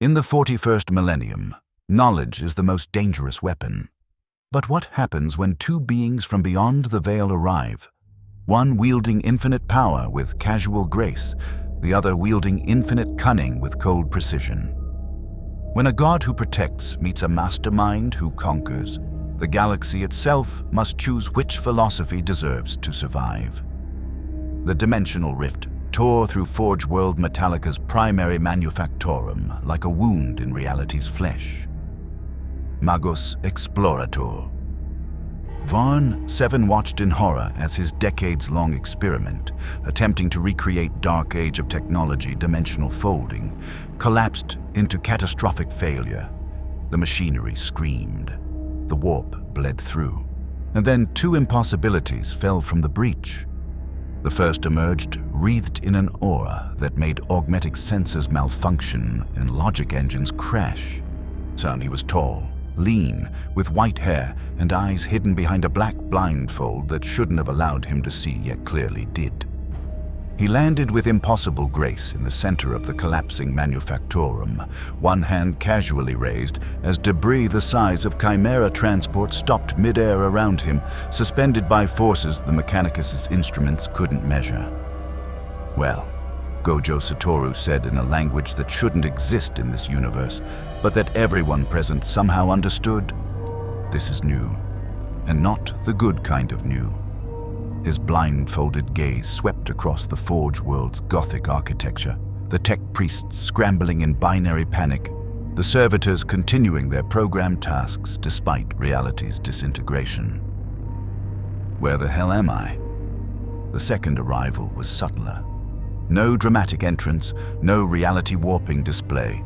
In the 41st millennium, knowledge is the most dangerous weapon. But what happens when two beings from beyond the veil arrive? One wielding infinite power with casual grace, the other wielding infinite cunning with cold precision. When a god who protects meets a mastermind who conquers, the galaxy itself must choose which philosophy deserves to survive. The dimensional rift tore through Forge World Metalica's primary manufactorum like a wound in reality's flesh. Magos Explorator. Varn 7 watched in horror as his decades-long experiment, attempting to recreate Dark Age of technology dimensional folding, collapsed into catastrophic failure. The machinery screamed. The warp bled through. And then two impossibilities fell from the breach. The first emerged wreathed in an aura that made augmetic sensors malfunction and logic engines crash. So he was tall, lean, with white hair and eyes hidden behind a black blindfold that shouldn't have allowed him to see yet clearly did. He landed with impossible grace in the center of the collapsing manufactorum, one hand casually raised as debris the size of chimera transport stopped midair around him, suspended by forces the Mechanicus' instruments couldn't measure. Well, Gojo Satoru said in a language that shouldn't exist in this universe, but that everyone present somehow understood. This is new, and not the good kind of new. His blindfolded gaze swept across the Forge World's Gothic architecture, the tech priests scrambling in binary panic, the servitors continuing their programmed tasks despite reality's disintegration. Where the hell am I? The second arrival was subtler. No dramatic entrance, no reality warping display.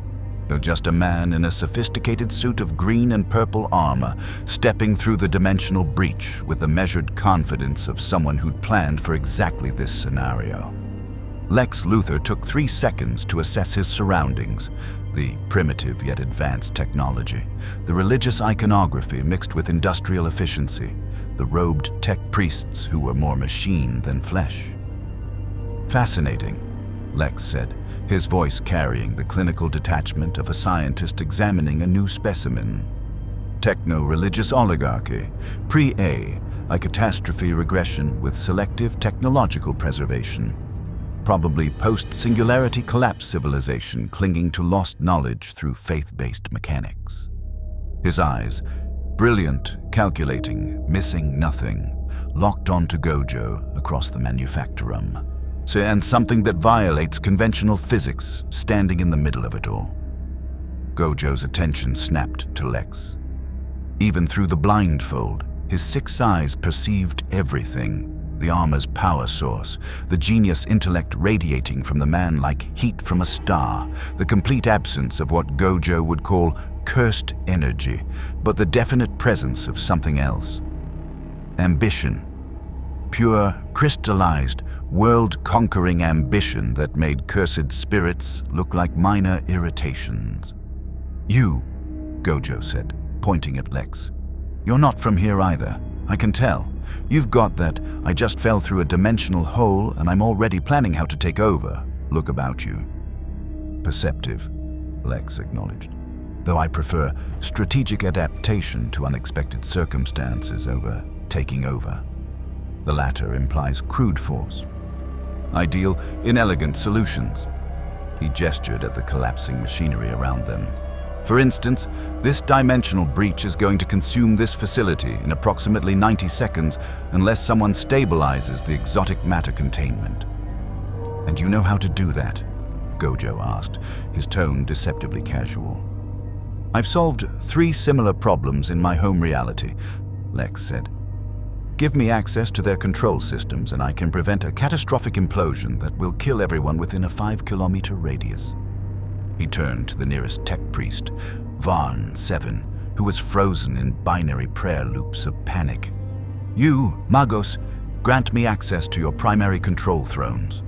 Just a man in a sophisticated suit of green and purple armor, stepping through the dimensional breach with the measured confidence of someone who'd planned for exactly this scenario. Lex Luthor took 3 seconds to assess his surroundings, the primitive yet advanced technology, the religious iconography mixed with industrial efficiency, the robed tech priests who were more machine than flesh. Fascinating, Lex said, his voice carrying the clinical detachment of a scientist examining a new specimen. Techno-religious oligarchy, pre-A, a catastrophe regression with selective technological preservation. Probably post-singularity collapse civilization clinging to lost knowledge through faith-based mechanics. His eyes, brilliant, calculating, missing nothing, locked onto Gojo across the manufactorum. And something that violates conventional physics standing in the middle of it all. Gojo's attention snapped to Lex. Even through the blindfold, his 6 eyes perceived everything. The armor's power source, the genius intellect radiating from the man like heat from a star, the complete absence of what Gojo would call cursed energy, but the definite presence of something else. Ambition. Pure, crystallized, world-conquering ambition that made cursed spirits look like minor irritations. You, Gojo said, pointing at Lex. You're not from here either, I can tell. You've got that I just fell through a dimensional hole and I'm already planning how to take over look about you. Perceptive, Lex acknowledged, though I prefer strategic adaptation to unexpected circumstances over taking over. The latter implies crude force. Ideal, inelegant solutions. He gestured at the collapsing machinery around them. For instance, this dimensional breach is going to consume this facility in approximately 90 seconds unless someone stabilizes the exotic matter containment. And you know how to do that? Gojo asked, his tone deceptively casual. I've solved 3 similar problems in my home reality, Lex said. Give me access to their control systems and I can prevent a catastrophic implosion that will kill everyone within a 5-kilometer radius. He turned to the nearest tech priest, Varn 7, who was frozen in binary prayer loops of panic. You, Magos, grant me access to your primary control thrones.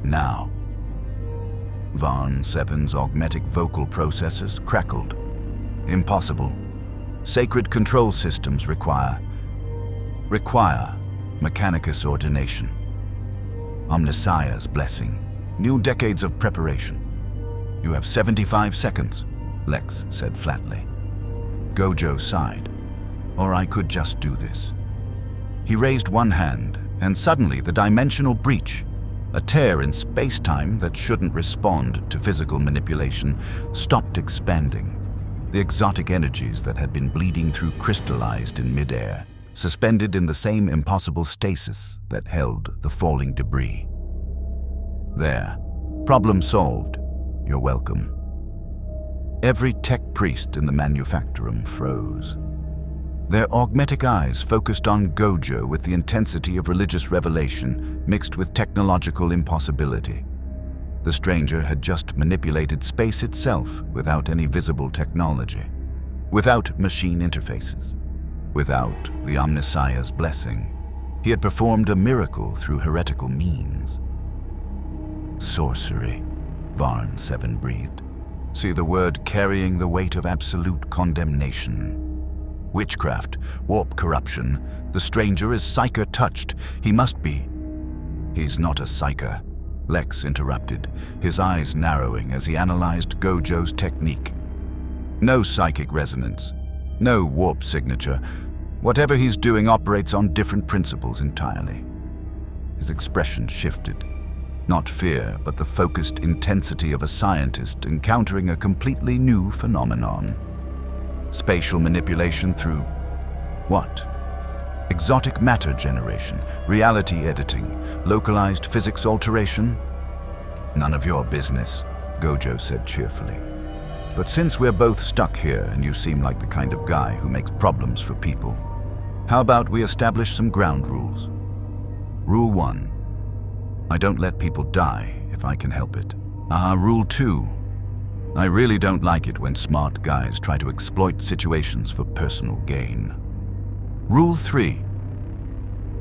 Now. Varn 7's augmetic vocal processors crackled. Impossible. Sacred control systems require Mechanicus ordination. Omnissiah's blessing. New decades of preparation. You have 75 seconds, Lex said flatly. Gojo sighed. Or I could just do this. He raised one hand, and suddenly the dimensional breach, a tear in space-time that shouldn't respond to physical manipulation, stopped expanding. The exotic energies that had been bleeding through crystallized in midair, suspended in the same impossible stasis that held the falling debris. There. Problem solved. You're welcome. Every tech priest in the manufactorum froze. Their augmetic eyes focused on Gojo with the intensity of religious revelation mixed with technological impossibility. The stranger had just manipulated space itself without any visible technology, without machine interfaces, without the Omnissiah's blessing. He had performed a miracle through heretical means. Sorcery, Varn 7 breathed. See the word carrying the weight of absolute condemnation. Witchcraft, warp corruption. The stranger is psyker touched. He must be. He's not a psyker, Lex interrupted, his eyes narrowing as he analyzed Gojo's technique. No psychic resonance, no warp signature. Whatever he's doing operates on different principles entirely. His expression shifted. Not fear, but the focused intensity of a scientist encountering a completely new phenomenon. Spatial manipulation through what? Exotic matter generation, reality editing, localized physics alteration? None of your business, Gojo said cheerfully. But since we're both stuck here and you seem like the kind of guy who makes problems for people, how about we establish some ground rules? Rule 1. I don't let people die if I can help it. Rule 2. I really don't like it when smart guys try to exploit situations for personal gain. Rule 3.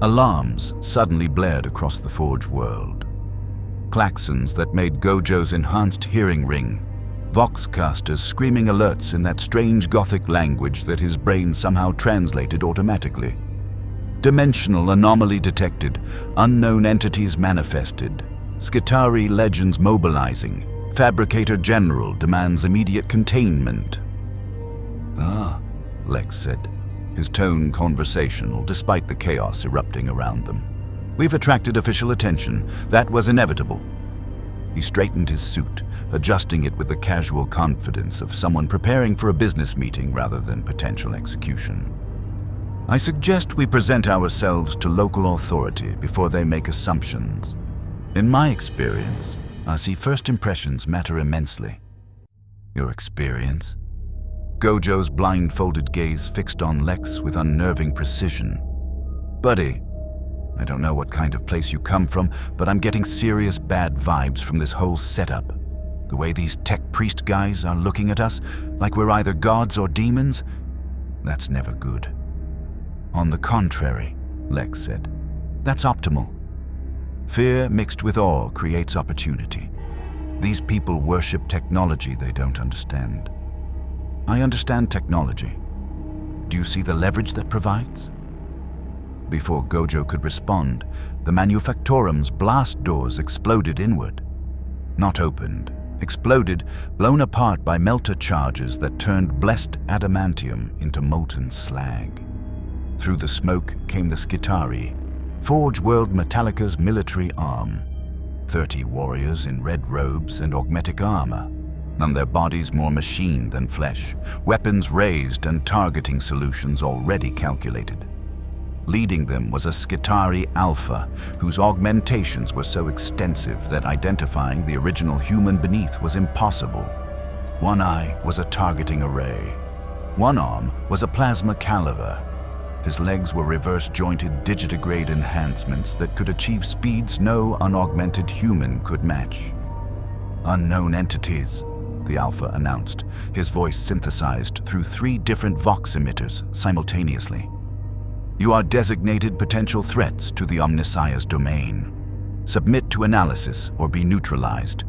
Alarms suddenly blared across the Forge world. Klaxons that made Gojo's enhanced hearing ring. Voxcasters screaming alerts in that strange Gothic language that his brain somehow translated automatically. Dimensional anomaly detected, unknown entities manifested, Skitarii legends mobilizing, Fabricator General demands immediate containment. Lex said, his tone conversational despite the chaos erupting around them. We've attracted official attention. That was inevitable. He straightened his suit, adjusting it with the casual confidence of someone preparing for a business meeting rather than potential execution. I suggest we present ourselves to local authority before they make assumptions. In my experience, I see first impressions matter immensely. Your experience? Gojo's blindfolded gaze fixed on Lex with unnerving precision. Buddy, I don't know what kind of place you come from, but I'm getting serious bad vibes from this whole setup. The way these tech priest guys are looking at us, like we're either gods or demons, that's never good. On the contrary, Lex said, that's optimal. Fear mixed with awe creates opportunity. These people worship technology they don't understand. I understand technology. Do you see the leverage that provides? Before Gojo could respond, the manufactorum's blast doors exploded inward. Not opened, exploded, blown apart by melter charges that turned blessed adamantium into molten slag. Through the smoke came the Skitarii, Forge World Metalica's military arm. 30 warriors in red robes and augmetic armor, and their bodies more machine than flesh, weapons raised and targeting solutions already calculated. Leading them was a Skitarii Alpha, whose augmentations were so extensive that identifying the original human beneath was impossible. One eye was a targeting array. One arm was a plasma caliver. His legs were reverse-jointed digitigrade enhancements that could achieve speeds no unaugmented human could match. Unknown entities, the Alpha announced, his voice synthesized through 3 different Vox emitters simultaneously. You are designated potential threats to the Omnissiah's domain. Submit to analysis or be neutralized.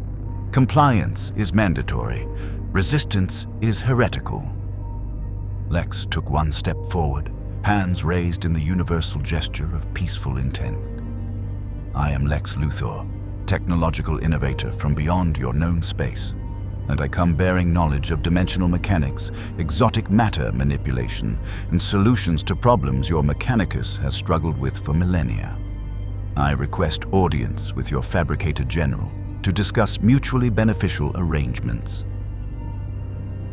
Compliance is mandatory. Resistance is heretical. Lex took one step forward, hands raised in the universal gesture of peaceful intent. I am Lex Luthor, technological innovator from beyond your known space. and I come bearing knowledge of dimensional mechanics, exotic matter manipulation, and solutions to problems your Mechanicus has struggled with for millennia. I request audience with your fabricator general to discuss mutually beneficial arrangements.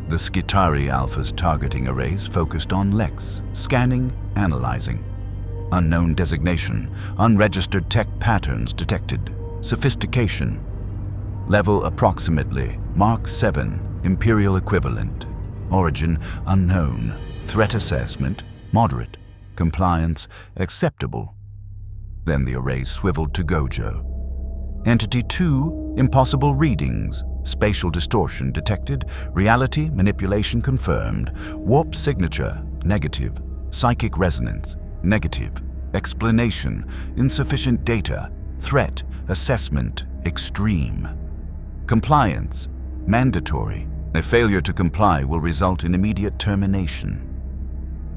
The Skitarii Alpha's targeting arrays focused on Lex, scanning, analyzing. Unknown designation, unregistered tech patterns detected, sophistication. Level approximately Mark 7, Imperial equivalent. Origin unknown. Threat assessment moderate. Compliance acceptable. Then the array swiveled to Gojo. Entity 2, impossible readings. Spatial distortion detected. Reality manipulation confirmed. Warp signature negative. Psychic resonance negative. Explanation insufficient data. Threat assessment extreme. Compliance mandatory. A failure to comply will result in immediate termination.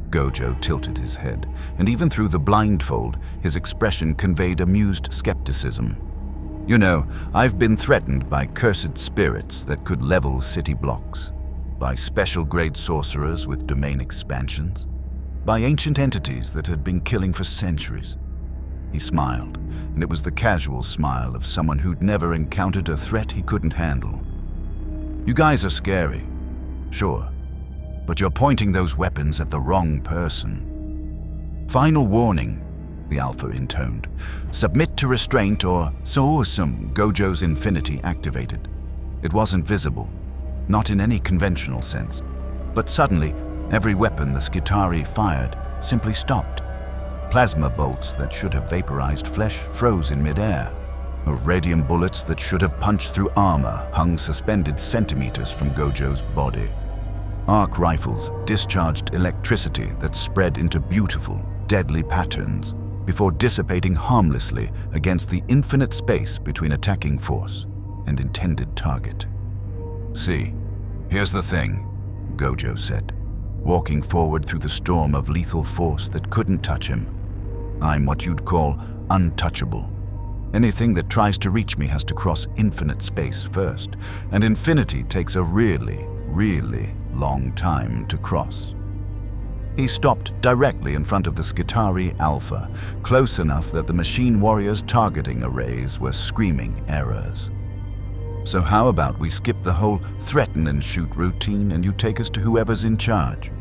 Gojo tilted his head, and even through the blindfold, his expression conveyed amused skepticism. You know, I've been threatened by cursed spirits that could level city blocks, by special-grade sorcerers with domain expansions, by ancient entities that had been killing for centuries. He smiled, and it was the casual smile of someone who'd never encountered a threat he couldn't handle. You guys are scary, sure, but you're pointing those weapons at the wrong person. Final warning, the Alpha intoned. Submit to restraint or some Gojo's infinity activated. It wasn't visible, not in any conventional sense, but suddenly, every weapon the Skitarii fired simply stopped. Plasma bolts that should have vaporized flesh froze in midair. Radium bullets that should have punched through armor hung suspended centimeters from Gojo's body. Arc rifles discharged electricity that spread into beautiful, deadly patterns before dissipating harmlessly against the infinite space between attacking force and intended target. See, here's the thing, Gojo said, walking forward through the storm of lethal force that couldn't touch him. I'm what you'd call untouchable. Anything that tries to reach me has to cross infinite space first, and infinity takes a really, really long time to cross. He stopped directly in front of the Skitarii Alpha, close enough that the machine warrior's targeting arrays were screaming errors. So how about we skip the whole threaten and shoot routine and you take us to whoever's in charge?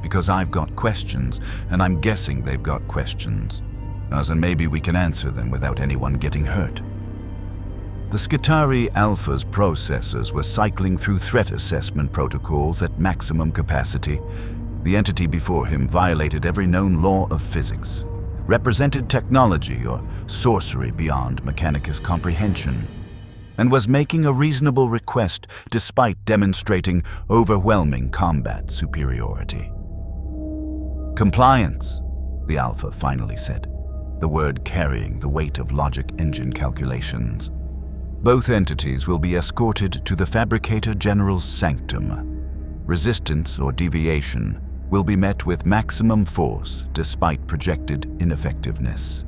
Because I've got questions, and I'm guessing they've got questions. As in maybe we can answer them without anyone getting hurt. The Skitarii Alpha's processors were cycling through threat assessment protocols at maximum capacity. The entity before him violated every known law of physics, represented technology or sorcery beyond Mechanicus comprehension, and was making a reasonable request despite demonstrating overwhelming combat superiority. Compliance, the Alpha finally said, the word carrying the weight of logic engine calculations. Both entities will be escorted to the Fabricator General's sanctum. Resistance or deviation will be met with maximum force despite projected ineffectiveness.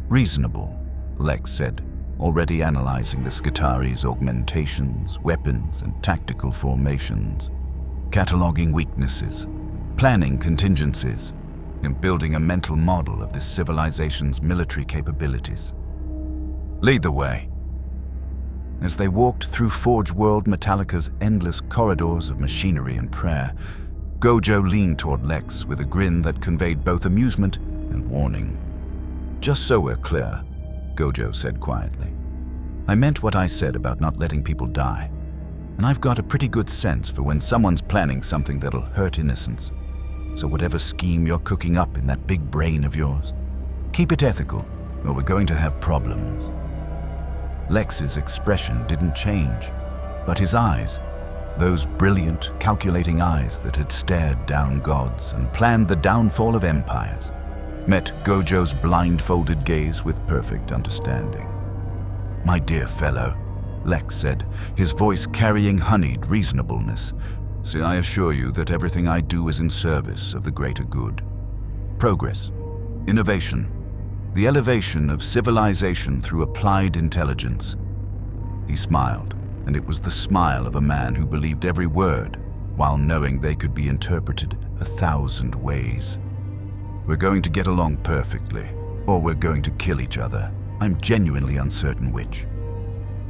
Reasonable, Lex said, already analyzing the Skitarii's augmentations, weapons, and tactical formations, cataloging weaknesses, planning contingencies, and building a mental model of this civilization's military capabilities. Lead the way. As they walked through Forge World Metalica's endless corridors of machinery and prayer, Gojo leaned toward Lex with a grin that conveyed both amusement and warning. Just so we're clear, Gojo said quietly, I meant what I said about not letting people die, and I've got a pretty good sense for when someone's planning something that'll hurt innocents. So whatever scheme you're cooking up in that big brain of yours, keep it ethical, or we're going to have problems. Lex's expression didn't change, but his eyes, those brilliant, calculating eyes that had stared down gods and planned the downfall of empires, met Gojo's blindfolded gaze with perfect understanding. My dear fellow, Lex said, his voice carrying honeyed reasonableness, see, I assure you that everything I do is in service of the greater good. Progress, innovation, the elevation of civilization through applied intelligence. He smiled, and it was the smile of a man who believed every word, while knowing they could be interpreted 1,000 ways. We're going to get along perfectly, or we're going to kill each other. I'm genuinely uncertain which.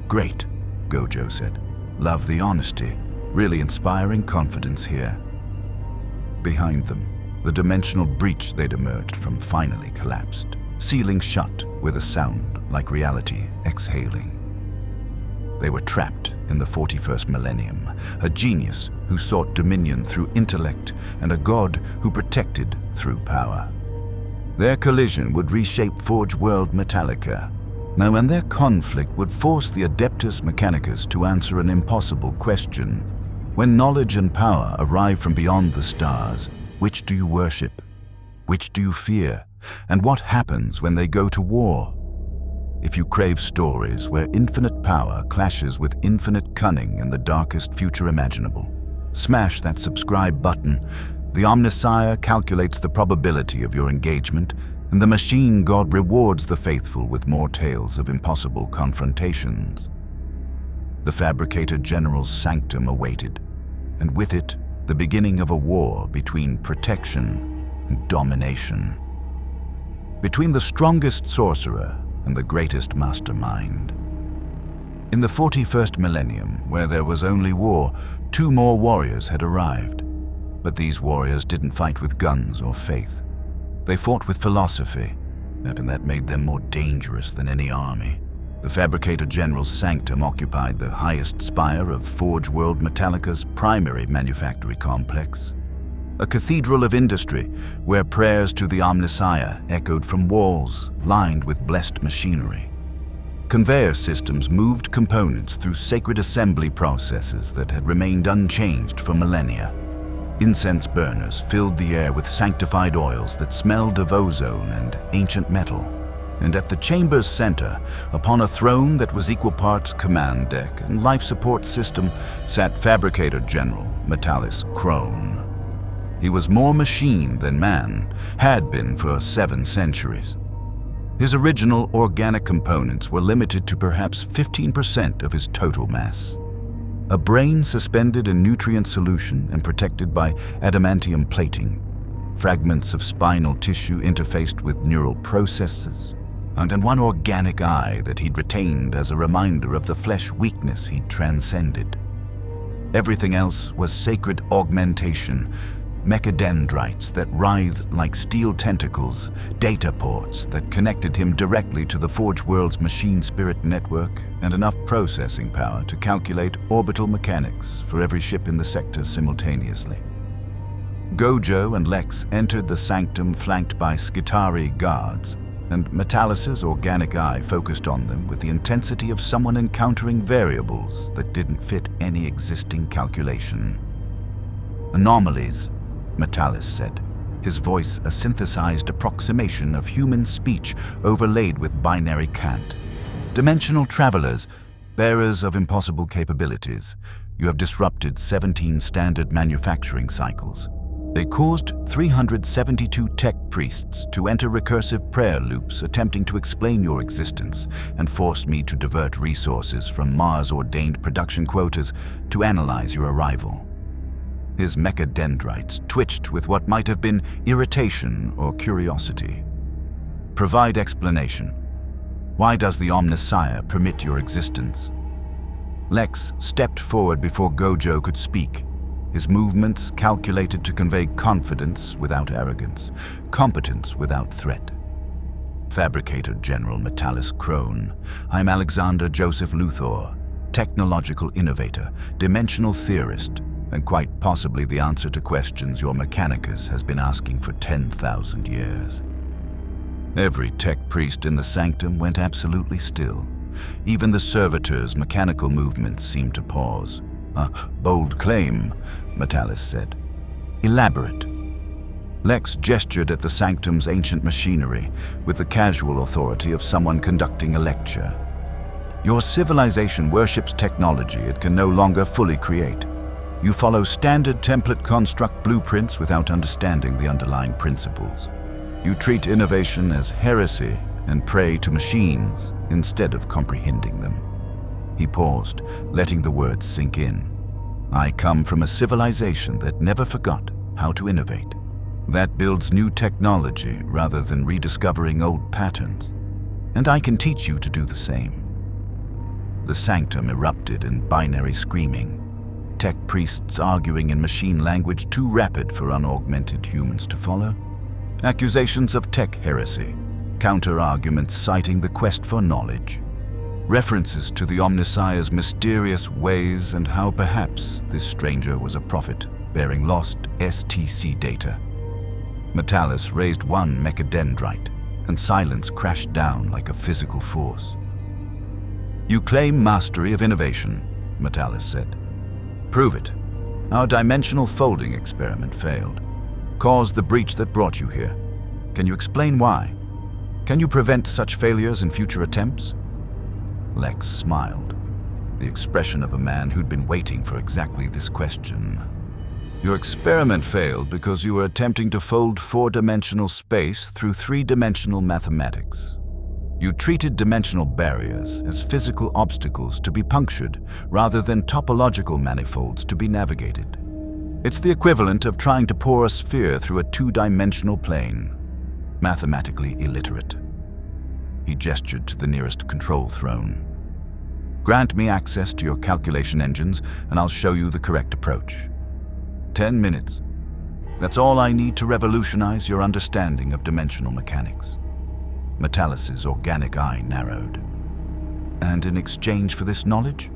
Great, Gojo said. Love the honesty. Really inspiring confidence here. Behind them, the dimensional breach they'd emerged from finally collapsed, sealing shut with a sound like reality exhaling. They were trapped in the 41st millennium, a genius who sought dominion through intellect and a god who protected through power. Their collision would reshape Forge World Metalica, and their conflict would force the Adeptus Mechanicus to answer an impossible question. When knowledge and power arrive from beyond the stars, which do you worship? Which do you fear? And what happens when they go to war? If you crave stories where infinite power clashes with infinite cunning in the darkest future imaginable, smash that subscribe button. The Omnissiah calculates the probability of your engagement, and the machine god rewards the faithful with more tales of impossible confrontations. The Fabricator General's sanctum awaited, and with it, the beginning of a war between protection and domination. Between the strongest sorcerer and the greatest mastermind. In the 41st millennium, where there was only war, 2 more warriors had arrived. But these warriors didn't fight with guns or faith. They fought with philosophy, and that made them more dangerous than any army. The Fabricator General's sanctum occupied the highest spire of Forge World Metalica's primary manufactory complex. A cathedral of industry where prayers to the Omnissiah echoed from walls lined with blessed machinery. Conveyor systems moved components through sacred assembly processes that had remained unchanged for millennia. Incense burners filled the air with sanctified oils that smelled of ozone and ancient metal. And at the chamber's center, upon a throne that was equal parts command deck and life support system, sat Fabricator General Metallus Crone. He was more machine than man, had been for 7 centuries. His original organic components were limited to perhaps 15% of his total mass. A brain suspended in nutrient solution and protected by adamantium plating, fragments of spinal tissue interfaced with neural processes, and one organic eye that he'd retained as a reminder of the flesh weakness he'd transcended. Everything else was sacred augmentation, mechadendrites that writhed like steel tentacles, data ports that connected him directly to the Forge World's machine spirit network, and enough processing power to calculate orbital mechanics for every ship in the sector simultaneously. Gojo and Lex entered the sanctum flanked by Skitari guards, and Metallus's organic eye focused on them with the intensity of someone encountering variables that didn't fit any existing calculation. Anomalies, Metallus said, his voice a synthesized approximation of human speech overlaid with binary cant. Dimensional travelers, bearers of impossible capabilities, you have disrupted 17 standard manufacturing cycles. They caused 372 tech priests to enter recursive prayer loops attempting to explain your existence, and forced me to divert resources from Mars-ordained production quotas to analyze your arrival. His mechadendrites twitched with what might have been irritation or curiosity. Provide explanation. Why does the Omnissiah permit your existence? Lex stepped forward before Gojo could speak, his movements calculated to convey confidence without arrogance, competence without threat. Fabricator General Metallus Crone, I'm Alexander Joseph Luthor, technological innovator, dimensional theorist, and quite possibly the answer to questions your Mechanicus has been asking for 10,000 years. Every tech priest in the sanctum went absolutely still. Even the servitors' mechanical movements seemed to pause. A bold claim, Metallus said. Elaborate. Lex gestured at the sanctum's ancient machinery with the casual authority of someone conducting a lecture. Your civilization worships technology it can no longer fully create. You follow standard template construct blueprints without understanding the underlying principles. You treat innovation as heresy and pray to machines instead of comprehending them. He paused, letting the words sink in. I come from a civilization that never forgot how to innovate. That builds new technology rather than rediscovering old patterns. And I can teach you to do the same. The sanctum erupted in binary screaming. Tech priests arguing in machine language too rapid for unaugmented humans to follow. Accusations of tech heresy. Counter-arguments citing the quest for knowledge. References to the Omnissiah's mysterious ways and how perhaps this stranger was a prophet bearing lost STC data. Metallis raised one mechadendrite, and silence crashed down like a physical force. You claim mastery of innovation, Metallis said. Prove it. Our dimensional folding experiment failed. Caused the breach that brought you here. Can you explain why? Can you prevent such failures in future attempts? Lex smiled, the expression of a man who'd been waiting for exactly this question. Your experiment failed because you were attempting to fold four-dimensional space through three-dimensional mathematics. You treated dimensional barriers as physical obstacles to be punctured rather than topological manifolds to be navigated. It's the equivalent of trying to pour a sphere through a two-dimensional plane. Mathematically illiterate. He gestured to the nearest control throne. Grant me access to your calculation engines, and I'll show you the correct approach. 10 minutes. That's all I need to revolutionize your understanding of dimensional mechanics. Metallis's organic eye narrowed. And in exchange for this knowledge,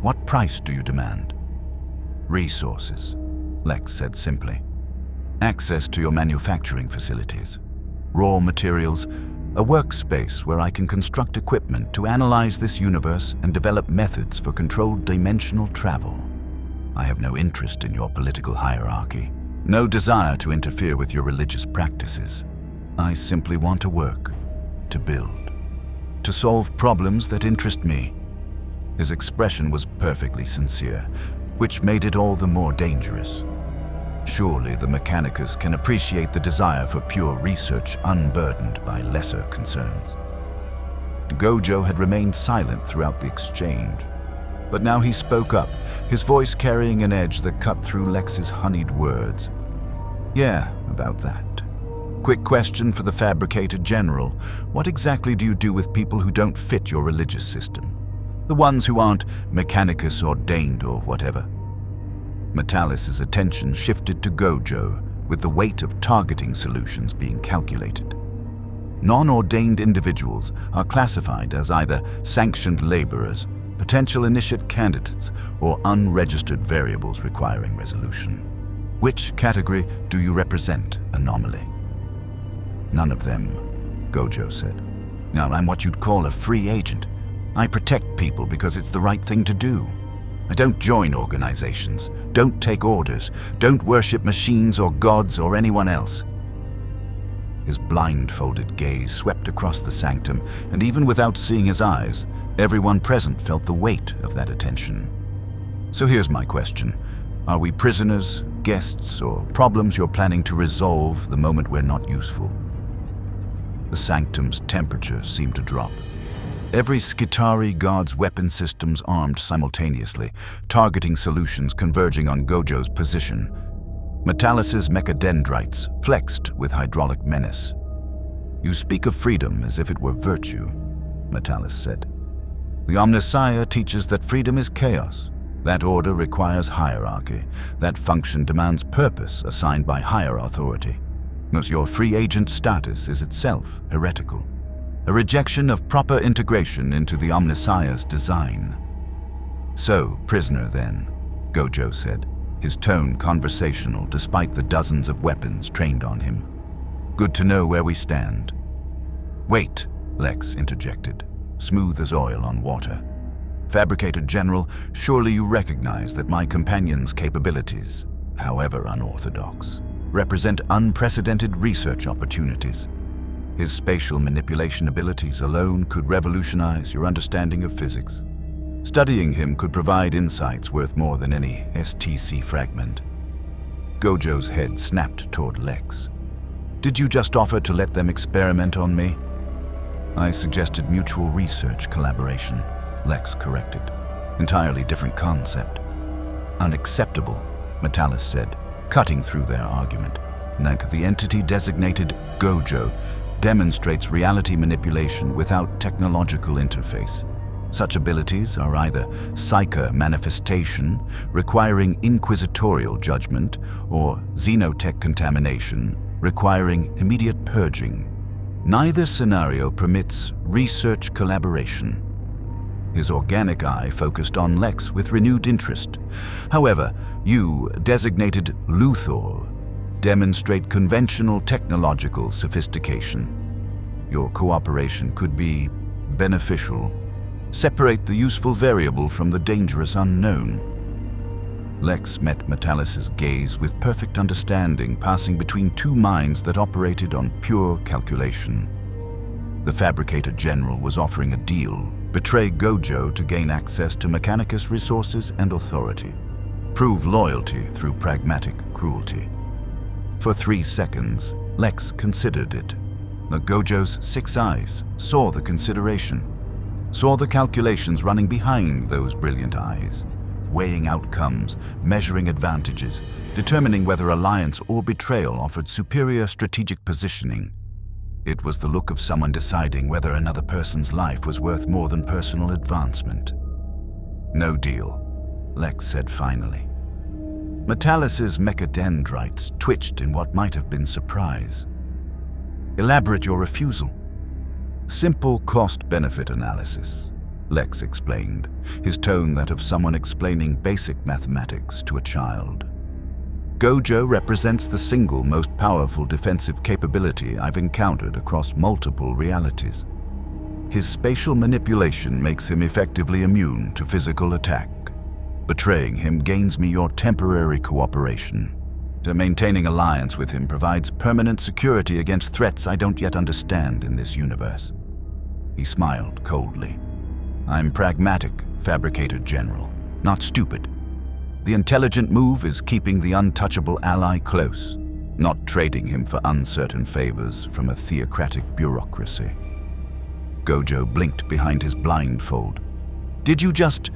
what price do you demand? Resources, Lex said simply. Access to your manufacturing facilities. Raw materials, a workspace where I can construct equipment to analyze this universe and develop methods for controlled dimensional travel. I have no interest in your political hierarchy, no desire to interfere with your religious practices. I simply want to work, to build, to solve problems that interest me. His expression was perfectly sincere, which made it all the more dangerous. Surely the Mechanicus can appreciate the desire for pure research unburdened by lesser concerns. Gojo had remained silent throughout the exchange, but now he spoke up, his voice carrying an edge that cut through Lex's honeyed words. Yeah, about that. Quick question for the fabricated general. What exactly do you do with people who don't fit your religious system? The ones who aren't Mechanicus ordained or whatever. Metallis's attention shifted to Gojo, with the weight of targeting solutions being calculated. Non-ordained individuals are classified as either sanctioned laborers, potential initiate candidates, or unregistered variables requiring resolution. Which category do you represent, Anomaly? None of them, Gojo said. Now, I'm what you'd call a free agent. I protect people because it's the right thing to do. I don't join organizations, don't take orders, don't worship machines or gods or anyone else. His blindfolded gaze swept across the sanctum, and even without seeing his eyes, everyone present felt the weight of that attention. So here's my question. Are we prisoners, guests, or problems you're planning to resolve the moment we're not useful? The sanctum's temperature seemed to drop. Every Skitari guard's weapon systems armed simultaneously, targeting solutions converging on Gojo's position. Metallis's mechadendrites flexed with hydraulic menace. You speak of freedom as if it were virtue, Metallis said. The Omnissiah teaches that freedom is chaos. That order requires hierarchy. That function demands purpose assigned by higher authority. Thus your free agent status is itself heretical. A rejection of proper integration into the Omnissiah's design. So, prisoner then, Gojo said, his tone conversational despite the dozens of weapons trained on him. Good to know where we stand. Wait, Lex interjected, smooth as oil on water. Fabricated General, surely you recognize that my companion's capabilities, however unorthodox, represent unprecedented research opportunities. His spatial manipulation abilities alone could revolutionize your understanding of physics. Studying him could provide insights worth more than any STC fragment. Gojo's head snapped toward Lex. Did you just offer to let them experiment on me? I suggested mutual research collaboration, Lex corrected. Entirely different concept. Unacceptable, Metallis said, cutting through their argument. The entity designated Gojo demonstrates reality manipulation without technological interface. Such abilities are either psyche manifestation, requiring inquisitorial judgment, or xenotech contamination, requiring immediate purging. Neither scenario permits research collaboration. His organic eye focused on Lex with renewed interest. However, you, designated Luthor, demonstrate conventional technological sophistication. Your cooperation could be beneficial. Separate the useful variable from the dangerous unknown. Lex met Metallis's gaze with perfect understanding, passing between two minds that operated on pure calculation. The fabricator general was offering a deal: betray Gojo to gain access to Mechanicus resources and authority. Prove loyalty through pragmatic cruelty. For 3 seconds, Lex considered it. The Gojo's 6 eyes saw the consideration, saw the calculations running behind those brilliant eyes, weighing outcomes, measuring advantages, determining whether alliance or betrayal offered superior strategic positioning. It was the look of someone deciding whether another person's life was worth more than personal advancement. No deal, Lex said finally. Metallis's mechadendrites twitched in what might have been surprise. Elaborate your refusal. Simple cost-benefit analysis, Lex explained, his tone that of someone explaining basic mathematics to a child. Gojo represents the single most powerful defensive capability I've encountered across multiple realities. His spatial manipulation makes him effectively immune to physical attack. Betraying him gains me your temporary cooperation. Maintaining alliance with him provides permanent security against threats I don't yet understand in this universe. He smiled coldly. I'm pragmatic, Fabricator General, not stupid. The intelligent move is keeping the untouchable ally close, not trading him for uncertain favors from a theocratic bureaucracy. Gojo blinked behind his blindfold. Did you just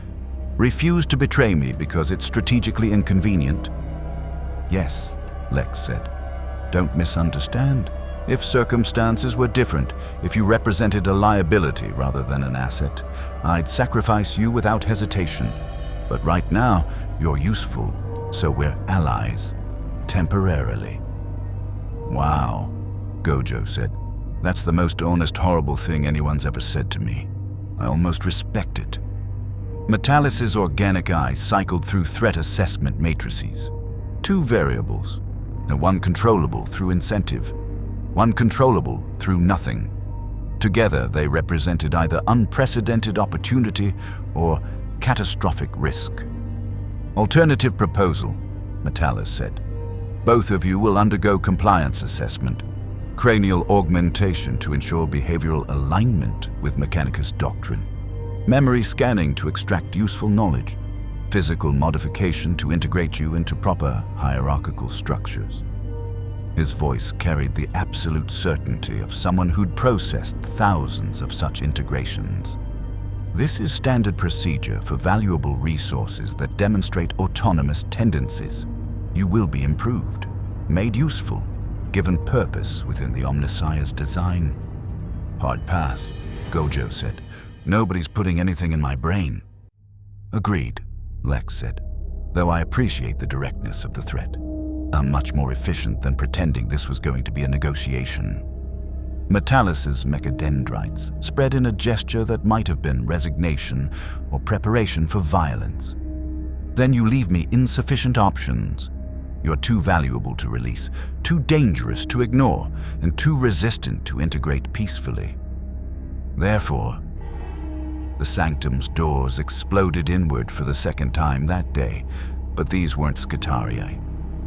refuse to betray me because it's strategically inconvenient? Yes, Lex said. Don't misunderstand. If circumstances were different, if you represented a liability rather than an asset, I'd sacrifice you without hesitation. But right now, you're useful, so we're allies. Temporarily. Wow, Gojo said. That's the most honest, horrible thing anyone's ever said to me. I almost respect it. Metallis's organic eye cycled through threat assessment matrices. 2 variables, and one controllable through incentive, one controllable through nothing. Together, they represented either unprecedented opportunity or catastrophic risk. Alternative proposal, Metallis said. Both of you will undergo compliance assessment, cranial augmentation to ensure behavioral alignment with Mechanicus doctrine, memory scanning to extract useful knowledge, physical modification to integrate you into proper hierarchical structures. His voice carried the absolute certainty of someone who'd processed thousands of such integrations. This is standard procedure for valuable resources that demonstrate autonomous tendencies. You will be improved, made useful, given purpose within the Omnissiah's design. Hard pass, Gojo said. Nobody's putting anything in my brain. Agreed, Lex said, though I appreciate the directness of the threat. I'm much more efficient than pretending this was going to be a negotiation. Metallis's mechadendrites spread in a gesture that might have been resignation or preparation for violence. Then you leave me insufficient options. You're too valuable to release, too dangerous to ignore, and too resistant to integrate peacefully. Therefore, the sanctum's doors exploded inward for the second time that day, but these weren't Scutariae.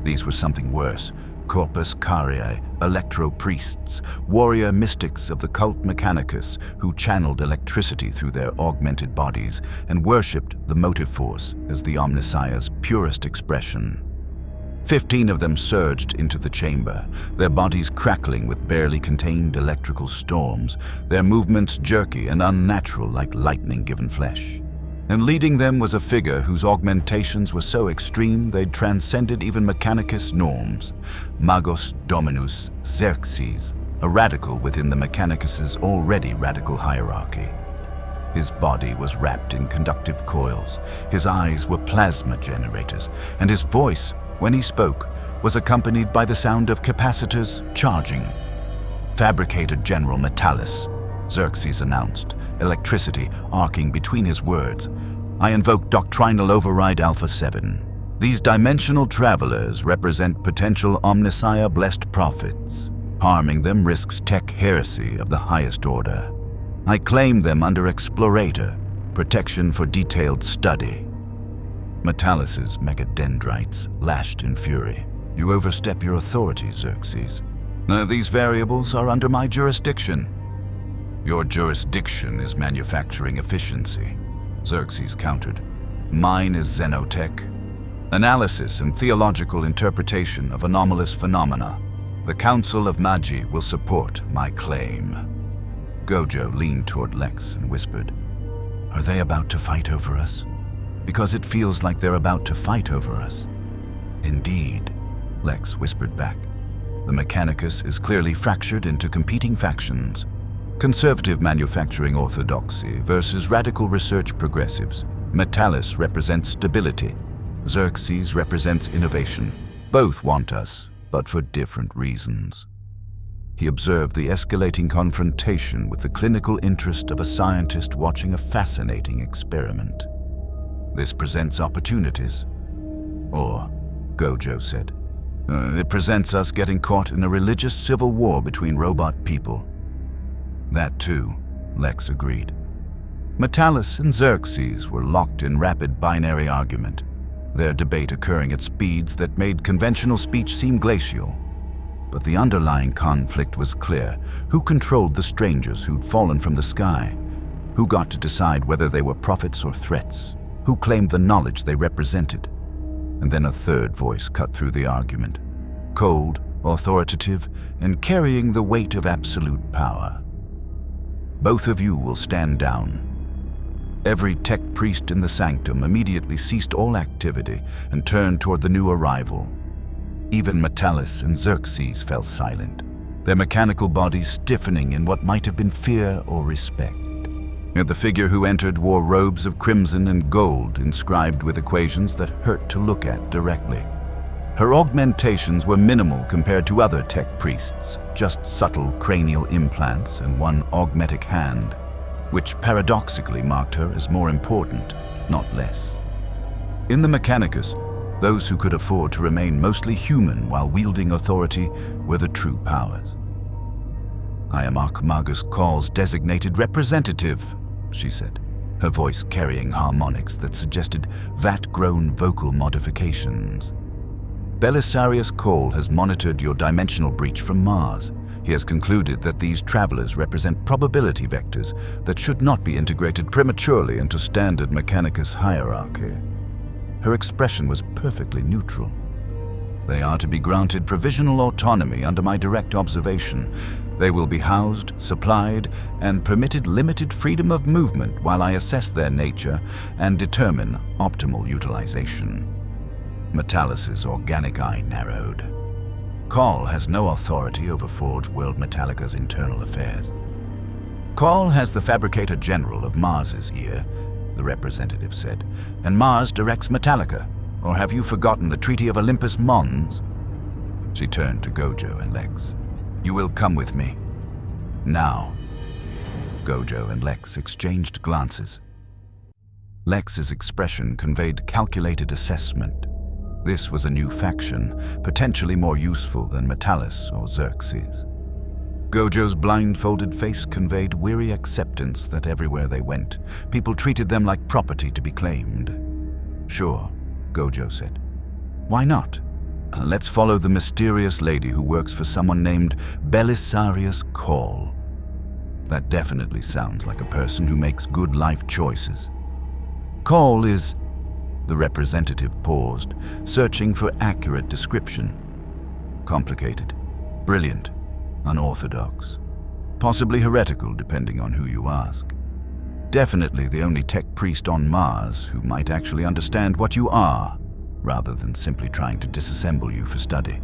These were something worse. Corpus Cariae, electro-priests, warrior mystics of the cult Mechanicus who channeled electricity through their augmented bodies and worshipped the motive force as the Omnissiah's purest expression. 15 of them surged into the chamber, their bodies crackling with barely contained electrical storms, their movements jerky and unnatural like lightning-given flesh. and leading them was a figure whose augmentations were so extreme they'd transcended even Mechanicus norms, Magos Dominus Xerxes, a radical within the Mechanicus's already radical hierarchy. His body was wrapped in conductive coils, his eyes were plasma generators, and his voice, when he spoke, was accompanied by the sound of capacitors charging. "Fabricator General Metalis," Xerxes announced, electricity arcing between his words. "I invoke Doctrinal Override Alpha 7. These dimensional travelers represent potential Omnissiah-blessed prophets. Harming them risks tech heresy of the highest order. I claim them under Explorator, protection for detailed study." Metalis's megadendrites lashed in fury. "You overstep your authority, Xerxes. These variables are under my jurisdiction." "Your jurisdiction is manufacturing efficiency," Xerxes countered. "Mine is xenotech, analysis and theological interpretation of anomalous phenomena. The Council of Magi will support my claim." Gojo leaned toward Lex and whispered, "Are they about to fight over us? Because it feels like they're about to fight over us." "Indeed," Lex whispered back. "The Mechanicus is clearly fractured into competing factions. Conservative manufacturing orthodoxy versus radical research progressives. Metalis represents stability. Xerxes represents innovation. Both want us, but for different reasons." He observed the escalating confrontation with the clinical interest of a scientist watching a fascinating experiment. "This presents opportunities." "Or," Gojo said, "it presents us getting caught in a religious civil war between robot people." "That too," Lex agreed. Metalis and Xerxes were locked in rapid binary argument, their debate occurring at speeds that made conventional speech seem glacial. But the underlying conflict was clear. Who controlled the strangers who'd fallen from the sky? Who got to decide whether they were prophets or threats? Who claimed the knowledge they represented? And then a third voice cut through the argument. Cold, authoritative, and carrying the weight of absolute power. "Both of you will stand down." Every tech priest in the sanctum immediately ceased all activity and turned toward the new arrival. Even Metalis and Xerxes fell silent, their mechanical bodies stiffening in what might have been fear or respect. The figure who entered wore robes of crimson and gold inscribed with equations that hurt to look at directly. Her augmentations were minimal compared to other tech priests, just subtle cranial implants and one augmetic hand, which paradoxically marked her as more important, not less. In the Mechanicus, those who could afford to remain mostly human while wielding authority were the true powers. "I am Archimagus Call's designated representative," she said, her voice carrying harmonics that suggested vat-grown vocal modifications. "Belisarius Call has monitored your dimensional breach from Mars. He has concluded that these travelers represent probability vectors that should not be integrated prematurely into standard Mechanicus hierarchy." Her expression was perfectly neutral. "They are to be granted provisional autonomy under my direct observation. They will be housed, supplied, and permitted limited freedom of movement while I assess their nature and determine optimal utilization." Metalis's organic eye narrowed. "Call has no authority over Forge World Metalica's internal affairs." "Call has the Fabricator General of Mars's ear," the representative said, "and Mars directs Metalica. Or have you forgotten the Treaty of Olympus Mons?" She turned to Gojo and Lex. "You will come with me. Now." Gojo and Lex exchanged glances. Lex's expression conveyed calculated assessment. This was a new faction, potentially more useful than Metalis or Xerxes. Gojo's blindfolded face conveyed weary acceptance that everywhere they went, people treated them like property to be claimed. "Sure," Gojo said. "Why not? Let's follow the mysterious lady who works for someone named Belisarius Call. That definitely sounds like a person who makes good life choices. Call is..." The representative paused, searching for accurate description. "Complicated, brilliant, unorthodox, possibly heretical depending on who you ask. definitely the only tech priest on Mars who might actually understand what you are, rather than simply trying to disassemble you for study.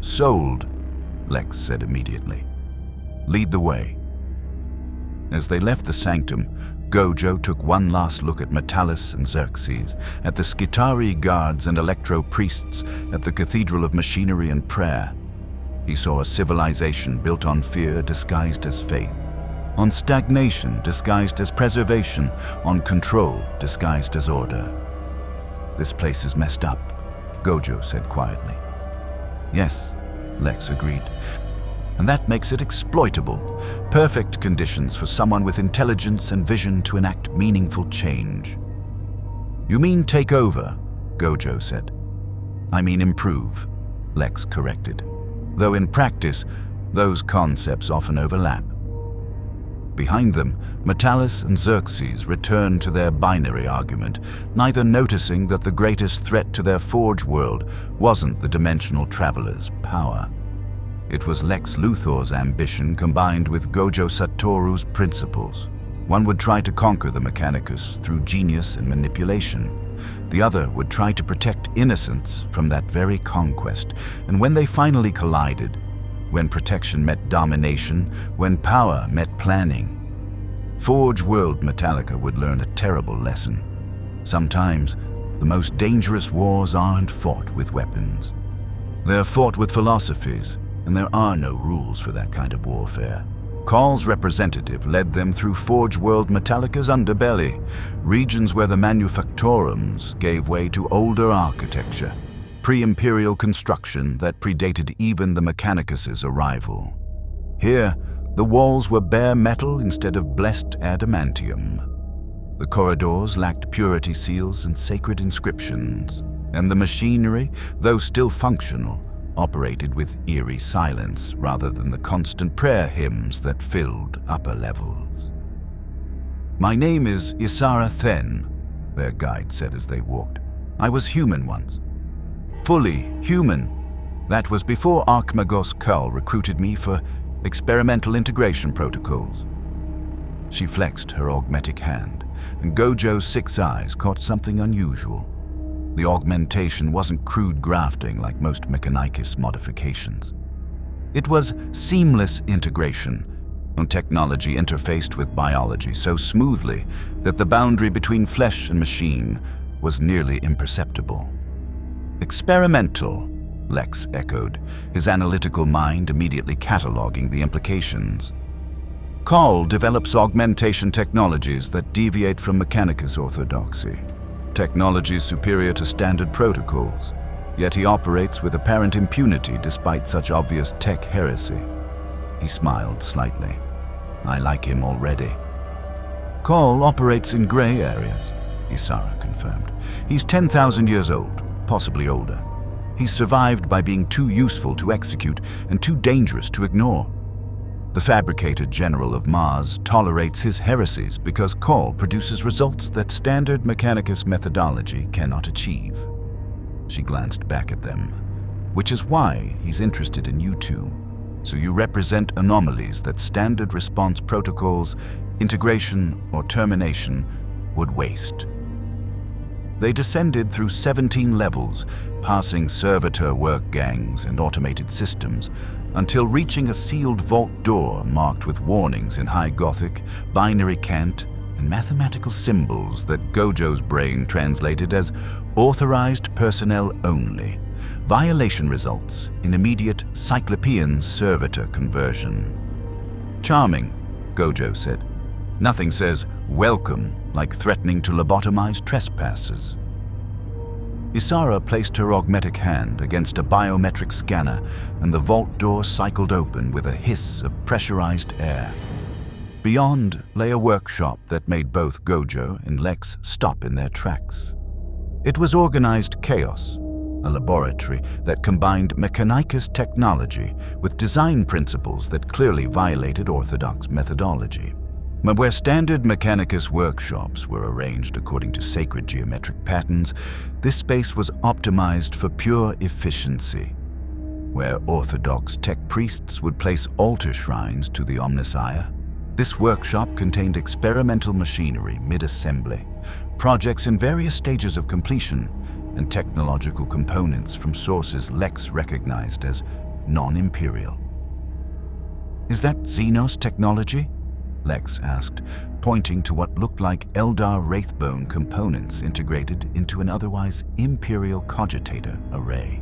Sold, Lex said immediately. Lead the way. As they left the sanctum, Gojo took one last look at Metallis and Xerxes, at the Skitari guards and electro-priests, at the Cathedral of Machinery and Prayer. He saw a civilization built on fear disguised as faith, on stagnation disguised as preservation, on control disguised as order. This place is messed up, Gojo said quietly. Yes, Lex agreed. And that makes it exploitable. Perfect conditions for someone with intelligence and vision to enact meaningful change. You mean take over, Gojo said. I mean improve, Lex corrected. Though in practice, those concepts often overlap. Behind them, Metallis and Xerxes returned to their binary argument, neither noticing that the greatest threat to their Forge world wasn't the dimensional traveler's power. It was Lex Luthor's ambition combined with Gojo Satoru's principles. One would try to conquer the Mechanicus through genius and manipulation. The other would try to protect innocence from that very conquest. And when they finally collided, when protection met domination, when power met planning, Forge World Metalica would learn a terrible lesson. Sometimes, the most dangerous wars aren't fought with weapons. They're fought with philosophies, and there are no rules for that kind of warfare. Call's representative led them through Forge World Metalica's underbelly, regions where the manufactorums gave way to older architecture, pre-imperial construction that predated even the Mechanicus' arrival. Here, the walls were bare metal instead of blessed adamantium. The corridors lacked purity seals and sacred inscriptions, and the machinery, though still functional, operated with eerie silence rather than the constant prayer hymns that filled upper levels. My name is Isara Then, their guide said as they walked. I was human once. Fully human. That was before Archmagos Kull recruited me for experimental integration protocols. She flexed her augmetic hand, and Gojo's 6 eyes caught something unusual. The augmentation wasn't crude grafting like most Mechanicus modifications. It was seamless integration, and technology interfaced with biology so smoothly that the boundary between flesh and machine was nearly imperceptible. Experimental, Lex echoed, his analytical mind immediately cataloging the implications. Kull develops augmentation technologies that deviate from Mechanicus orthodoxy. Technologies superior to standard protocols, yet he operates with apparent impunity despite such obvious tech heresy. He smiled slightly. I like him already. Kull operates in gray areas, Isara confirmed. He's 10,000 years old, possibly older. He's survived by being too useful to execute and too dangerous to ignore. The fabricated general of Mars tolerates his heresies because Kull produces results that standard Mechanicus methodology cannot achieve. She glanced back at them, which is why he's interested in you two. So you represent anomalies that standard response protocols, integration, or termination would waste. They descended through 17 levels, passing servitor work gangs and automated systems, until reaching a sealed vault door marked with warnings in High Gothic, binary cant, and mathematical symbols that Gojo's brain translated as authorized personnel only. Violation results in immediate Cyclopean servitor conversion. Charming, Gojo said. Nothing says welcome like threatening to lobotomize trespassers. Isara placed her augmetic hand against a biometric scanner, and the vault door cycled open with a hiss of pressurized air. Beyond lay a workshop that made both Gojo and Lex stop in their tracks. It was organized chaos, a laboratory that combined Mechanicus technology with design principles that clearly violated orthodox methodology. But where standard Mechanicus workshops were arranged according to sacred geometric patterns, this space was optimized for pure efficiency. Where orthodox tech priests would place altar shrines to the Omnissiah, This workshop contained experimental machinery mid-assembly, projects in various stages of completion, and technological components from sources Lex recognized as non-imperial. "Is that Xenos technology?" Lex asked, pointing to what looked like Eldar Wraithbone components integrated into an otherwise imperial cogitator array.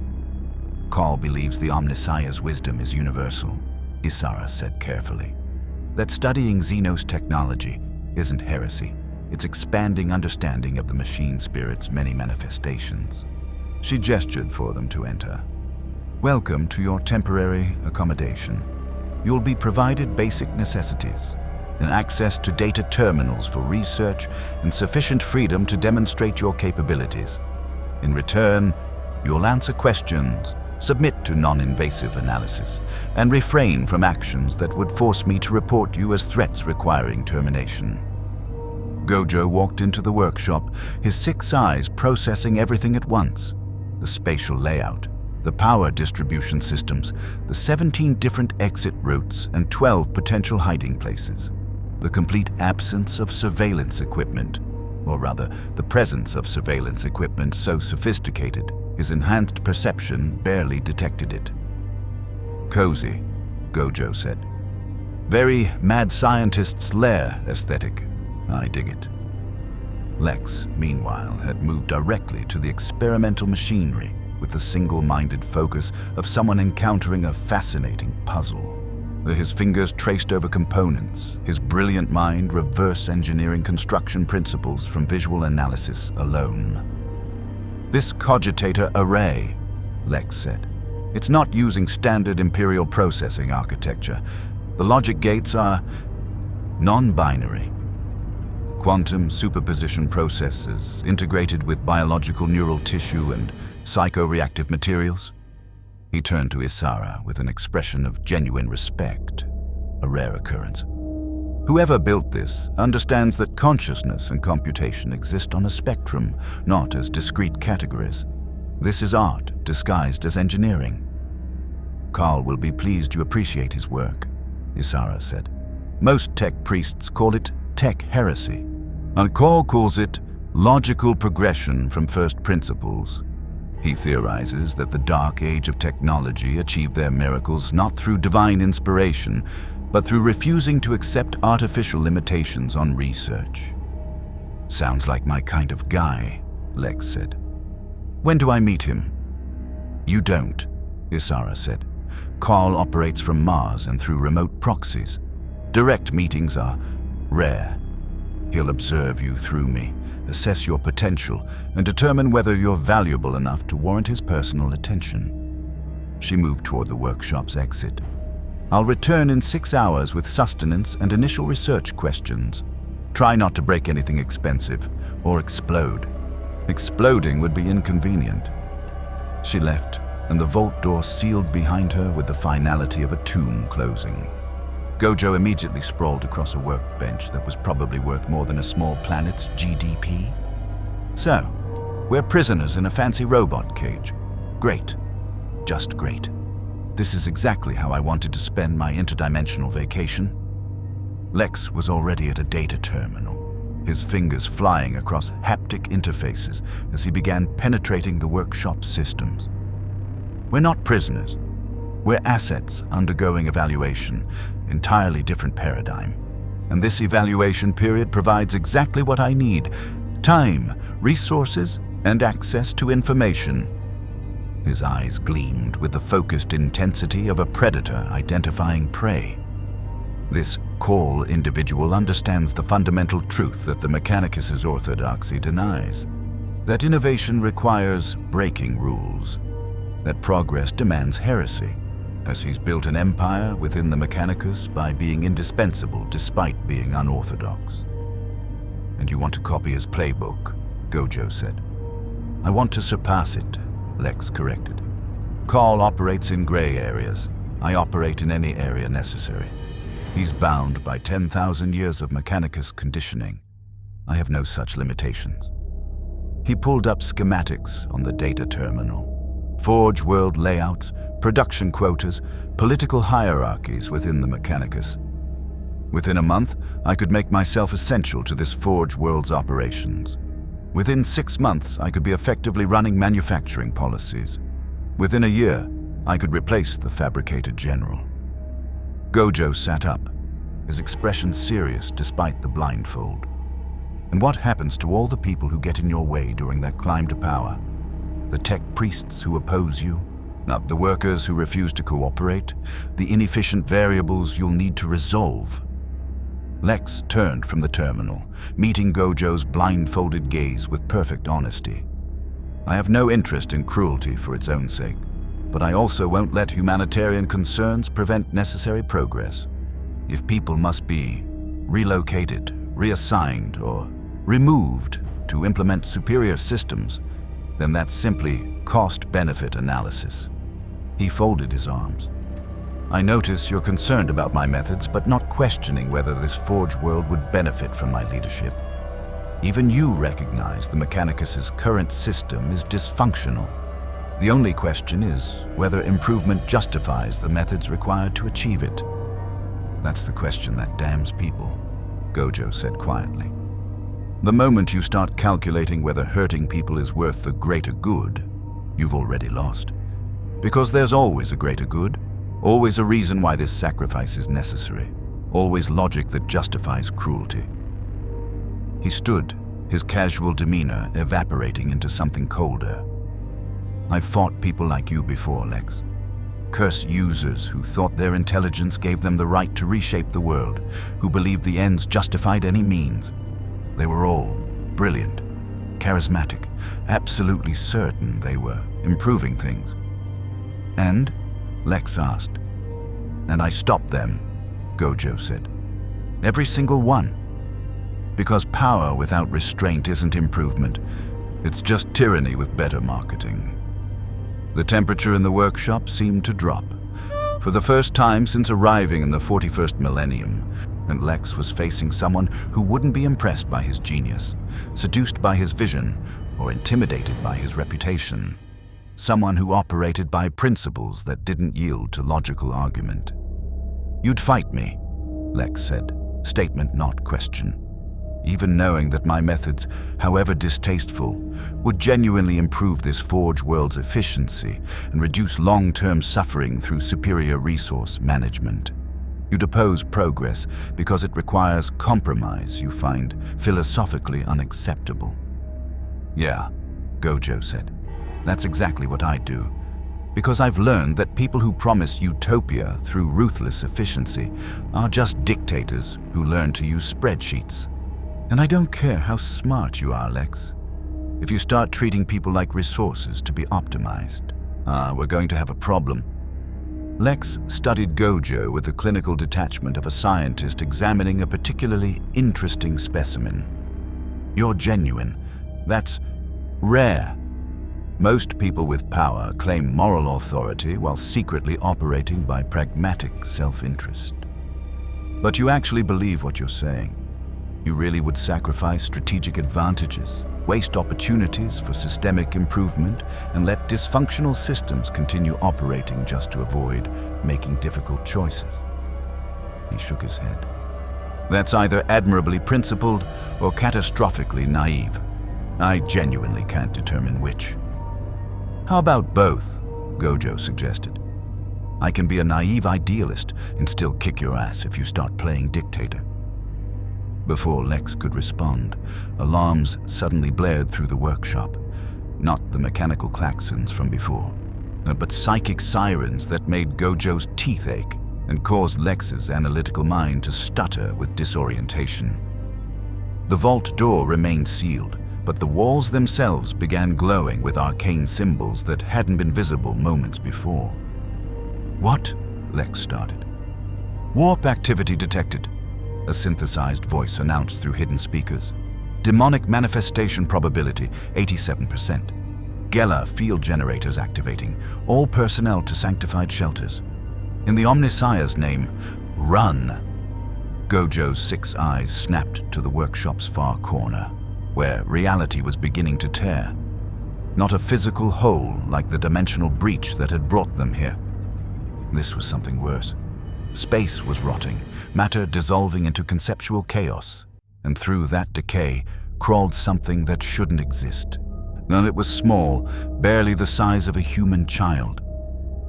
"Carl believes the Omnissiah's wisdom is universal," Isara said carefully. "That studying Xenos technology isn't heresy. It's expanding understanding of the machine spirit's many manifestations." She gestured for them to enter. "Welcome to your temporary accommodation. You'll be provided basic necessities and access to data terminals for research and sufficient freedom to demonstrate your capabilities. In return, you'll answer questions, submit to non-invasive analysis, and refrain from actions that would force me to report you as threats requiring termination." Gojo walked into the workshop, his 6 eyes processing everything at once: the spatial layout, the power distribution systems, the 17 different exit routes, and 12 potential hiding places. The complete absence of surveillance equipment, or rather, the presence of surveillance equipment so sophisticated, his enhanced perception barely detected it. "Cozy," Gojo said. "Very mad scientist's lair aesthetic. I dig it." Lex, meanwhile, had moved directly to the experimental machinery with the single-minded focus of someone encountering a fascinating puzzle. His fingers traced over components, his brilliant mind reverse engineering construction principles from visual analysis alone. "This cogitator array," Lex said. "It's not using standard Imperial processing architecture. The logic gates are non-binary. Quantum superposition processes integrated with biological neural tissue and psychoreactive materials." He turned to Isara with an expression of genuine respect, a rare occurrence. "Whoever built this understands that consciousness and computation exist on a spectrum, not as discrete categories. This is art disguised as engineering." "Carl will be pleased you appreciate his work," Isara said. "Most tech priests call it tech heresy, and Carl calls it logical progression from first principles. He theorizes that the dark age of technology achieved their miracles not through divine inspiration, but through refusing to accept artificial limitations on research." "Sounds like my kind of guy," Lex said. "When do I meet him?" "You don't," Isara said. "Carl operates from Mars and through remote proxies. Direct meetings are rare. He'll observe you through me, assess your potential, and determine whether you're valuable enough to warrant his personal attention." She moved toward the workshop's exit. "I'll return in 6 hours with sustenance and initial research questions. Try not to break anything expensive or explode. Exploding would be inconvenient." She left, and the vault door sealed behind her with the finality of a tomb closing. Gojo immediately sprawled across a workbench that was probably worth more than a small planet's GDP. "So, we're prisoners in a fancy robot cage. Great. Just great. This is exactly how I wanted to spend my interdimensional vacation." Lex was already at a data terminal, his fingers flying across haptic interfaces as he began penetrating the workshop's systems. "We're not prisoners. We're assets undergoing evaluation, entirely different paradigm. And this evaluation period provides exactly what I need: time, resources, and access to information." His eyes gleamed with the focused intensity of a predator identifying prey. This call individual understands the fundamental truth that the Mechanicus' orthodoxy denies: that innovation requires breaking rules, that progress demands heresy, as he's built an empire within the Mechanicus by being indispensable despite being unorthodox. "And you want to copy his playbook," Gojo said. "I want to surpass it," Lex corrected. "Carl operates in gray areas. I operate in any area necessary. He's bound by 10,000 years of Mechanicus conditioning. I have no such limitations." He pulled up schematics on the data terminal. Forge World layouts, production quotas, political hierarchies within the Mechanicus. Within a month, I could make myself essential to this Forge World's operations. Within 6 months, I could be effectively running manufacturing policies. Within a year, I could replace the fabricated general. Gojo sat up, his expression serious despite the blindfold. And what happens to all the people who get in your way during that climb to power? The tech priests who oppose you? Not the workers who refuse to cooperate? The inefficient variables you'll need to resolve? Lex turned from the terminal, meeting Gojo's blindfolded gaze with perfect honesty. I have no interest in cruelty for its own sake, but I also won't let humanitarian concerns prevent necessary progress. If people must be relocated, reassigned, or removed to implement superior systems, then that's simply cost-benefit analysis. He folded his arms. I notice you're concerned about my methods, but not questioning whether this Forge World would benefit from my leadership. Even you recognize the Mechanicus' current system is dysfunctional. The only question is whether improvement justifies the methods required to achieve it. That's the question that damns people, Gojo said quietly. The moment you start calculating whether hurting people is worth the greater good, you've already lost. Because there's always a greater good, always a reason why this sacrifice is necessary, always logic that justifies cruelty. He stood, his casual demeanor evaporating into something colder. I've fought people like you before, Lex. Curse users who thought their intelligence gave them the right to reshape the world, who believed the ends justified any means. They were all brilliant, charismatic, absolutely certain they were improving things. And? Lex asked. And I stopped them, Gojo said. Every single one. Because power without restraint isn't improvement. It's just tyranny with better marketing. The temperature in the workshop seemed to drop. For the first time since arriving in the 41st millennium, and Lex was facing someone who wouldn't be impressed by his genius, seduced by his vision, or intimidated by his reputation. Someone who operated by principles that didn't yield to logical argument. You'd fight me, Lex said, statement not question. Even knowing that my methods, however distasteful, would genuinely improve this Forge World's efficiency and reduce long-term suffering through superior resource management. You'd oppose progress because it requires compromise you find philosophically unacceptable. Yeah, Gojo said. That's exactly what I do. Because I've learned that people who promise utopia through ruthless efficiency are just dictators who learn to use spreadsheets. And I don't care how smart you are, Lex. If you start treating people like resources to be optimized, we're going to have a problem. Lex studied Gojo with the clinical detachment of a scientist examining a particularly interesting specimen. You're genuine. That's rare. Most people with power claim moral authority while secretly operating by pragmatic self-interest. But you actually believe what you're saying. You really would sacrifice strategic advantages, waste opportunities for systemic improvement, and let dysfunctional systems continue operating just to avoid making difficult choices. He shook his head. That's either admirably principled or catastrophically naive. I genuinely can't determine which. How about both? Gojo suggested. I can be a naive idealist and still kick your ass if you start playing dictator. Before Lex could respond, alarms suddenly blared through the workshop. Not the mechanical klaxons from before, but psychic sirens that made Gojo's teeth ache and caused Lex's analytical mind to stutter with disorientation. The vault door remained sealed, but the walls themselves began glowing with arcane symbols that hadn't been visible moments before. What? Lex started. Warp activity detected, a synthesized voice announced through hidden speakers. Demonic manifestation probability, 87%. Gela field generators activating. All personnel to sanctified shelters. In the Omnissiah's name, run! Gojo's 6 eyes snapped to the workshop's far corner, where reality was beginning to tear. Not a physical hole like the dimensional breach that had brought them here. This was something worse. Space was rotting, matter dissolving into conceptual chaos, and through that decay crawled something that shouldn't exist. And it was small, barely the size of a human child.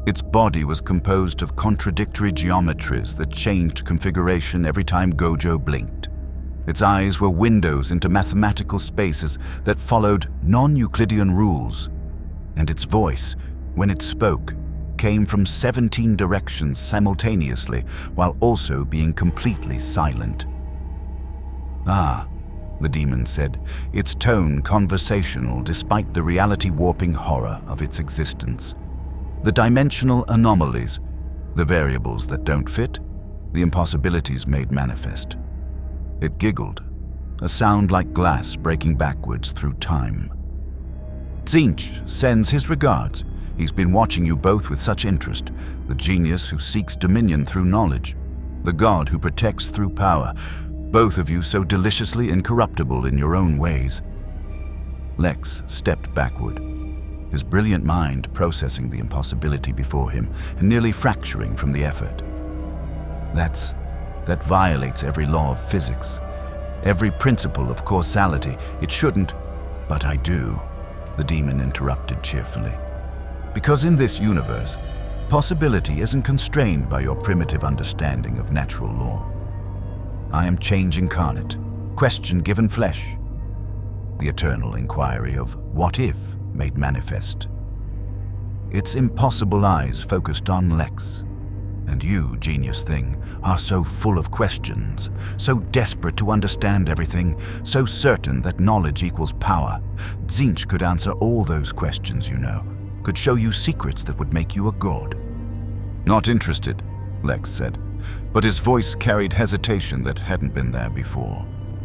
Its body was composed of contradictory geometries that changed configuration every time Gojo blinked. Its eyes were windows into mathematical spaces that followed non-Euclidean rules, and its voice, when it spoke, came from 17 directions simultaneously while also being completely silent. "Ah," the demon said, its tone conversational despite the reality-warping horror of its existence. "The dimensional anomalies, the variables that don't fit, the impossibilities made manifest." It giggled, a sound like glass breaking backwards through time. "Tzeentch sends his regards. He's been watching you both with such interest, the genius who seeks dominion through knowledge, the god who protects through power, both of you so deliciously incorruptible in your own ways." Lex stepped backward, his brilliant mind processing the impossibility before him and nearly fracturing from the effort. That violates every law of physics, every principle of causality. It shouldn't, but I do," the demon interrupted cheerfully. "Because in this universe, possibility isn't constrained by your primitive understanding of natural law. I am change incarnate, question given flesh, the eternal inquiry of what if made manifest." Its impossible eyes focused on Lex. "And you, genius thing, are so full of questions, so desperate to understand everything, so certain that knowledge equals power. Tzeentch could answer all those questions, you know, could show you secrets that would make you a god." "Not interested," Lex said, but his voice carried hesitation that hadn't been there before.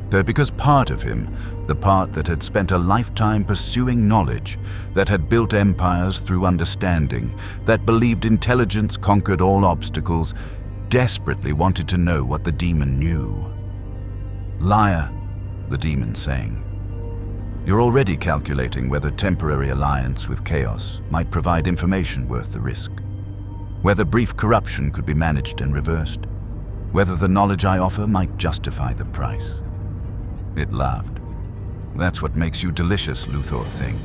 Because part of him, the part that had spent a lifetime pursuing knowledge, that had built empires through understanding, that believed intelligence conquered all obstacles, desperately wanted to know what the demon knew. "Liar," the demon sang. "You're already calculating whether temporary alliance with chaos might provide information worth the risk, whether brief corruption could be managed and reversed, whether the knowledge I offer might justify the price." It laughed. "That's what makes you delicious, Luthor thing.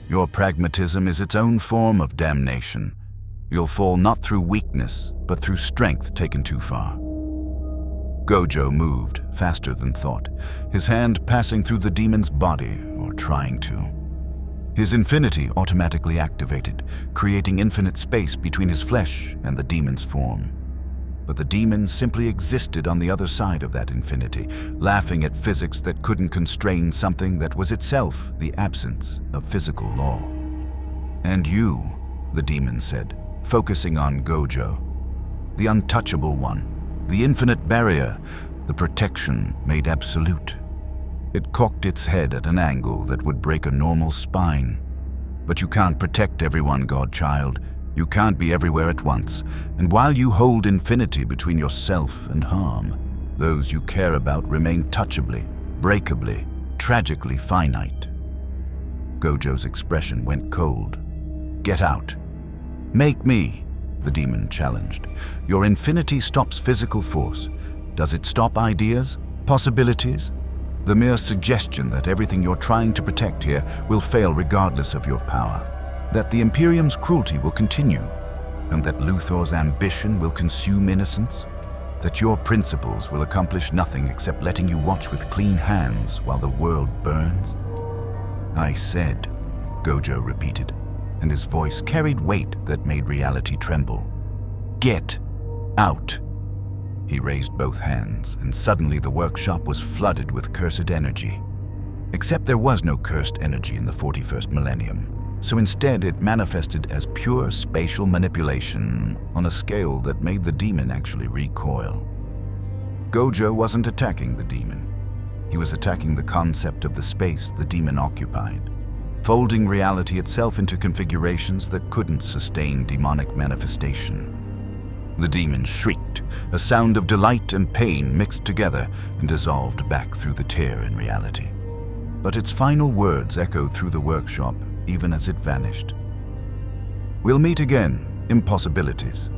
Your pragmatism is its own form of damnation. You'll fall not through weakness, but through strength taken too far." Gojo moved, faster than thought, his hand passing through the demon's body, or trying to. His infinity automatically activated, creating infinite space between his flesh and the demon's form. But the demon simply existed on the other side of that infinity, laughing at physics that couldn't constrain something that was itself the absence of physical law. "And you," the demon said, focusing on Gojo, "the untouchable one, the infinite barrier, the protection made absolute." It cocked its head at an angle that would break a normal spine. "But you can't protect everyone, godchild. You can't be everywhere at once, and while you hold infinity between yourself and harm, those you care about remain touchably, breakably, tragically finite." Gojo's expression went cold. "Get out. Make me," the demon challenged. "Your infinity stops physical force. Does it stop ideas, possibilities? The mere suggestion that everything you're trying to protect here will fail regardless of your power, that the Imperium's cruelty will continue, and that Luthor's ambition will consume innocence, that your principles will accomplish nothing except letting you watch with clean hands while the world burns?" "I said," Gojo repeated, and his voice carried weight that made reality tremble. "Get out." He raised both hands, and suddenly the workshop was flooded with cursed energy. Except there was no cursed energy in the 41st millennium, so instead it manifested as pure spatial manipulation on a scale that made the demon actually recoil. Gojo wasn't attacking the demon. He was attacking the concept of the space the demon occupied, folding reality itself into configurations that couldn't sustain demonic manifestation. The demon shrieked, a sound of delight and pain mixed together and dissolved back through the tear in reality. But its final words echoed through the workshop even as it vanished. "We'll meet again, impossibilities."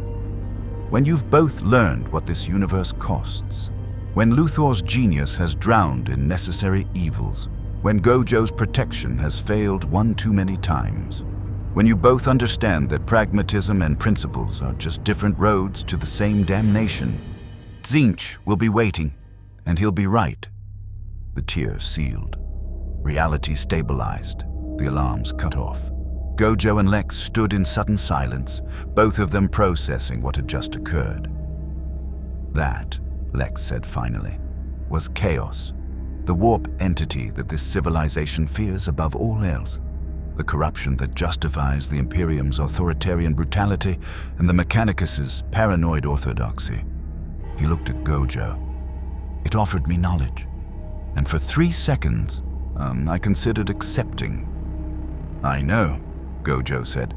When you've both learned what this universe costs, when Luthor's genius has drowned in necessary evils, when Gojo's protection has failed one too many times, when you both understand that pragmatism and principles are just different roads to the same damnation, Tzeentch will be waiting, and he'll be right. The tears sealed. Reality stabilized. The alarms cut off. Gojo and Lex stood in sudden silence, both of them processing what had just occurred. That, Lex said finally, was chaos, the warp entity that this civilization fears above all else, the corruption that justifies the Imperium's authoritarian brutality and the Mechanicus's paranoid orthodoxy. He looked at Gojo. It offered me knowledge, and for 3 seconds, I considered accepting. "I know," Gojo said.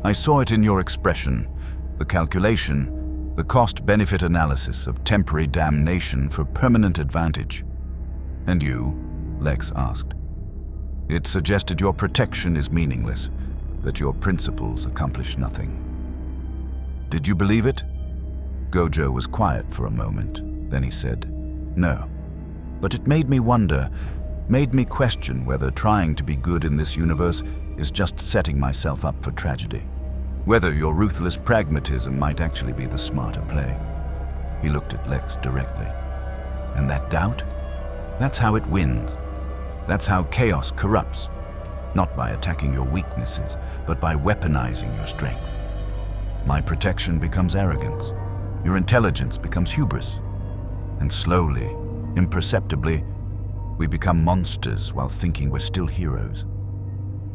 "I saw it in your expression, the calculation, the cost-benefit analysis of temporary damnation for permanent advantage." "And you?" Lex asked. "It suggested your protection is meaningless, that your principles accomplish nothing." "Did you believe it?" Gojo was quiet for a moment. Then he said, "No. But it made me wonder, made me question whether trying to be good in this universe is just setting myself up for tragedy. Whether your ruthless pragmatism might actually be the smarter play." He looked at Lex directly. "And that doubt? That's how it wins. That's how chaos corrupts. Not by attacking your weaknesses, but by weaponizing your strength. My protection becomes arrogance. Your intelligence becomes hubris. And slowly, imperceptibly, we become monsters while thinking we're still heroes.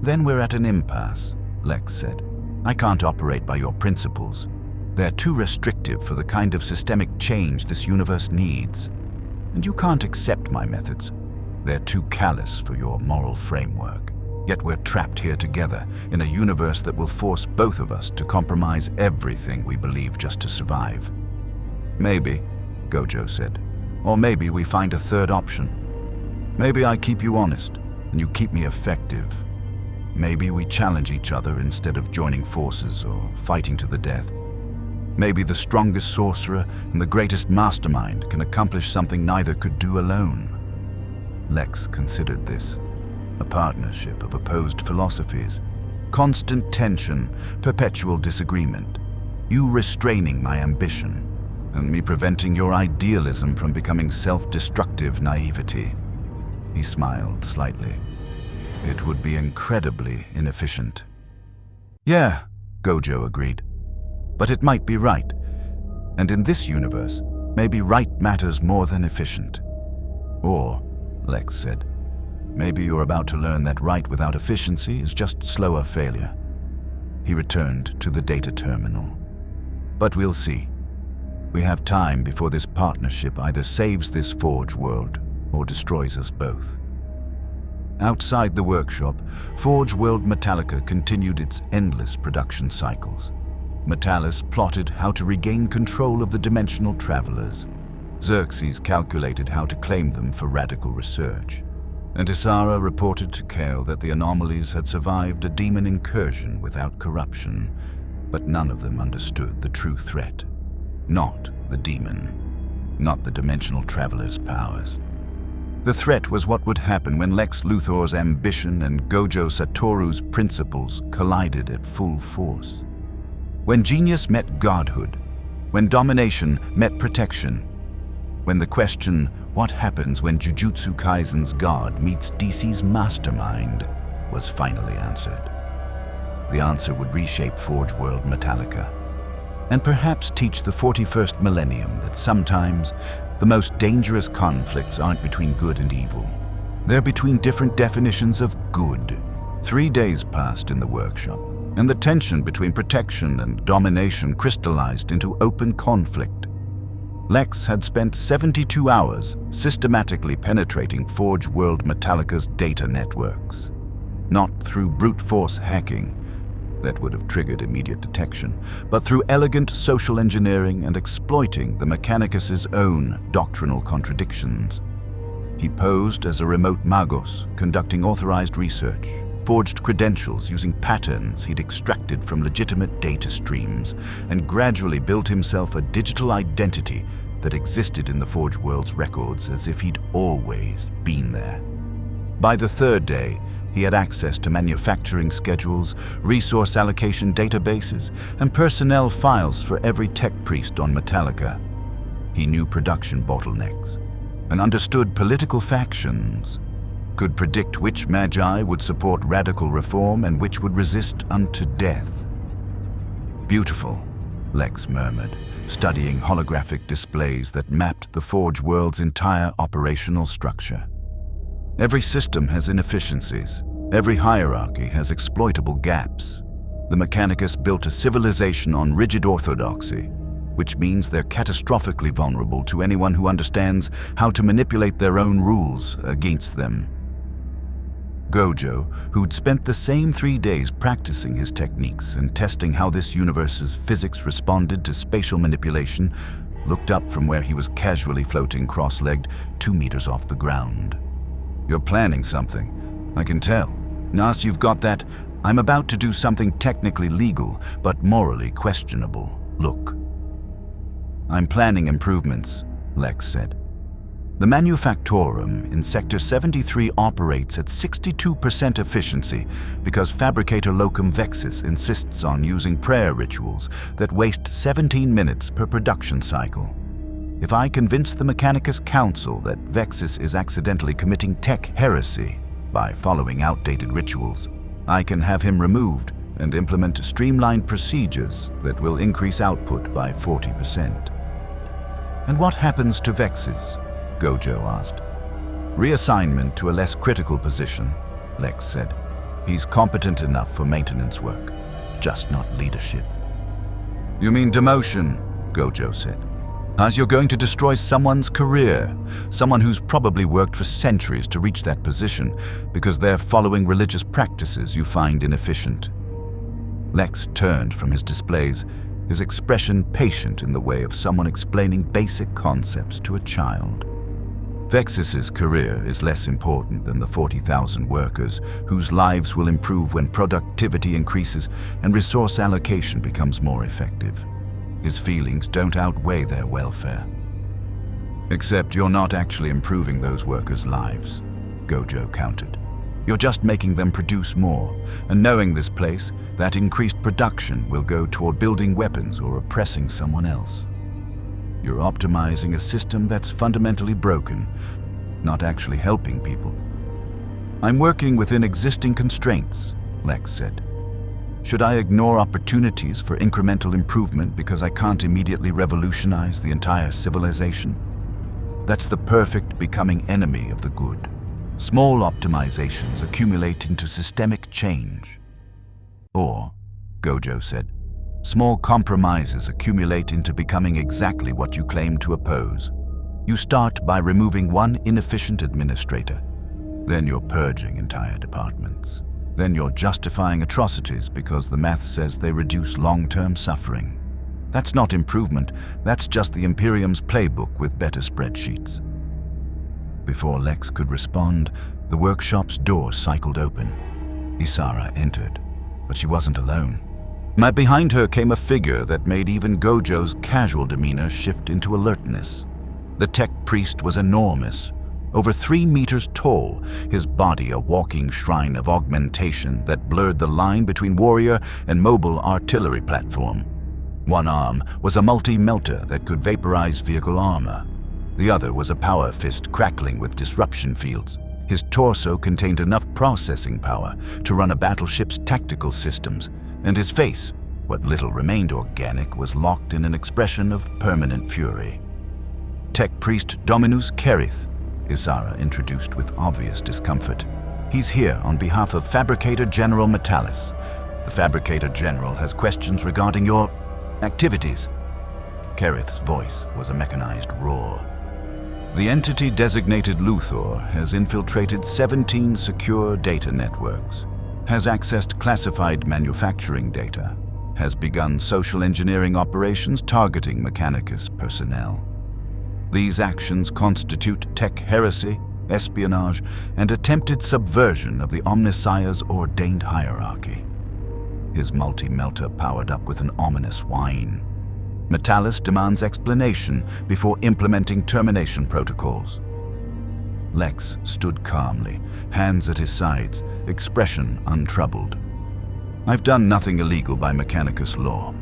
Then we're at an impasse," Lex said. "I can't operate by your principles. They're too restrictive for the kind of systemic change this universe needs. And you can't accept my methods. They're too callous for your moral framework. Yet we're trapped here together in a universe that will force both of us to compromise everything we believe just to survive." "Maybe," Gojo said. "Or maybe we find a third option. Maybe I keep you honest, and you keep me effective. Maybe we challenge each other instead of joining forces or fighting to the death. Maybe the strongest sorcerer and the greatest mastermind can accomplish something neither could do alone." Lex considered this. A partnership of opposed philosophies. Constant tension, perpetual disagreement. You restraining my ambition, and me preventing your idealism from becoming self-destructive naivety. He smiled slightly. "It would be incredibly inefficient." "Yeah," Gojo agreed. "But it might be right. And in this universe, maybe right matters more than efficient." "Or," Lex said, "maybe you're about to learn that right without efficiency is just slower failure." He returned to the data terminal. "But we'll see. We have time before this partnership either saves this Forge world or destroys us both." Outside the workshop, Forge World Metalica continued its endless production cycles. Metallis plotted how to regain control of the dimensional travelers. Xerxes calculated how to claim them for radical research. And Isara reported to Kale that the anomalies had survived a demon incursion without corruption, but none of them understood the true threat. Not the demon, not the dimensional traveler's powers. The threat was what would happen when Lex Luthor's ambition and Gojo Satoru's principles collided at full force. When genius met godhood, when domination met protection, when the question, what happens when Jujutsu Kaisen's god meets DC's mastermind, was finally answered. The answer would reshape Forge World Metalica, and perhaps teach the 41st millennium that sometimes the most dangerous conflicts aren't between good and evil. They're between different definitions of good. 3 days passed in the workshop, and the tension between protection and domination crystallized into open conflict. Lex had spent 72 hours systematically penetrating Forge World Metalica's data networks. Not through brute force hacking, that would have triggered immediate detection, but through elegant social engineering and exploiting the Mechanicus's own doctrinal contradictions. He posed as a remote magos conducting authorized research, forged credentials using patterns he'd extracted from legitimate data streams, and gradually built himself a digital identity that existed in the Forge World's records as if he'd always been there. By the third day, he had access to manufacturing schedules, resource allocation databases, and personnel files for every tech priest on Metalica. He knew production bottlenecks and understood political factions, could predict which magi would support radical reform and which would resist unto death. "Beautiful," Lex murmured, studying holographic displays that mapped the Forge World's entire operational structure. Every system has inefficiencies. Every hierarchy has exploitable gaps. The Mechanicus built a civilization on rigid orthodoxy, which means they're catastrophically vulnerable to anyone who understands how to manipulate their own rules against them. Gojo, who'd spent the same 3 days practicing his techniques and testing how this universe's physics responded to spatial manipulation, looked up from where he was casually floating cross-legged 2 meters off the ground. "You're planning something, I can tell. Nas, you've got that, I'm about to do something technically legal, but morally questionable look." "I'm planning improvements," Lex said. "The Manufactorum in Sector 73 operates at 62% efficiency because Fabricator Locum Vexus insists on using prayer rituals that waste 17 minutes per production cycle. If I convince the Mechanicus Council that Vexus is accidentally committing tech heresy by following outdated rituals, I can have him removed and implement streamlined procedures that will increase output by 40%. "And what happens to Vexus?" Gojo asked. "Reassignment to a less critical position," Lex said. "He's competent enough for maintenance work, just not leadership." "You mean demotion?" Gojo said. "As you're going to destroy someone's career, someone who's probably worked for centuries to reach that position because they're following religious practices you find inefficient." Lex turned from his displays, his expression patient in the way of someone explaining basic concepts to a child. "Vexus's career is less important than the 40,000 workers whose lives will improve when productivity increases and resource allocation becomes more effective. His feelings don't outweigh their welfare." "Except you're not actually improving those workers' lives," Gojo countered. "You're just making them produce more, and knowing this place, that increased production will go toward building weapons or oppressing someone else. You're optimizing a system that's fundamentally broken, not actually helping people." "I'm working within existing constraints," Lex said. "Should I ignore opportunities for incremental improvement because I can't immediately revolutionize the entire civilization? That's the perfect becoming enemy of the good. Small optimizations accumulate into systemic change. Or," Gojo said, "small compromises accumulate into becoming exactly what you claim to oppose. You start by removing one inefficient administrator. Then you're purging entire departments. Then you're justifying atrocities because the math says they reduce long-term suffering. That's not improvement, that's just the Imperium's playbook with better spreadsheets." Before Lex could respond, the workshop's door cycled open. Isara entered, but she wasn't alone. Behind her came a figure that made even Gojo's casual demeanor shift into alertness. The tech priest was enormous, over 3 meters tall, his body a walking shrine of augmentation that blurred the line between warrior and mobile artillery platform. One arm was a multi-melter that could vaporize vehicle armor. The other was a power fist crackling with disruption fields. His torso contained enough processing power to run a battleship's tactical systems, and his face, what little remained organic, was locked in an expression of permanent fury. "Tech Priest Dominus Kerith," Isara introduced with obvious discomfort. "He's here on behalf of Fabricator General Metalis. The Fabricator General has questions regarding your activities." Kerith's voice was a mechanized roar. "The entity designated Luthor has infiltrated 17 secure data networks, has accessed classified manufacturing data, has begun social engineering operations targeting Mechanicus personnel. These actions constitute tech heresy espionage, and attempted subversion of the Omnissiah's ordained hierarchy. His multi-melter powered up with an ominous whine. Metalis demands explanation before implementing termination protocols. Lex stood calmly, hands at his sides, expression untroubled. I've done nothing illegal by Mechanicus law.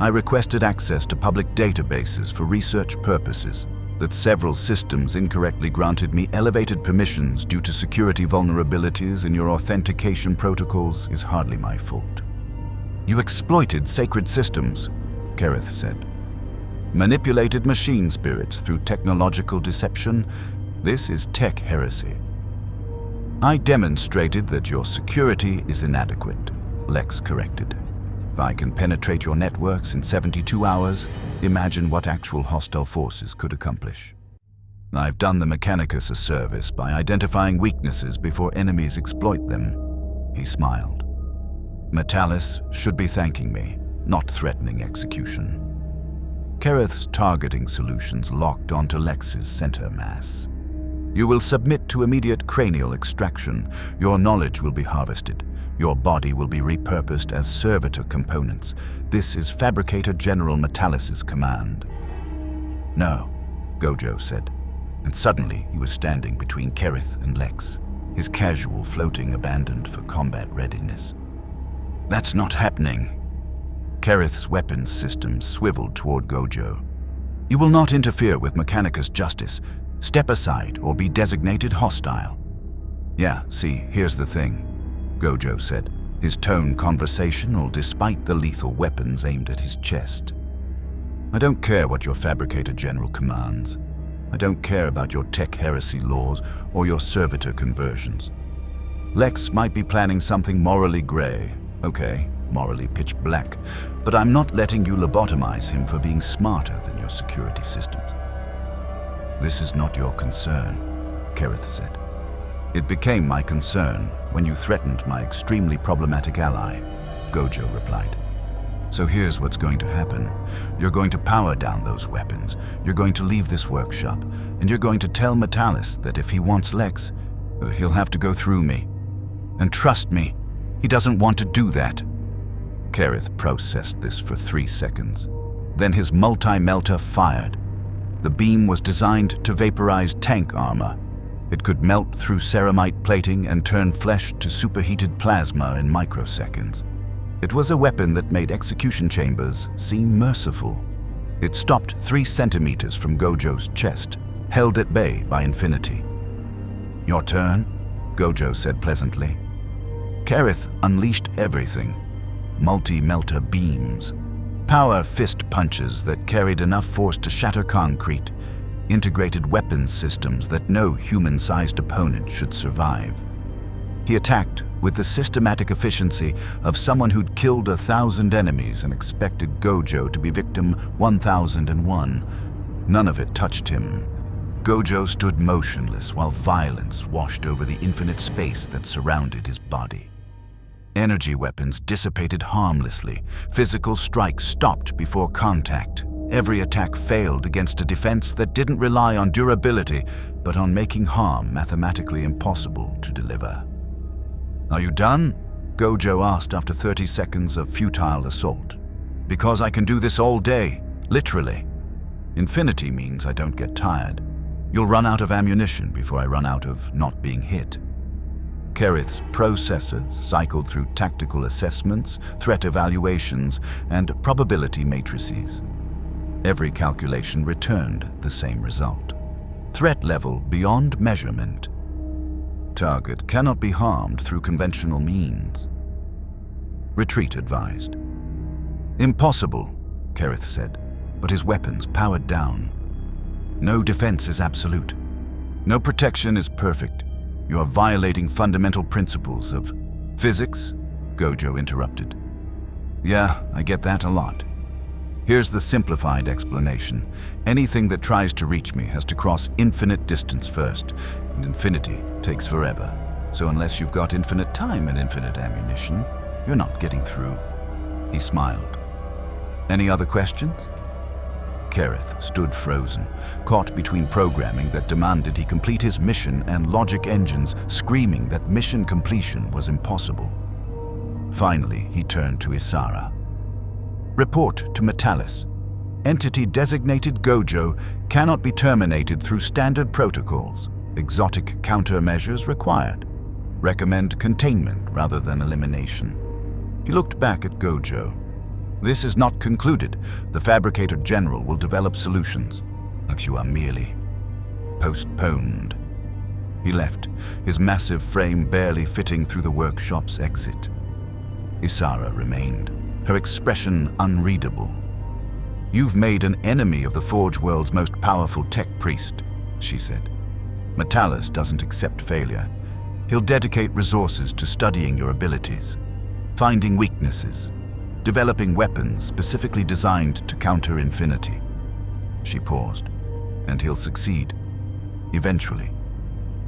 I requested access to public databases for research purposes. That several systems incorrectly granted me elevated permissions due to security vulnerabilities in your authentication protocols is hardly my fault. You exploited sacred systems, Kerith said. Manipulated machine spirits through technological deception. This is tech heresy. I demonstrated that your security is inadequate, Lex corrected. If I can penetrate your networks in 72 hours, imagine what actual hostile forces could accomplish. I've done the Mechanicus a service by identifying weaknesses before enemies exploit them. He smiled. Metalis should be thanking me, not threatening execution. Kerith's targeting solutions locked onto Lex's center mass. You will submit to immediate cranial extraction. Your knowledge will be harvested. Your body will be repurposed as servitor components. This is Fabricator General Metalis's command. No, Gojo said, and suddenly he was standing between Kerith and Lex, his casual floating abandoned for combat readiness. That's not happening. Kerith's weapons system swiveled toward Gojo. You will not interfere with Mechanicus justice. Step aside or be designated hostile. Yeah, see, here's the thing, Gojo said, his tone conversational despite the lethal weapons aimed at his chest. I don't care what your Fabricator General commands. I don't care about your tech heresy laws or your servitor conversions. Lex might be planning something morally gray, okay, morally pitch black, but I'm not letting you lobotomize him for being smarter than your security systems. This is not your concern, Kerith said. It became my concern when you threatened my extremely problematic ally, Gojo replied. So here's what's going to happen. You're going to power down those weapons, you're going to leave this workshop, and you're going to tell Metalis that if he wants Lex, he'll have to go through me. And trust me, he doesn't want to do that. Kerith processed this for 3 seconds. Then his multi-melter fired. The beam was designed to vaporize tank armor. It could melt through ceramite plating and turn flesh to superheated plasma in microseconds. It was a weapon that made execution chambers seem merciful. It stopped 3 centimeters from Gojo's chest, held at bay by infinity. Your turn, Gojo said pleasantly. Kerith unleashed everything. Multi-melter beams. Power fist punches that carried enough force to shatter concrete. Integrated weapons systems that no human-sized opponent should survive. He attacked with the systematic efficiency of someone who'd killed 1,000 enemies and expected Gojo to be victim 1,001. None of it touched him. Gojo stood motionless while violence washed over the infinite space that surrounded his body. Energy weapons dissipated harmlessly. Physical strikes stopped before contact. Every attack failed against a defense that didn't rely on durability, but on making harm mathematically impossible to deliver. Are you done? Gojo asked after 30 seconds of futile assault. Because I can do this all day, literally. Infinity means I don't get tired. You'll run out of ammunition before I run out of not being hit. Kerith's processors cycled through tactical assessments, threat evaluations, and probability matrices. Every calculation returned the same result. Threat level beyond measurement. Target cannot be harmed through conventional means. Retreat advised. Impossible, Kerith said, but his weapons powered down. No defense is absolute. No protection is perfect. You are violating fundamental principles of physics, Gojo interrupted. Yeah, I get that a lot. Here's the simplified explanation. Anything that tries to reach me has to cross infinite distance first, and infinity takes forever. So unless you've got infinite time and infinite ammunition, you're not getting through. He smiled. Any other questions? Kerith stood frozen, caught between programming that demanded he complete his mission and logic engines screaming that mission completion was impossible. Finally, he turned to Isara. Report to Metalis. Entity designated Gojo cannot be terminated through standard protocols. Exotic countermeasures required. Recommend containment rather than elimination. He looked back at Gojo. This is not concluded. The Fabricator General will develop solutions. But you are merely postponed. He left, his massive frame barely fitting through the workshop's exit. Isara remained, her expression unreadable. You've made an enemy of the Forge World's most powerful tech priest, she said. Metalis doesn't accept failure. He'll dedicate resources to studying your abilities, finding weaknesses, developing weapons specifically designed to counter infinity. She paused, and he'll succeed. Eventually.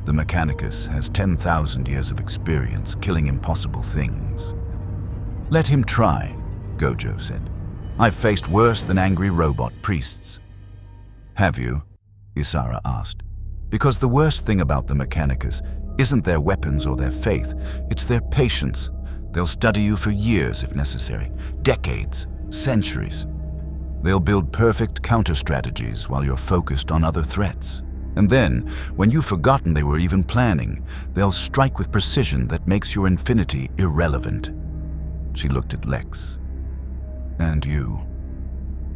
The Mechanicus has 10,000 years of experience killing impossible things. Let him try, Gojo said. I've faced worse than angry robot priests. Have you? Isara asked. Because the worst thing about the Mechanicus isn't their weapons or their faith, it's their patience. They'll study you for years if necessary, decades, centuries. They'll build perfect counter-strategies while you're focused on other threats. And then, when you've forgotten they were even planning, they'll strike with precision that makes your infinity irrelevant. She looked at Lex. And you.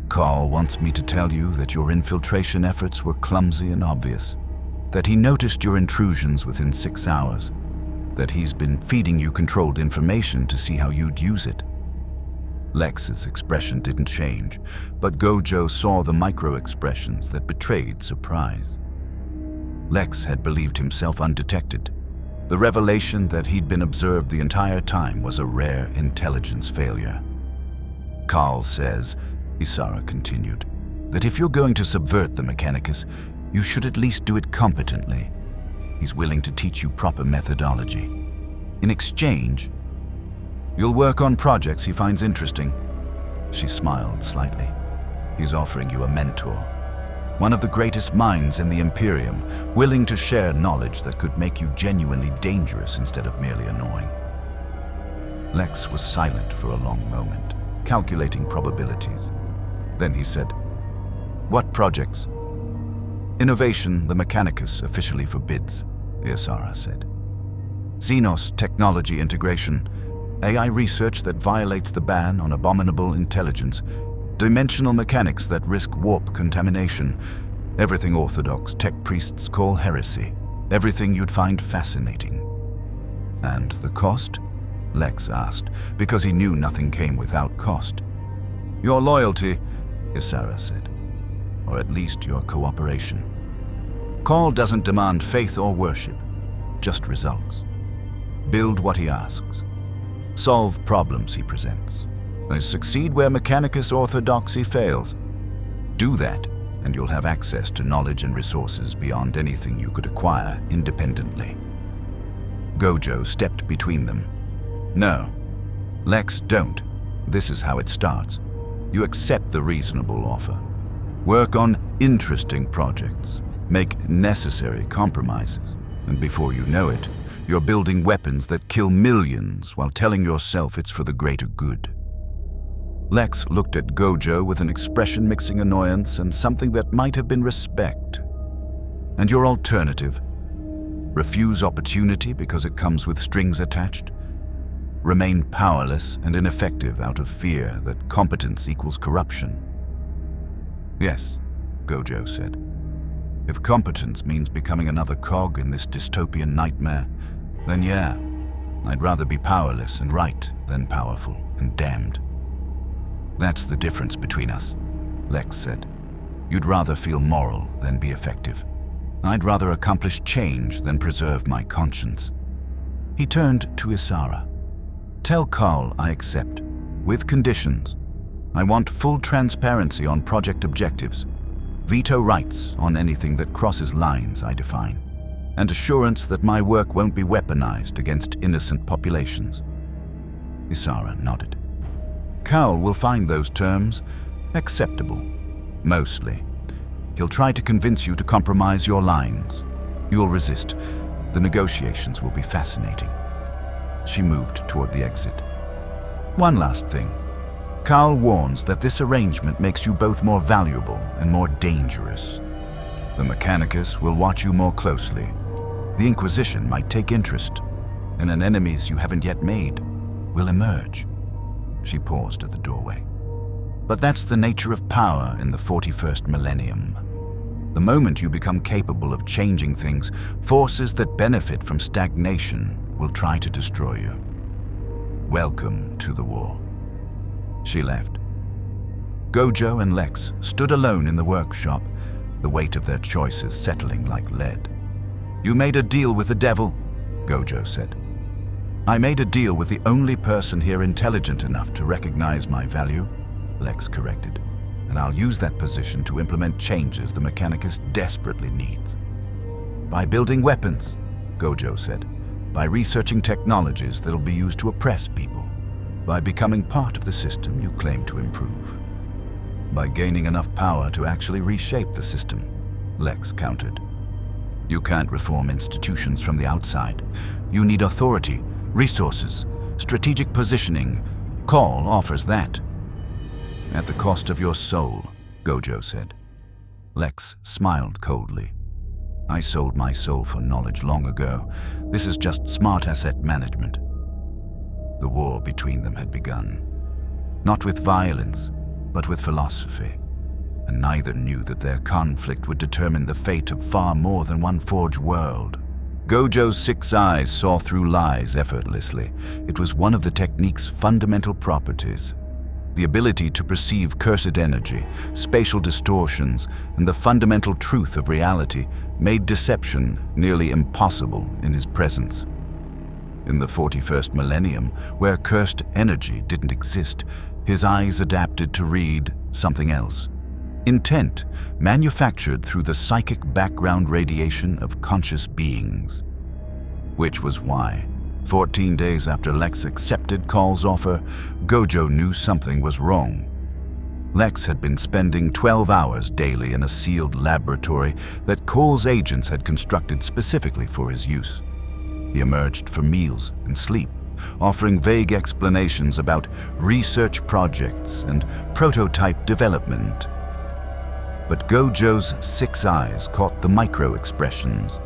Carl wants me to tell you that your infiltration efforts were clumsy and obvious, that he noticed your intrusions within 6 hours, that he's been feeding you controlled information to see how you'd use it. Lex's expression didn't change, but Gojo saw the micro-expressions that betrayed surprise. Lex had believed himself undetected. The revelation that he'd been observed the entire time was a rare intelligence failure. Carl says, Isara continued, that if you're going to subvert the Mechanicus, you should at least do it competently. He's willing to teach you proper methodology. In exchange, you'll work on projects he finds interesting. She smiled slightly. He's offering you a mentor, one of the greatest minds in the Imperium, willing to share knowledge that could make you genuinely dangerous instead of merely annoying. Lex was silent for a long moment, calculating probabilities. Then he said, What projects? Innovation the Mechanicus officially forbids, Isara said. Xenos technology integration, AI research that violates the ban on abominable intelligence, dimensional mechanics that risk warp contamination, everything orthodox tech priests call heresy, everything you'd find fascinating. And the cost? Lex asked, because he knew nothing came without cost. Your loyalty, Isara said, or at least your cooperation. Carl doesn't demand faith or worship, just results. Build what he asks. Solve problems he presents. Succeed where Mechanicus orthodoxy fails. Do that, and you'll have access to knowledge and resources beyond anything you could acquire independently. Gojo stepped between them. No, Lex, don't. This is how it starts. You accept the reasonable offer. Work on interesting projects. Make necessary compromises. And before you know it, you're building weapons that kill millions while telling yourself it's for the greater good. Lex looked at Gojo with an expression mixing annoyance and something that might have been respect. And your alternative? Refuse opportunity because it comes with strings attached? Remain powerless and ineffective out of fear that competence equals corruption? Yes, Gojo said. If competence means becoming another cog in this dystopian nightmare, then yeah, I'd rather be powerless and right than powerful and damned. That's the difference between us, Lex said. You'd rather feel moral than be effective. I'd rather accomplish change than preserve my conscience. He turned to Isara. Tell Carl I accept, with conditions. I want full transparency on project objectives, veto rights on anything that crosses lines I define, and assurance that my work won't be weaponized against innocent populations. Isara nodded. Carl will find those terms acceptable. Mostly. He'll try to convince you to compromise your lines. You'll resist. The negotiations will be fascinating. She moved toward the exit. One last thing. Carl warns that this arrangement makes you both more valuable and more dangerous. The Mechanicus will watch you more closely. The Inquisition might take interest, and an enemies you haven't yet made will emerge. She paused at the doorway. But that's the nature of power in the 41st millennium. The moment you become capable of changing things, forces that benefit from stagnation will try to destroy you. Welcome to the war. She left. Gojo and Lex stood alone in the workshop, the weight of their choices settling like lead. "You made a deal with the devil," Gojo said. "I made a deal with the only person here intelligent enough to recognize my value," Lex corrected, "and I'll use that position to implement changes the Mechanicus desperately needs." "By building weapons," Gojo said. "By researching technologies that'll be used to oppress people. By becoming part of the system you claim to improve. By gaining enough power to actually reshape the system," Lex countered. "You can't reform institutions from the outside. You need authority, resources, strategic positioning. Call offers that." "At the cost of your soul," Gojo said. Lex smiled coldly. "I sold my soul for knowledge long ago. This is just smart asset management." The war between them had begun. Not with violence, but with philosophy. And neither knew that their conflict would determine the fate of far more than one Forge world. Gojo's 6 eyes saw through lies effortlessly. It was one of the technique's fundamental properties. The ability to perceive cursed energy, spatial distortions, and the fundamental truth of reality made deception nearly impossible in his presence. In the 41st millennium, where cursed energy didn't exist, his eyes adapted to read something else. Intent, manufactured through the psychic background radiation of conscious beings. Which was why, 14 days after Lex accepted Call's offer, Gojo knew something was wrong. Lex had been spending 12 hours daily in a sealed laboratory that Call's agents had constructed specifically for his use. He emerged for meals and sleep, offering vague explanations about research projects and prototype development. But Gojo's 6 eyes caught the micro-expressions,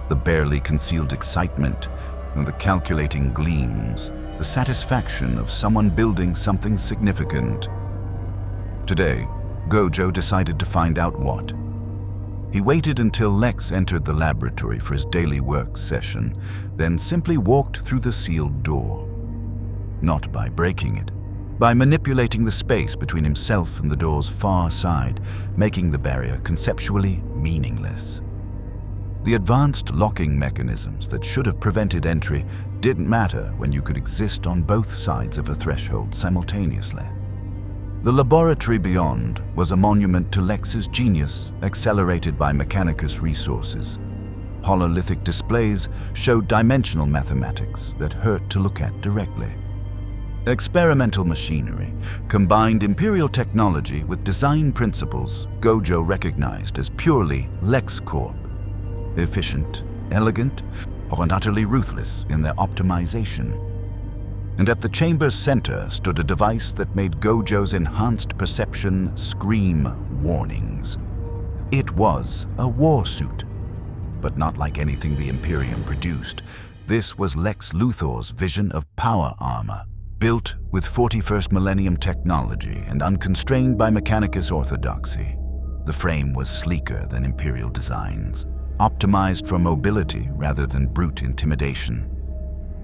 the barely concealed excitement, and the calculating gleams, the satisfaction of someone building something significant. Today, Gojo decided to find out what. He waited until Lex entered the laboratory for his daily work session, then simply walked through the sealed door. Not by breaking it, by manipulating the space between himself and the door's far side, making the barrier conceptually meaningless. The advanced locking mechanisms that should have prevented entry didn't matter when you could exist on both sides of a threshold simultaneously. The laboratory beyond was a monument to Lex's genius, accelerated by Mechanicus resources. Hololithic displays showed dimensional mathematics that hurt to look at directly. Experimental machinery combined Imperial technology with design principles Gojo recognized as purely LexCorp. Efficient, elegant, and utterly ruthless in their optimization. And at the chamber's center stood a device that made Gojo's enhanced perception scream warnings. It was a war suit, but not like anything the Imperium produced. This was Lex Luthor's vision of power armor, built with 41st millennium technology and unconstrained by Mechanicus orthodoxy. The frame was sleeker than Imperial designs, optimized for mobility rather than brute intimidation.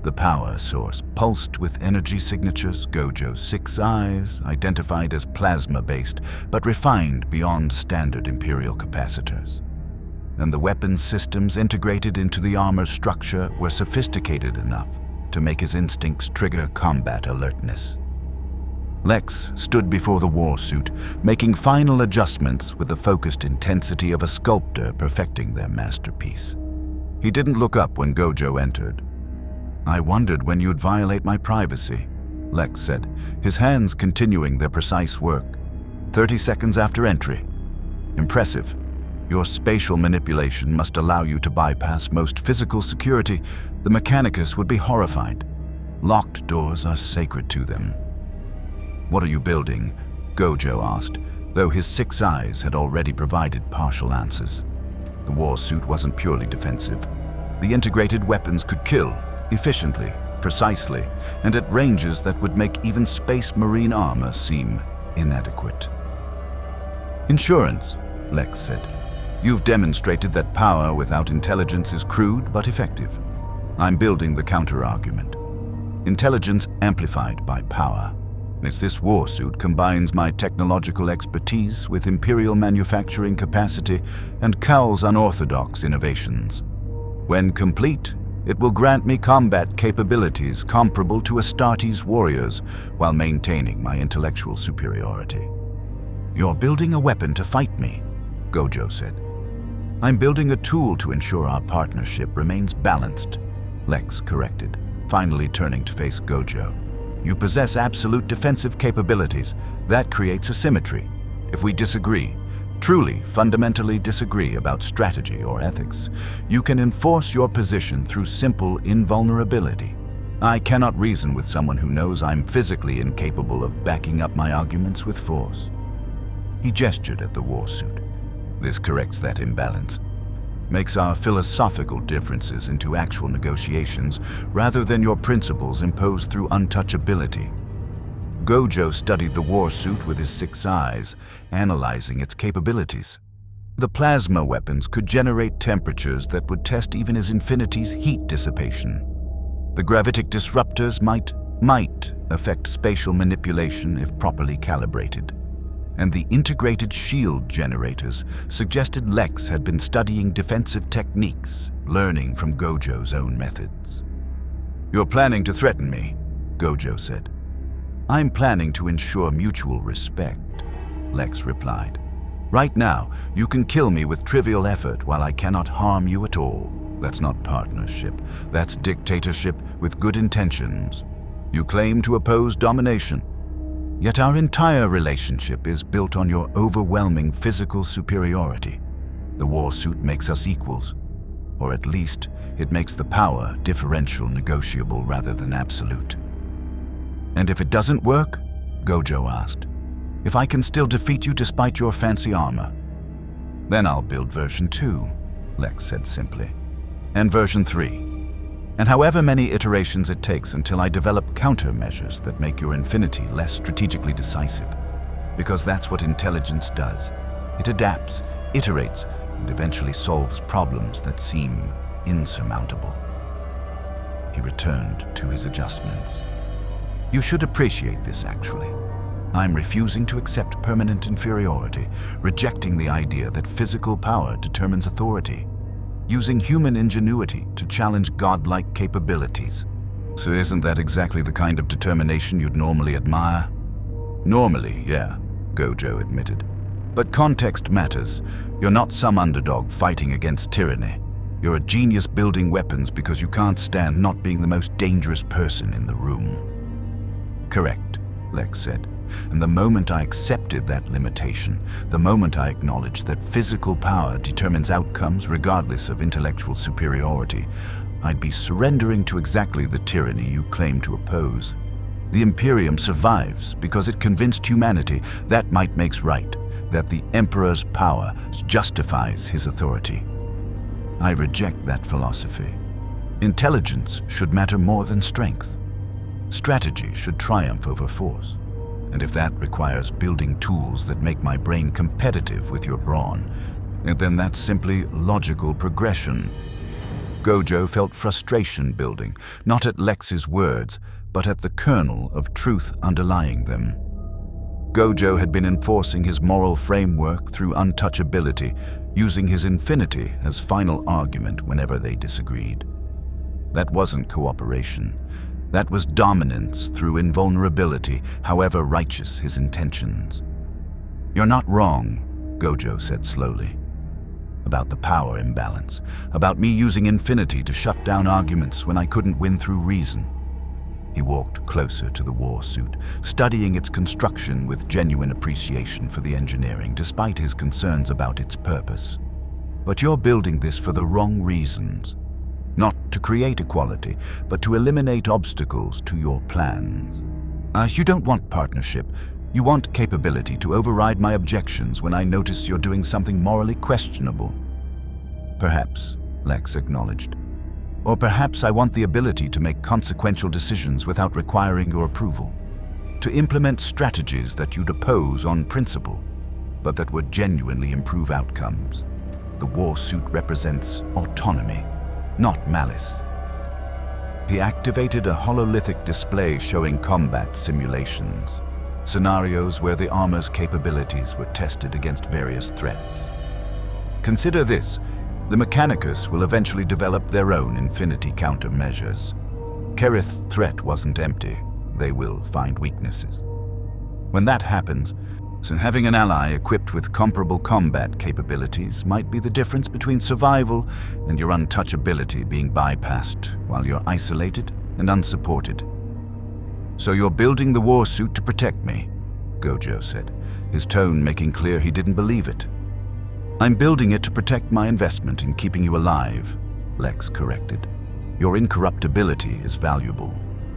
The power source pulsed with energy signatures Gojo's 6 eyes, identified as plasma-based, but refined beyond standard Imperial capacitors. And the weapons systems integrated into the armor's structure were sophisticated enough to make his instincts trigger combat alertness. Lex stood before the war suit, making final adjustments with the focused intensity of a sculptor perfecting their masterpiece. He didn't look up when Gojo entered. "I wondered when you'd violate my privacy," Lex said, his hands continuing their precise work. 30 seconds after entry, Impressive. Your spatial manipulation must allow you to bypass most physical security. The Mechanicus would be horrified. Locked doors are sacred to them. What are you building? Gojo asked, though his 6 eyes had already provided partial answers. The war suit wasn't purely defensive. The integrated weapons could kill, efficiently, precisely, and at ranges that would make even space marine armor seem inadequate. Insurance, Lex said. You've demonstrated that power without intelligence is crude but effective. I'm building the counter-argument. Intelligence amplified by power. It's this war suit combines my technological expertise with Imperial manufacturing capacity and Cal's unorthodox innovations. When complete, it will grant me combat capabilities comparable to Astartes' warriors while maintaining my intellectual superiority. You're building a weapon to fight me, Gojo said. I'm building a tool to ensure our partnership remains balanced, Lex corrected, finally turning to face Gojo. You possess absolute defensive capabilities. That creates asymmetry. If we disagree, truly, fundamentally disagree about strategy or ethics, you can enforce your position through simple invulnerability. I cannot reason with someone who knows I'm physically incapable of backing up my arguments with force. He gestured at the war suit. This corrects that imbalance. Makes our philosophical differences into actual negotiations rather than your principles imposed through untouchability. Gojo studied the war suit with his 6 eyes, analyzing its capabilities. The plasma weapons could generate temperatures that would test even his infinity's heat dissipation. The gravitic disruptors might affect spatial manipulation if properly calibrated. And the integrated shield generators suggested Lex had been studying defensive techniques, learning from Gojo's own methods. You're planning to threaten me, Gojo said. I'm planning to ensure mutual respect, Lex replied. Right now, you can kill me with trivial effort while I cannot harm you at all. That's not partnership. That's dictatorship with good intentions. You claim to oppose domination. Yet our entire relationship is built on your overwhelming physical superiority. The war suit makes us equals, or at least it makes the power differential negotiable rather than absolute. And if it doesn't work, Gojo asked, if I can still defeat you despite your fancy armor, then I'll build version 2, Lex said simply, and version 3. And however many iterations it takes until I develop countermeasures that make your infinity less strategically decisive. Because that's what intelligence does. It adapts, iterates, and eventually solves problems that seem insurmountable. He returned to his adjustments. You should appreciate this, actually. I'm refusing to accept permanent inferiority, rejecting the idea that physical power determines authority. Using human ingenuity to challenge godlike capabilities. So isn't that exactly the kind of determination you'd normally admire? Normally, yeah, Gojo admitted. But context matters. You're not some underdog fighting against tyranny. You're a genius building weapons because you can't stand not being the most dangerous person in the room. Correct, Lex said. And the moment I accepted that limitation, the moment I acknowledged that physical power determines outcomes regardless of intellectual superiority, I'd be surrendering to exactly the tyranny you claim to oppose. The Imperium survives because it convinced humanity that might makes right, that the Emperor's power justifies his authority. I reject that philosophy. Intelligence should matter more than strength. Strategy should triumph over force. And if that requires building tools that make my brain competitive with your brawn, then that's simply logical progression. Gojo felt frustration building, not at Lex's words, but at the kernel of truth underlying them. Gojo had been enforcing his moral framework through untouchability, using his infinity as final argument whenever they disagreed. That wasn't cooperation. That was dominance through invulnerability, however righteous his intentions. You're not wrong, Gojo said slowly. About the power imbalance, about me using infinity to shut down arguments when I couldn't win through reason. He walked closer to the war suit, studying its construction with genuine appreciation for the engineering, despite his concerns about its purpose. But you're building this for the wrong reasons. Not to create equality, but to eliminate obstacles to your plans. You don't want partnership. You want capability to override my objections when I notice you're doing something morally questionable. Perhaps, Lex acknowledged. Or perhaps I want the ability to make consequential decisions without requiring your approval. To implement strategies that you'd oppose on principle, but that would genuinely improve outcomes. The war suit represents autonomy, not malice. He activated a hololithic display showing combat simulations, scenarios where the armor's capabilities were tested against various threats. Consider this. The Mechanicus will eventually develop their own infinity countermeasures. Kerith's threat wasn't empty. They will find weaknesses. When that happens, having an ally equipped with comparable combat capabilities might be the difference between survival and your untouchability being bypassed while you're isolated and unsupported. So you're building the war suit to protect me, Gojo said, his tone making clear he didn't believe it. I'm building it to protect my investment in keeping you alive, Lex corrected. Your incorruptibility is valuable.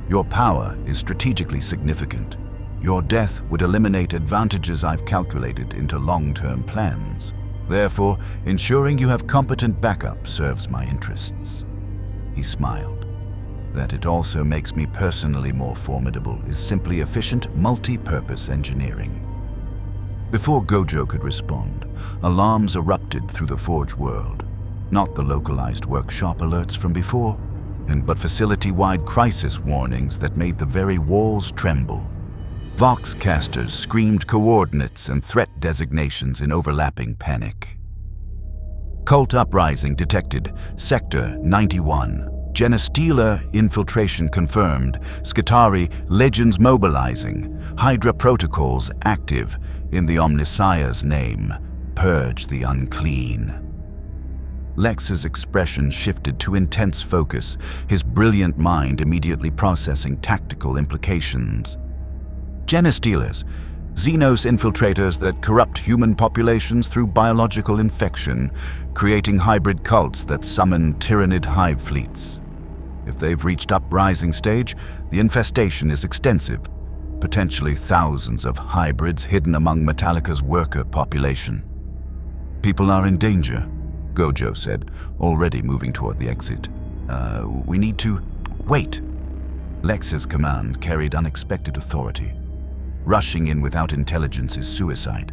Your power is strategically significant. Your death would eliminate advantages I've calculated into long-term plans. Therefore, ensuring you have competent backup serves my interests. He smiled. That it also makes me personally more formidable is simply efficient, multi-purpose engineering. Before Gojo could respond, alarms erupted through the Forge world. Not the localized workshop alerts from before, but facility-wide crisis warnings that made the very walls tremble. Voxcasters screamed coordinates and threat designations in overlapping panic. Cult uprising detected, Sector 91. Genestealer infiltration confirmed, Skitarii legends mobilizing, Hydra protocols active, in the Omnissiah's name, purge the unclean. Lex's expression shifted to intense focus, his brilliant mind immediately processing tactical implications. Genestealers, Xenos infiltrators that corrupt human populations through biological infection, creating hybrid cults that summon tyrannid hive fleets. If they've reached uprising stage, the infestation is extensive, potentially thousands of hybrids hidden among Metalica's worker population. People are in danger, Gojo said, already moving toward the exit. We need to... Wait! Lex's command carried unexpected authority. Rushing in without intelligence is suicide.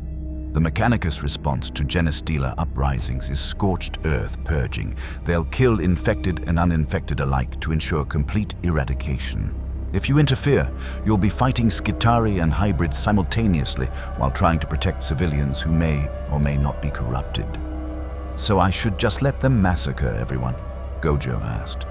The Mechanicus response to Genestealer uprisings is scorched earth purging. They'll kill infected and uninfected alike to ensure complete eradication. If you interfere, you'll be fighting Skitarii and hybrids simultaneously while trying to protect civilians who may or may not be corrupted. So I should just let them massacre everyone? Gojo asked.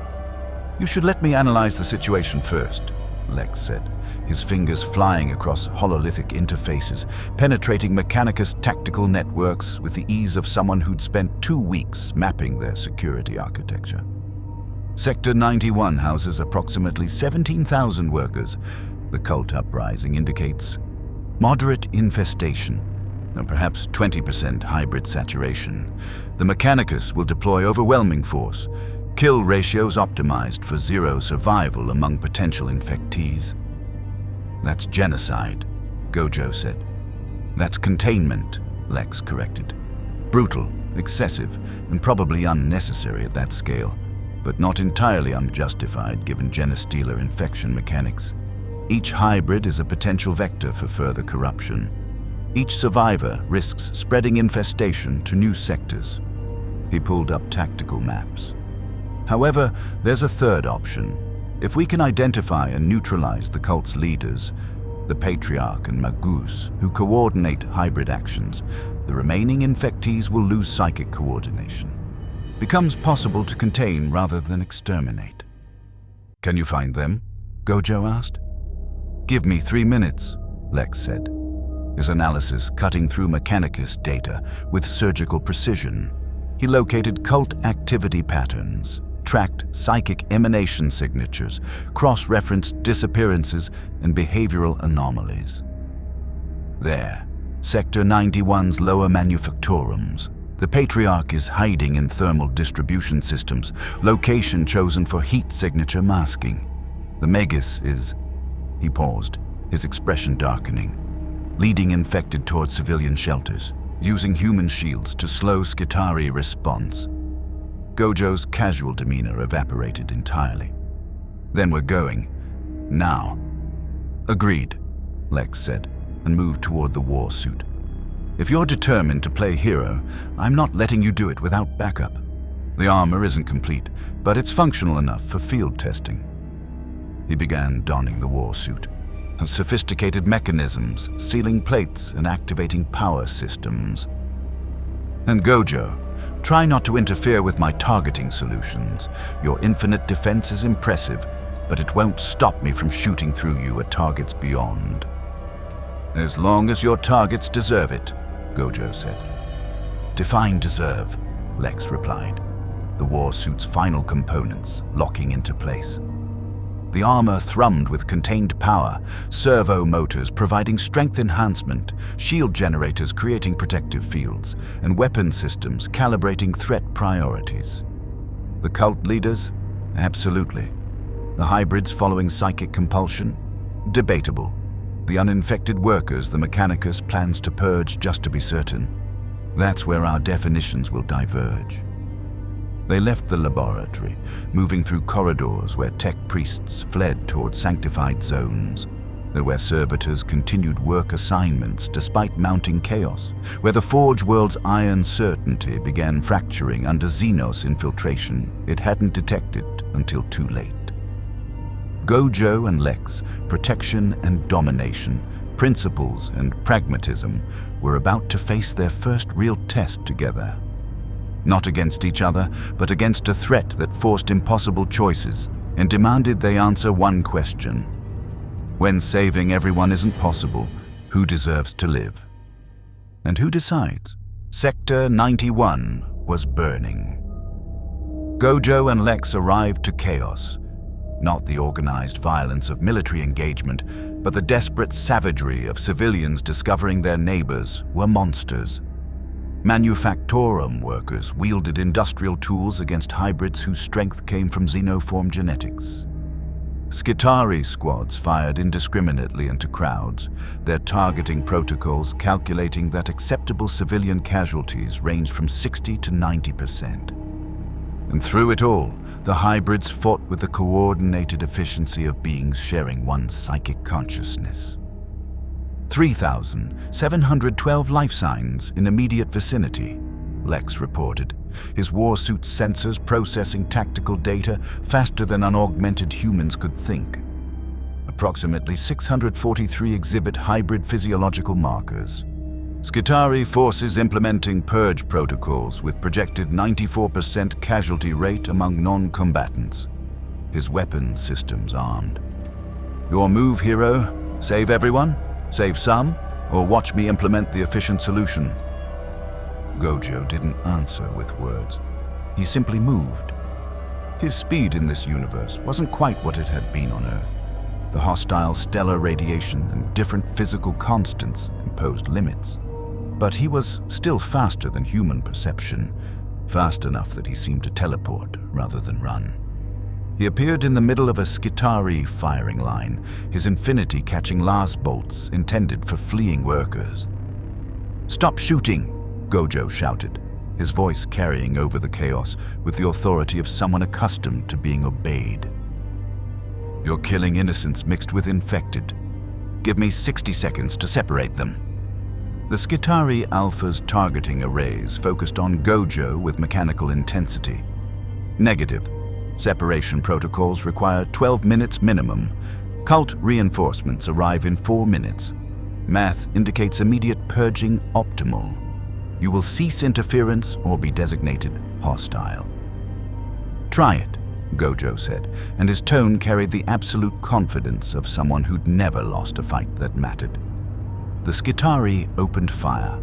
You should let me analyze the situation first, Lex said, his fingers flying across hololithic interfaces, penetrating Mechanicus tactical networks with the ease of someone who'd spent 2 weeks mapping their security architecture. Sector 91 houses approximately 17,000 workers. The cult uprising indicates moderate infestation, or perhaps 20% hybrid saturation. The Mechanicus will deploy overwhelming force, kill ratios optimized for zero survival among potential infectees. That's genocide, Gojo said. That's containment, Lex corrected. Brutal, excessive, and probably unnecessary at that scale, but not entirely unjustified given Genestealer infection mechanics. Each hybrid is a potential vector for further corruption. Each survivor risks spreading infestation to new sectors. He pulled up tactical maps. However, there's a third option. If we can identify and neutralize the cult's leaders, the Patriarch and Magus, who coordinate hybrid actions, the remaining infectees will lose psychic coordination. Becomes possible to contain rather than exterminate. Can you find them? Gojo asked. Give me 3 minutes, Lex said, his analysis cutting through Mechanicus data with surgical precision. He located cult activity patterns, tracked psychic emanation signatures, cross-referenced disappearances, and behavioral anomalies. There, Sector 91's lower manufactorums. The Patriarch is hiding in thermal distribution systems, location chosen for heat signature masking. The Magus is... He paused, his expression darkening, leading infected toward civilian shelters, using human shields to slow Skitarii response. Gojo's casual demeanor evaporated entirely. Then we're going. Now. Agreed, Lex said, and moved toward the war suit. If you're determined to play hero, I'm not letting you do it without backup. The armor isn't complete, but it's functional enough for field testing. He began donning the war suit. Sophisticated mechanisms, sealing plates and activating power systems. And Gojo, try not to interfere with my targeting solutions. Your infinite defense is impressive, but it won't stop me from shooting through you at targets beyond. As long as your targets deserve it, Gojo said. Define deserve, Lex replied, the war suit's final components locking into place. The armor thrummed with contained power, servo motors providing strength enhancement, shield generators creating protective fields, and weapon systems calibrating threat priorities. The cult leaders? Absolutely. The hybrids following psychic compulsion? Debatable. The uninfected workers the Mechanicus plans to purge just to be certain. That's where our definitions will diverge. They left the laboratory, moving through corridors where tech priests fled toward sanctified zones, where servitors continued work assignments despite mounting chaos, where the Forge World's iron certainty began fracturing under Xenos infiltration it hadn't detected until too late. Gojo and Lex, protection and domination, principles and pragmatism were about to face their first real test together. Not against each other, but against a threat that forced impossible choices and demanded they answer one question. When saving everyone isn't possible, who deserves to live? And who decides? Sector 91 was burning. Gojo and Lex arrived to chaos. Not the organized violence of military engagement, but the desperate savagery of civilians discovering their neighbors were monsters. Manufactorum workers wielded industrial tools against hybrids whose strength came from xenoform genetics. Skitarii squads fired indiscriminately into crowds, their targeting protocols calculating that acceptable civilian casualties ranged from 60 to 90%. And through it all, the hybrids fought with the coordinated efficiency of beings sharing one psychic consciousness. 3,712 life signs in immediate vicinity, Lex reported, his war suit's sensors processing tactical data faster than unaugmented humans could think. Approximately 643 exhibit hybrid physiological markers. Skitarii forces implementing purge protocols with projected 94% casualty rate among non-combatants. His weapon systems armed. Your move, hero? Save everyone? Save some? Or watch me implement the efficient solution? Gojo didn't answer with words. He simply moved. His speed in this universe wasn't quite what it had been on Earth. The hostile stellar radiation and different physical constants imposed limits. But he was still faster than human perception, fast enough that he seemed to teleport rather than run. He appeared in the middle of a Skitarii firing line, his infinity catching last bolts intended for fleeing workers. "Stop shooting!" Gojo shouted, his voice carrying over the chaos with the authority of someone accustomed to being obeyed. "You're killing innocents mixed with infected. Give me 60 seconds to separate them." The Skitarii Alpha's targeting arrays focused on Gojo with mechanical intensity. Negative. Separation protocols require 12 minutes minimum. Cult reinforcements arrive in 4 minutes. Math indicates immediate purging optimal. You will cease interference or be designated hostile. "Try it," Gojo said, and his tone carried the absolute confidence of someone who'd never lost a fight that mattered. The Skitarii opened fire.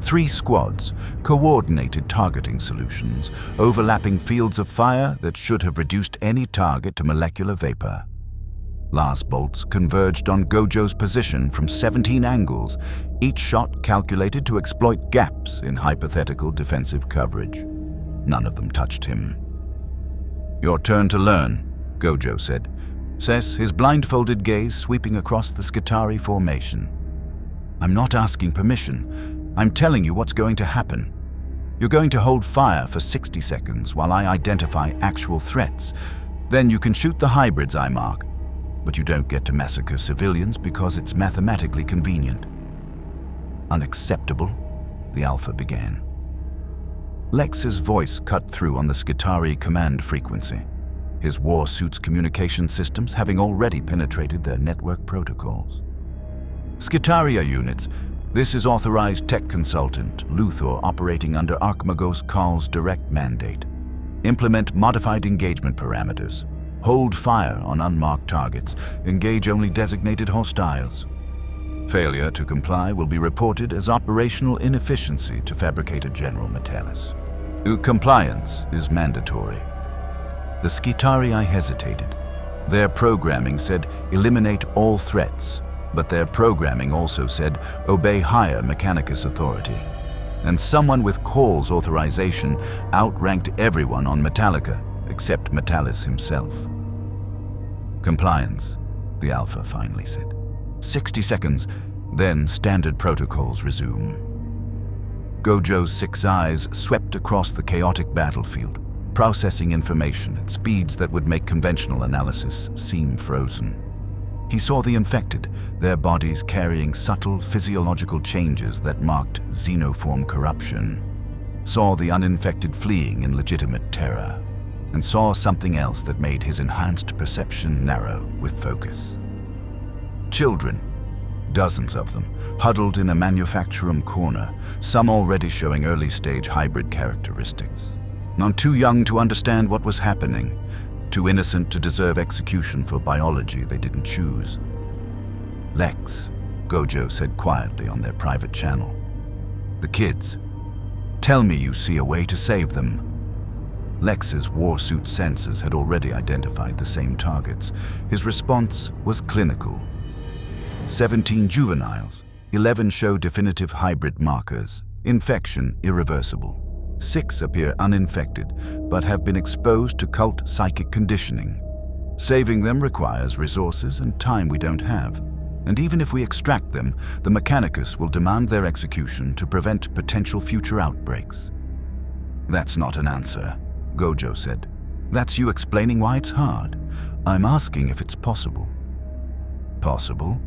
3 squads, coordinated targeting solutions, overlapping fields of fire that should have reduced any target to molecular vapor. Last bolts converged on Gojo's position from 17 angles, each shot calculated to exploit gaps in hypothetical defensive coverage. None of them touched him. "Your turn to learn," Gojo said, his blindfolded gaze sweeping across the Skitarii formation. "I'm not asking permission. I'm telling you what's going to happen. You're going to hold fire for 60 seconds while I identify actual threats. Then you can shoot the hybrids I mark, but you don't get to massacre civilians because it's mathematically convenient." "Unacceptable," the Alpha began. Lex's voice cut through on the Skitarii command frequency, his war suit's communication systems having already penetrated their network protocols. "Skitarii units, this is authorized tech consultant Luthor operating under Archmagos Khal's direct mandate. Implement modified engagement parameters. Hold fire on unmarked targets. Engage only designated hostiles. Failure to comply will be reported as operational inefficiency to Fabricator General Mechanicus. Compliance is mandatory." The Skitarii hesitated. Their programming said eliminate all threats, but their programming also said obey higher Mechanicus authority. And someone with Khal's authorization outranked everyone on Metalica except Mechanicus himself. "Compliance," the Alpha finally said. 60 seconds, then standard protocols resume. Gojo's 6 eyes swept across the chaotic battlefield, processing information at speeds that would make conventional analysis seem frozen. He saw the infected, their bodies carrying subtle physiological changes that marked xenoform corruption. Saw the uninfected fleeing in legitimate terror, and saw something else that made his enhanced perception narrow with focus. Children, dozens of them, huddled in a manufacturum corner, some already showing early-stage hybrid characteristics. None too young to understand what was happening, too innocent to deserve execution for biology they didn't choose. "Lex," Gojo said quietly on their private channel. "The kids. Tell me you see a way to save them." Lex's warsuit sensors had already identified the same targets. His response was clinical. 17 juveniles, 11 show definitive hybrid markers, infection irreversible. 6 appear uninfected, but have been exposed to cult psychic conditioning. Saving them requires resources and time we don't have. And even if we extract them, the Mechanicus will demand their execution to prevent potential future outbreaks. "That's not an answer," Gojo said. "That's you explaining why it's hard. I'm asking if it's possible." "Possible?"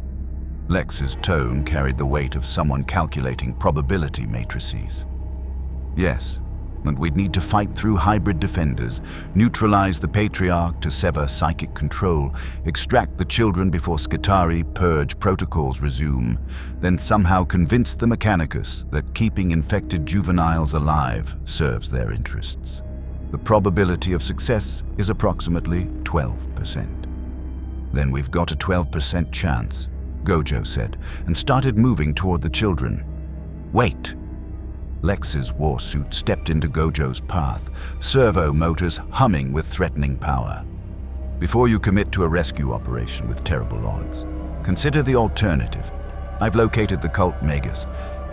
Lex's tone carried the weight of someone calculating probability matrices. "Yes, and we'd need to fight through hybrid defenders, neutralize the Patriarch to sever psychic control, extract the children before Skitarii purge protocols resume, then somehow convince the Mechanicus that keeping infected juveniles alive serves their interests. The probability of success is approximately 12%. "Then we've got a 12% chance," Gojo said, and started moving toward the children. "Wait!" Lex's warsuit stepped into Gojo's path, servo motors humming with threatening power. "Before you commit to a rescue operation with terrible odds, consider the alternative. I've located the cult Magus,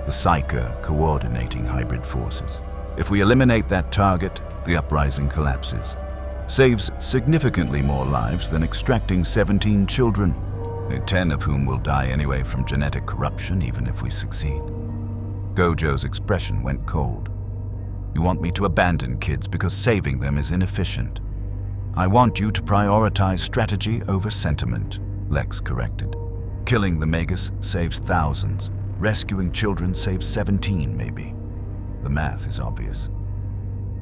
the Psyker coordinating hybrid forces. If we eliminate that target, the uprising collapses. Saves significantly more lives than extracting 17 children, 10 of whom will die anyway from genetic corruption even if we succeed." Gojo's expression went cold. "You want me to abandon kids because saving them is inefficient. I want you to prioritize strategy over sentiment," Lex corrected. "Killing the Magus saves thousands. Rescuing children saves 17, maybe. The math is obvious."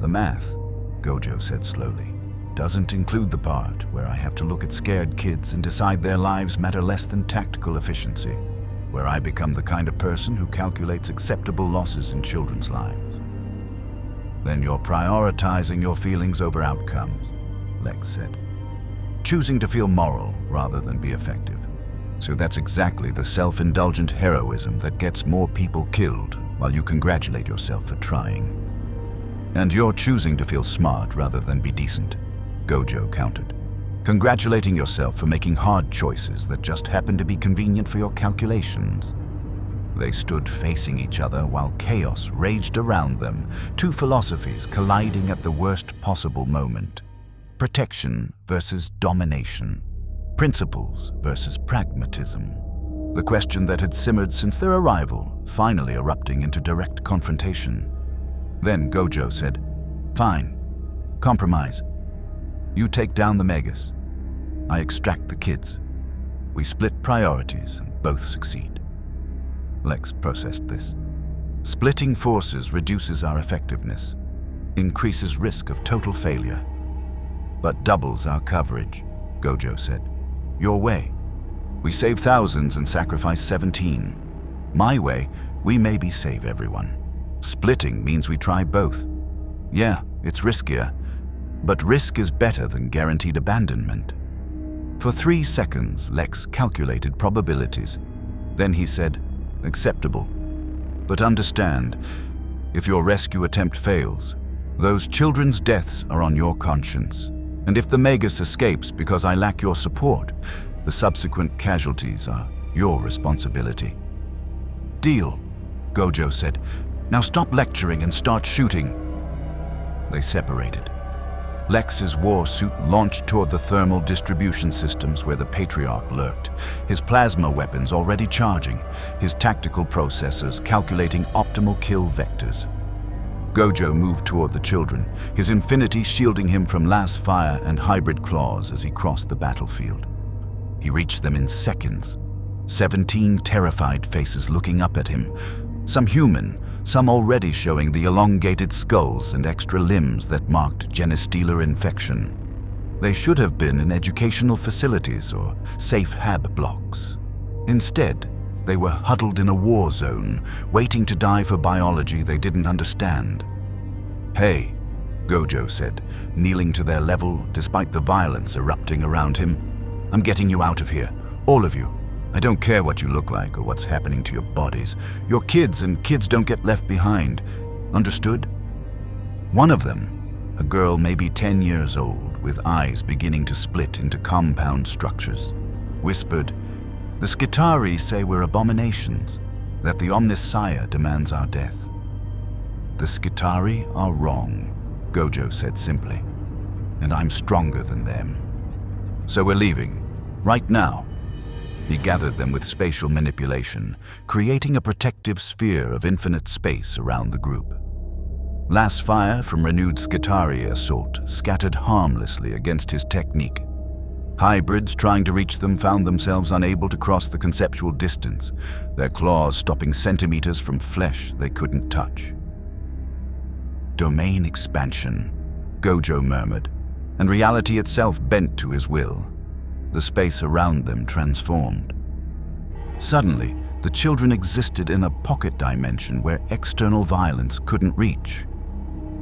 "The math," Gojo said slowly, "doesn't include the part where I have to look at scared kids and decide their lives matter less than tactical efficiency, where I become the kind of person who calculates acceptable losses in children's lives." "Then you're prioritizing your feelings over outcomes," Lex said. "Choosing to feel moral rather than be effective. So that's exactly the self-indulgent heroism that gets more people killed while you congratulate yourself for trying. And you're choosing to feel smart rather than be decent, Gojo countered, congratulating yourself for making hard choices that just happened to be convenient for your calculations. They stood facing each other while chaos raged around them, two philosophies colliding at the worst possible moment. Protection versus domination. Principles versus pragmatism. The question that had simmered since their arrival, finally erupting into direct confrontation. Then Gojo said, "Fine. Compromise. You take down the Magus. I extract the kids. We split priorities and both succeed." Lex processed this. Splitting forces reduces our effectiveness, increases risk of total failure, but doubles our coverage, Gojo said. Your way. We save thousands and sacrifice 17. My way, we maybe save everyone. Splitting means we try both. Yeah, it's riskier, but risk is better than guaranteed abandonment. For 3 seconds, Lex calculated probabilities. Then he said, "Acceptable. But understand, if your rescue attempt fails, those children's deaths are on your conscience. And if the Magus escapes because I lack your support, the subsequent casualties are your responsibility." "Deal," Gojo said. "Now stop lecturing and start shooting." They separated. Lex's war suit launched toward the thermal distribution systems where the Patriarch lurked, his plasma weapons already charging, his tactical processors calculating optimal kill vectors. Gojo moved toward the children, his infinity shielding him from last fire and hybrid claws as he crossed the battlefield. He reached them in seconds, 17 terrified faces looking up at him, some human, some already showing the elongated skulls and extra limbs that marked Genestealer infection. They should have been in educational facilities or safe hab blocks. Instead, they were huddled in a war zone, waiting to die for biology they didn't understand. "Hey," Gojo said, kneeling to their level despite the violence erupting around him. "I'm getting you out of here, all of you. I don't care what you look like or what's happening to your bodies. You're kids and kids don't get left behind. Understood?" One of them, a girl maybe 10 years old with eyes beginning to split into compound structures, whispered, "The Skitarii say we're abominations, that the Omnissiah demands our death." "The Skitarii are wrong," Gojo said simply, "and I'm stronger than them. So we're leaving, right now." He gathered them with spatial manipulation, creating a protective sphere of infinite space around the group. Last fire from renewed Skitarii assault scattered harmlessly against his technique. Hybrids trying to reach them found themselves unable to cross the conceptual distance, their claws stopping centimeters from flesh they couldn't touch. "Domain expansion," Gojo murmured, and reality itself bent to his will. The space around them transformed. Suddenly, the children existed in a pocket dimension where external violence couldn't reach.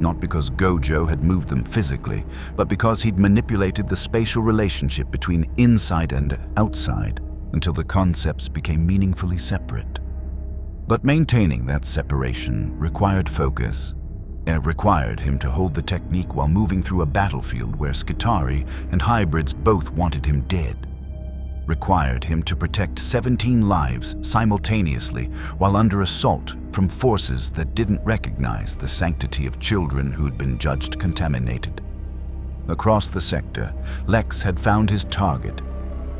Not because Gojo had moved them physically, but because he'd manipulated the spatial relationship between inside and outside until the concepts became meaningfully separate. But maintaining that separation required focus. It required him to hold the technique while moving through a battlefield where Skitarii and hybrids both wanted him dead. Required him to protect 17 lives simultaneously while under assault from forces that didn't recognize the sanctity of children who'd been judged contaminated. Across the sector, Lex had found his target.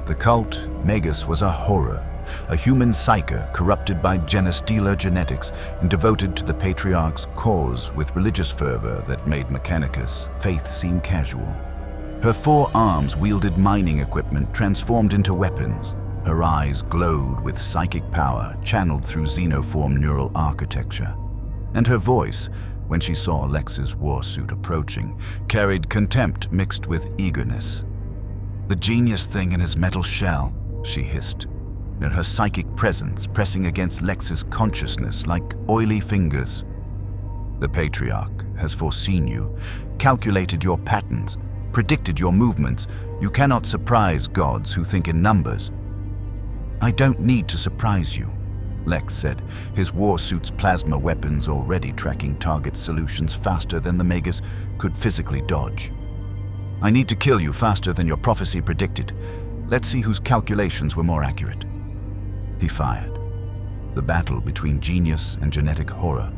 The cult Magus was a horror, a human psyker corrupted by Genestealer genetics and devoted to the Patriarch's cause with religious fervor that made Mechanicus' faith seem casual. Her 4 arms wielded mining equipment transformed into weapons. Her eyes glowed with psychic power channeled through xenoform neural architecture. And her voice, when she saw Lex's warsuit approaching, carried contempt mixed with eagerness. "The genius thing in his metal shell," she hissed, and her psychic presence pressing against Lex's consciousness like oily fingers. "The Patriarch has foreseen you, calculated your patterns, predicted your movements. You cannot surprise gods who think in numbers." "I don't need to surprise you," Lex said, his war suit's plasma weapons already tracking target solutions faster than the Magus could physically dodge. I need to kill you faster than your prophecy predicted. Let's see whose calculations were more accurate. He fired. The battle between genius and genetic horror,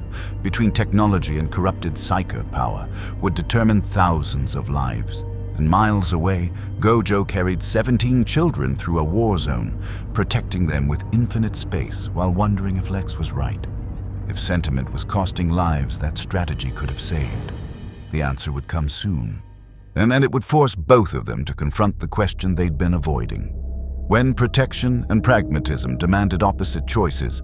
between technology and corrupted psyker power, would determine thousands of lives. And miles away, Gojo carried 17 children through a war zone, protecting them with infinite space while wondering if Lex was right. If sentiment was costing lives that strategy could have saved, the answer would come soon. And it would force both of them to confront the question they'd been avoiding. When protection and pragmatism demanded opposite choices,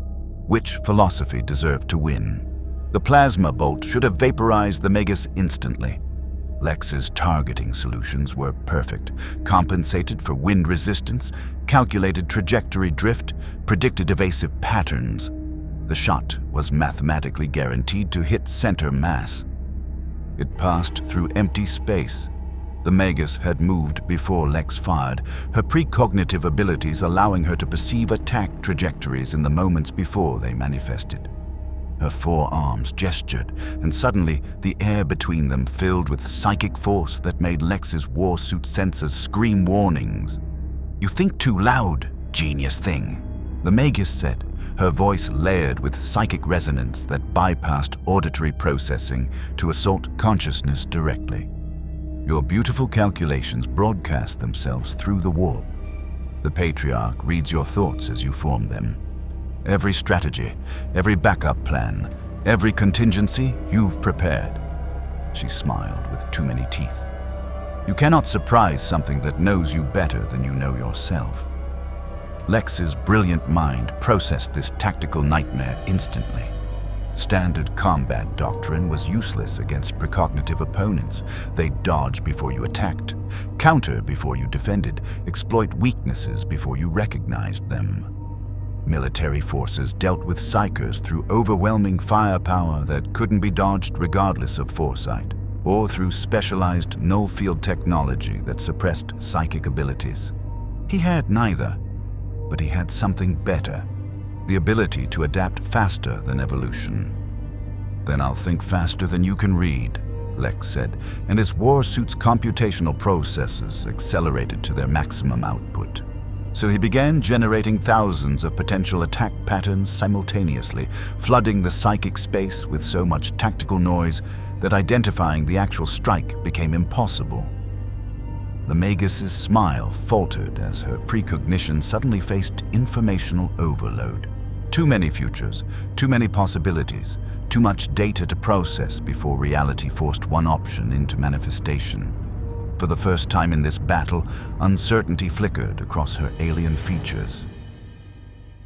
which philosophy deserved to win? The plasma bolt should have vaporized the Magus instantly. Lex's targeting solutions were perfect, compensated for wind resistance, calculated trajectory drift, predicted evasive patterns. The shot was mathematically guaranteed to hit center mass. It passed through empty space. The Magus had moved before Lex fired, her precognitive abilities allowing her to perceive attack trajectories in the moments before they manifested. Her forearms gestured, and suddenly the air between them filled with psychic force that made Lex's warsuit sensors scream warnings. "You think too loud, genius thing," the Magus said, her voice layered with psychic resonance that bypassed auditory processing to assault consciousness directly. "Your beautiful calculations broadcast themselves through the warp. The Patriarch reads your thoughts as you form them. Every strategy, every backup plan, every contingency you've prepared." She smiled with too many teeth. "You cannot surprise something that knows you better than you know yourself." Lex's brilliant mind processed this tactical nightmare instantly. Standard combat doctrine was useless against precognitive opponents. They'd dodge before you attacked, counter before you defended, exploit weaknesses before you recognized them. Military forces dealt with psychers through overwhelming firepower that couldn't be dodged regardless of foresight, or through specialized null-field technology that suppressed psychic abilities. He had neither, but he had something better, the ability to adapt faster than evolution. "Then I'll think faster than you can read," Lex said, and his war suit's computational processes accelerated to their maximum output. So he began generating thousands of potential attack patterns simultaneously, flooding the psychic space with so much tactical noise that identifying the actual strike became impossible. The Magus's smile faltered as her precognition suddenly faced informational overload. Too many futures, too many possibilities, too much data to process before reality forced one option into manifestation. For the first time in this battle, uncertainty flickered across her alien features.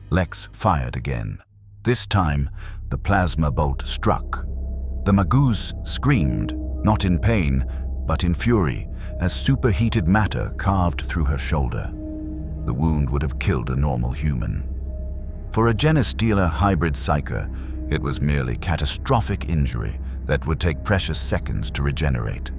Lex fired again. This time, the plasma bolt struck. The Magus screamed, not in pain, but in fury, as superheated matter carved through her shoulder. The wound would have killed a normal human. For a Genestealer hybrid psyker, it was merely catastrophic injury that would take precious seconds to regenerate.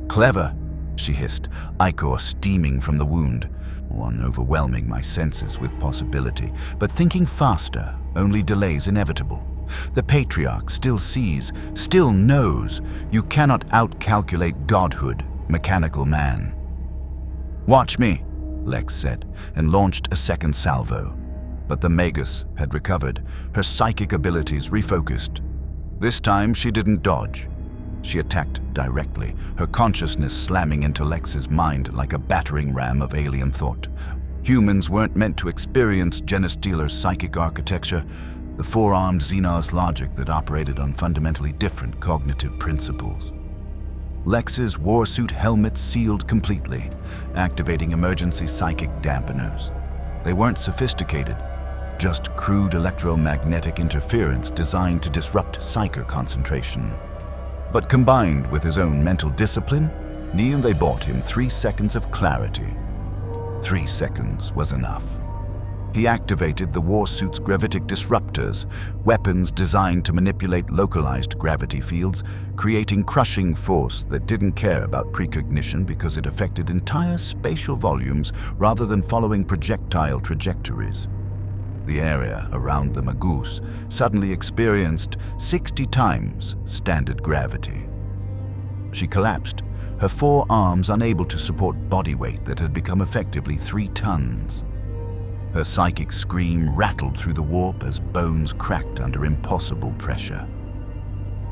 "Clever," she hissed, ichor steaming from the wound, one overwhelming my senses with possibility, but thinking faster only delays inevitable. The Patriarch still sees, still knows. You cannot outcalculate godhood, mechanical man. "Watch me," Lex said, and launched a second salvo. But the Magus had recovered, her psychic abilities refocused. This time she didn't dodge. She attacked directly, her consciousness slamming into Lex's mind like a battering ram of alien thought. Humans weren't meant to experience Genestealer's psychic architecture, the four-armed Xenar's logic that operated on fundamentally different cognitive principles. Lex's warsuit helmet sealed completely, activating emergency psychic dampeners. They weren't sophisticated, just crude electromagnetic interference designed to disrupt psyker concentration. But combined with his own mental discipline, they bought him 3 seconds of clarity. 3 seconds was enough. He activated the warsuit's gravitic disruptors, weapons designed to manipulate localized gravity fields, creating crushing force that didn't care about precognition because it affected entire spatial volumes rather than following projectile trajectories. The area around the Magus suddenly experienced 60 times standard gravity. She collapsed, her 4 arms unable to support body weight that had become effectively 3 tons. Her psychic scream rattled through the warp as bones cracked under impossible pressure.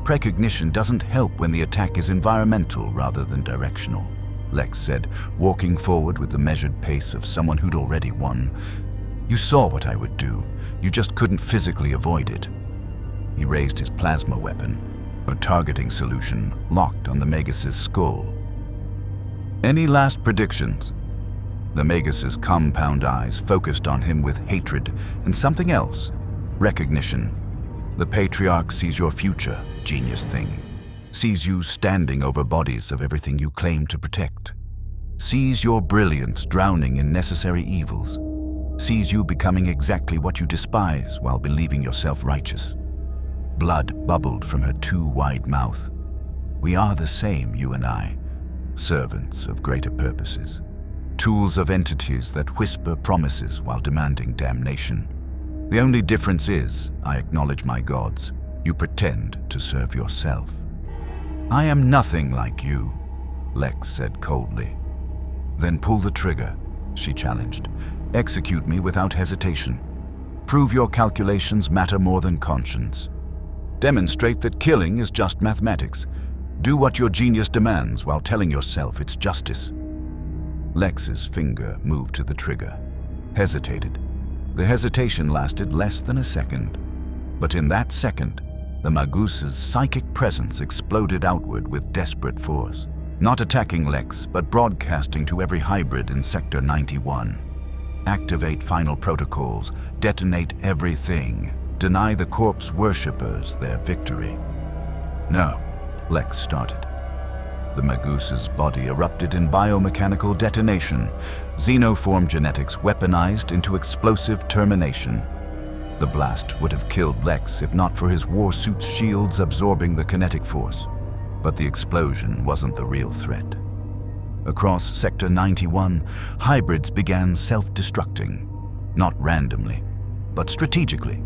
Precognition doesn't help when the attack is environmental rather than directional, Lex said, walking forward with the measured pace of someone who'd already won. You saw what I would do. You just couldn't physically avoid it. He raised his plasma weapon, a targeting solution locked on the Magus's skull. Any last predictions? The Magus's compound eyes focused on him with hatred and something else, recognition. The Patriarch sees your future, genius thing. Sees you standing over bodies of everything you claim to protect. Sees your brilliance drowning in necessary evils. Sees you becoming exactly what you despise while believing yourself righteous. Blood bubbled from her too wide mouth. We are the same, you and I, servants of greater purposes. Tools of entities that whisper promises while demanding damnation. The only difference is, I acknowledge my gods. You pretend to serve yourself. I am nothing like you, Lex said coldly. Then pull the trigger, she challenged. Execute me without hesitation. Prove your calculations matter more than conscience. Demonstrate that killing is just mathematics. Do what your genius demands while telling yourself it's justice. Lex's finger moved to the trigger, hesitated. The hesitation lasted less than a second. But in that second, the Magus's psychic presence exploded outward with desperate force. Not attacking Lex, but broadcasting to every hybrid in Sector 91. Activate final protocols, detonate everything, deny the corpse worshippers their victory. No, Lex started. The Magus's body erupted in biomechanical detonation, xenoform genetics weaponized into explosive termination. The blast would have killed Lex if not for his warsuit's shields absorbing the kinetic force. But the explosion wasn't the real threat. Across Sector 91, hybrids began self-destructing, not randomly, but strategically,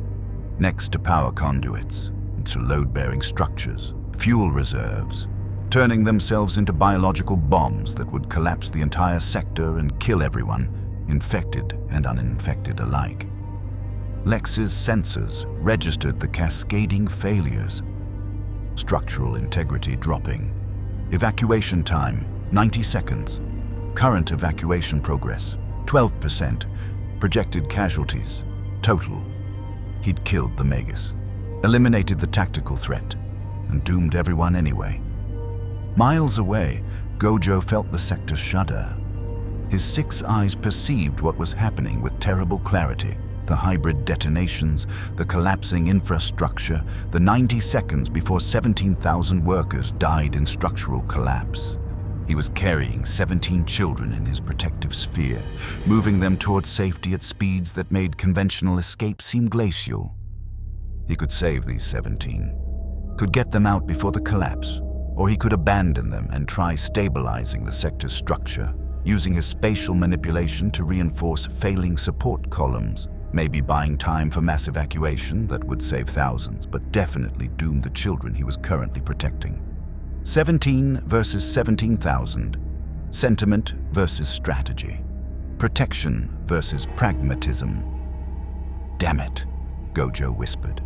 next to power conduits, to load-bearing structures, fuel reserves, turning themselves into biological bombs that would collapse the entire sector and kill everyone, infected and uninfected alike. Lex's sensors registered the cascading failures. Structural integrity dropping. Evacuation time, 90 seconds. Current evacuation progress, 12%. Projected casualties, total. He'd killed the Magus, eliminated the tactical threat, and doomed everyone anyway. Miles away, Gojo felt the sector shudder. His 6 eyes perceived what was happening with terrible clarity. The hybrid detonations, the collapsing infrastructure, the 90 seconds before 17,000 workers died in structural collapse. He was carrying 17 children in his protective sphere, moving them towards safety at speeds that made conventional escape seem glacial. He could save these 17, could get them out before the collapse, or he could abandon them and try stabilizing the sector's structure, using his spatial manipulation to reinforce failing support columns, maybe buying time for mass evacuation that would save thousands, but definitely doom the children he was currently protecting. 17 versus 17,000. Sentiment versus strategy. Protection versus pragmatism. Damn it, Gojo whispered.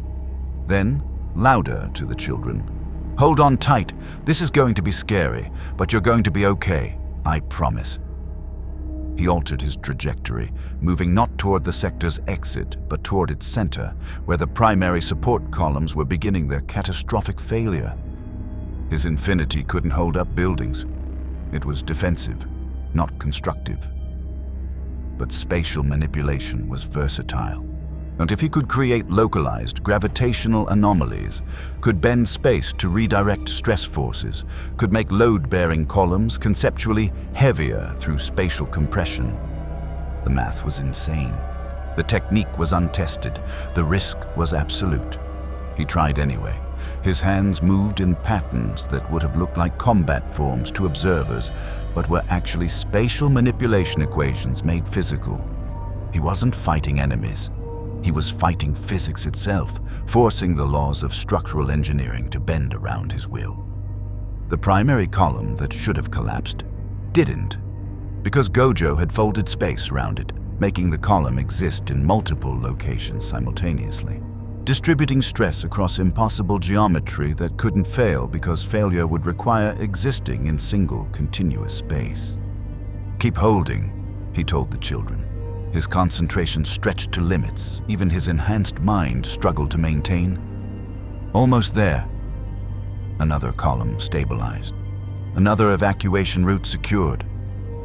Then, louder to the children. Hold on tight. This is going to be scary, but you're going to be okay. I promise. He altered his trajectory, moving not toward the sector's exit, but toward its center, where the primary support columns were beginning their catastrophic failure. His infinity couldn't hold up buildings. It was defensive, not constructive. But spatial manipulation was versatile. And if he could create localized gravitational anomalies, could bend space to redirect stress forces, could make load-bearing columns conceptually heavier through spatial compression. The math was insane. The technique was untested. The risk was absolute. He tried anyway. His hands moved in patterns that would have looked like combat forms to observers, but were actually spatial manipulation equations made physical. He wasn't fighting enemies. He was fighting physics itself, forcing the laws of structural engineering to bend around his will. The primary column that should have collapsed didn't, because Gojo had folded space around it, making the column exist in multiple locations simultaneously, distributing stress across impossible geometry that couldn't fail because failure would require existing in single continuous space. "Keep holding," he told the children. His concentration stretched to limits even his enhanced mind struggled to maintain. Almost there. Another column stabilized. Another evacuation route secured.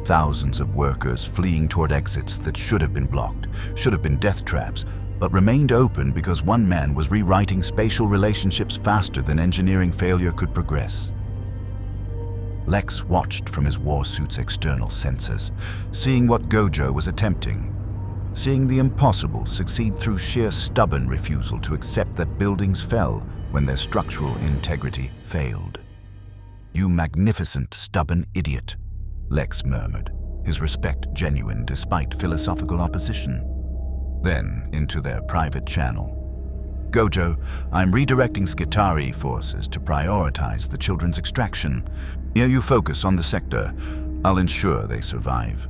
Thousands of workers fleeing toward exits that should have been blocked, should have been death traps, but remained open because one man was rewriting spatial relationships faster than engineering failure could progress. Lex watched from his warsuit's external sensors, seeing what Gojo was attempting, seeing the impossible succeed through sheer stubborn refusal to accept that buildings fell when their structural integrity failed. "You magnificent, stubborn idiot," Lex murmured, his respect genuine despite philosophical opposition. Then, into their private channel. "Gojo, I'm redirecting Skitarii forces to prioritize the children's extraction. Here you focus on the sector. I'll ensure they survive."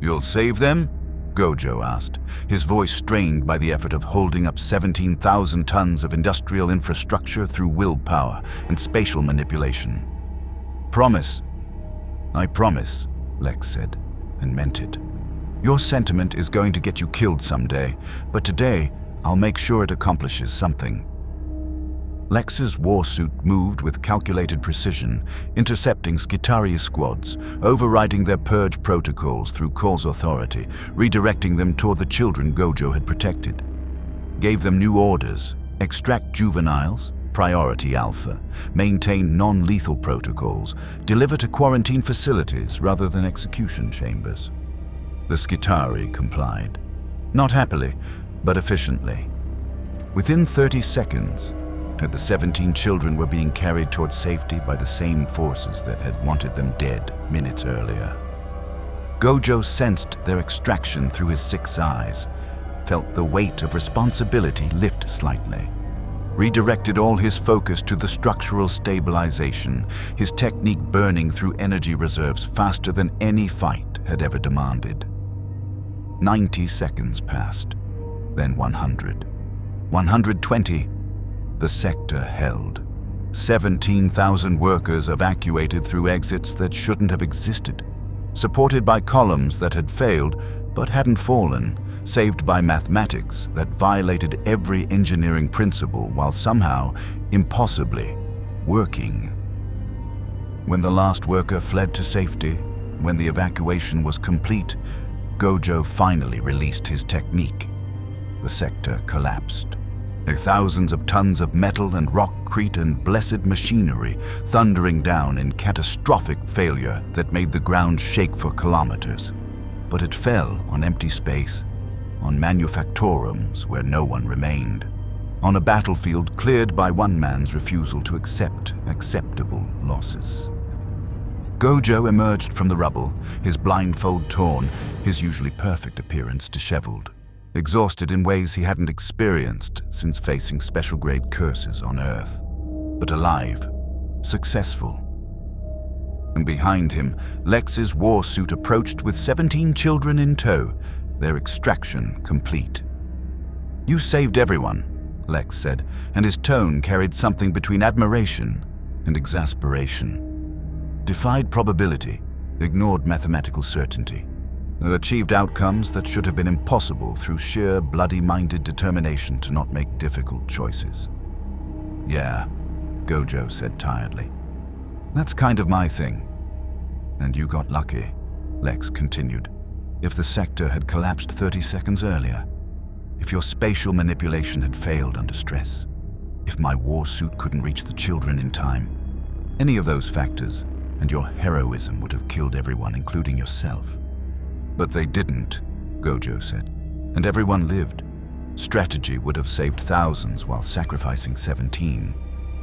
"You'll save them?" Gojo asked, his voice strained by the effort of holding up 17,000 tons of industrial infrastructure through willpower and spatial manipulation. "Promise." "I promise," Lex said, and meant it. "Your sentiment is going to get you killed someday, but today I'll make sure it accomplishes something." Lex's warsuit moved with calculated precision, intercepting Skitarii squads, overriding their purge protocols through Cole's authority, redirecting them toward the children Gojo had protected. Gave them new orders: extract juveniles, priority alpha, maintain non-lethal protocols, deliver to quarantine facilities rather than execution chambers. The Skitarii complied. Not happily, but efficiently. Within 30 seconds, the 17 children were being carried towards safety by the same forces that had wanted them dead minutes earlier. Gojo sensed their extraction through his 6 eyes, felt the weight of responsibility lift slightly, redirected all his focus to the structural stabilization, his technique burning through energy reserves faster than any fight had ever demanded. 90 seconds passed, then 100, 120. The sector held. 17,000 workers evacuated through exits that shouldn't have existed, supported by columns that had failed but hadn't fallen, saved by mathematics that violated every engineering principle while somehow, impossibly, working. When the last worker fled to safety, when the evacuation was complete, Gojo finally released his technique. The sector collapsed. Thousands of tons of metal and rockcrete and blessed machinery thundering down in catastrophic failure that made the ground shake for kilometers. But it fell on empty space, on manufactorums where no one remained, on a battlefield cleared by one man's refusal to accept acceptable losses. Gojo emerged from the rubble, his blindfold torn, his usually perfect appearance disheveled. Exhausted in ways he hadn't experienced since facing special-grade curses on Earth, but alive, successful. And behind him, Lex's warsuit approached with 17 children in tow, their extraction complete. "You saved everyone," Lex said, and his tone carried something between admiration and exasperation. Defied probability, ignored mathematical certainty. Achieved outcomes that should have been impossible through sheer bloody-minded determination to not make difficult choices. "Yeah," Gojo said tiredly. "That's kind of my thing." "And you got lucky," Lex continued. "If the sector had collapsed 30 seconds earlier, if your spatial manipulation had failed under stress, if my warsuit couldn't reach the children in time, any of those factors, and your heroism would have killed everyone, including yourself." "But they didn't," Gojo said, "and everyone lived. Strategy would have saved thousands while sacrificing 17.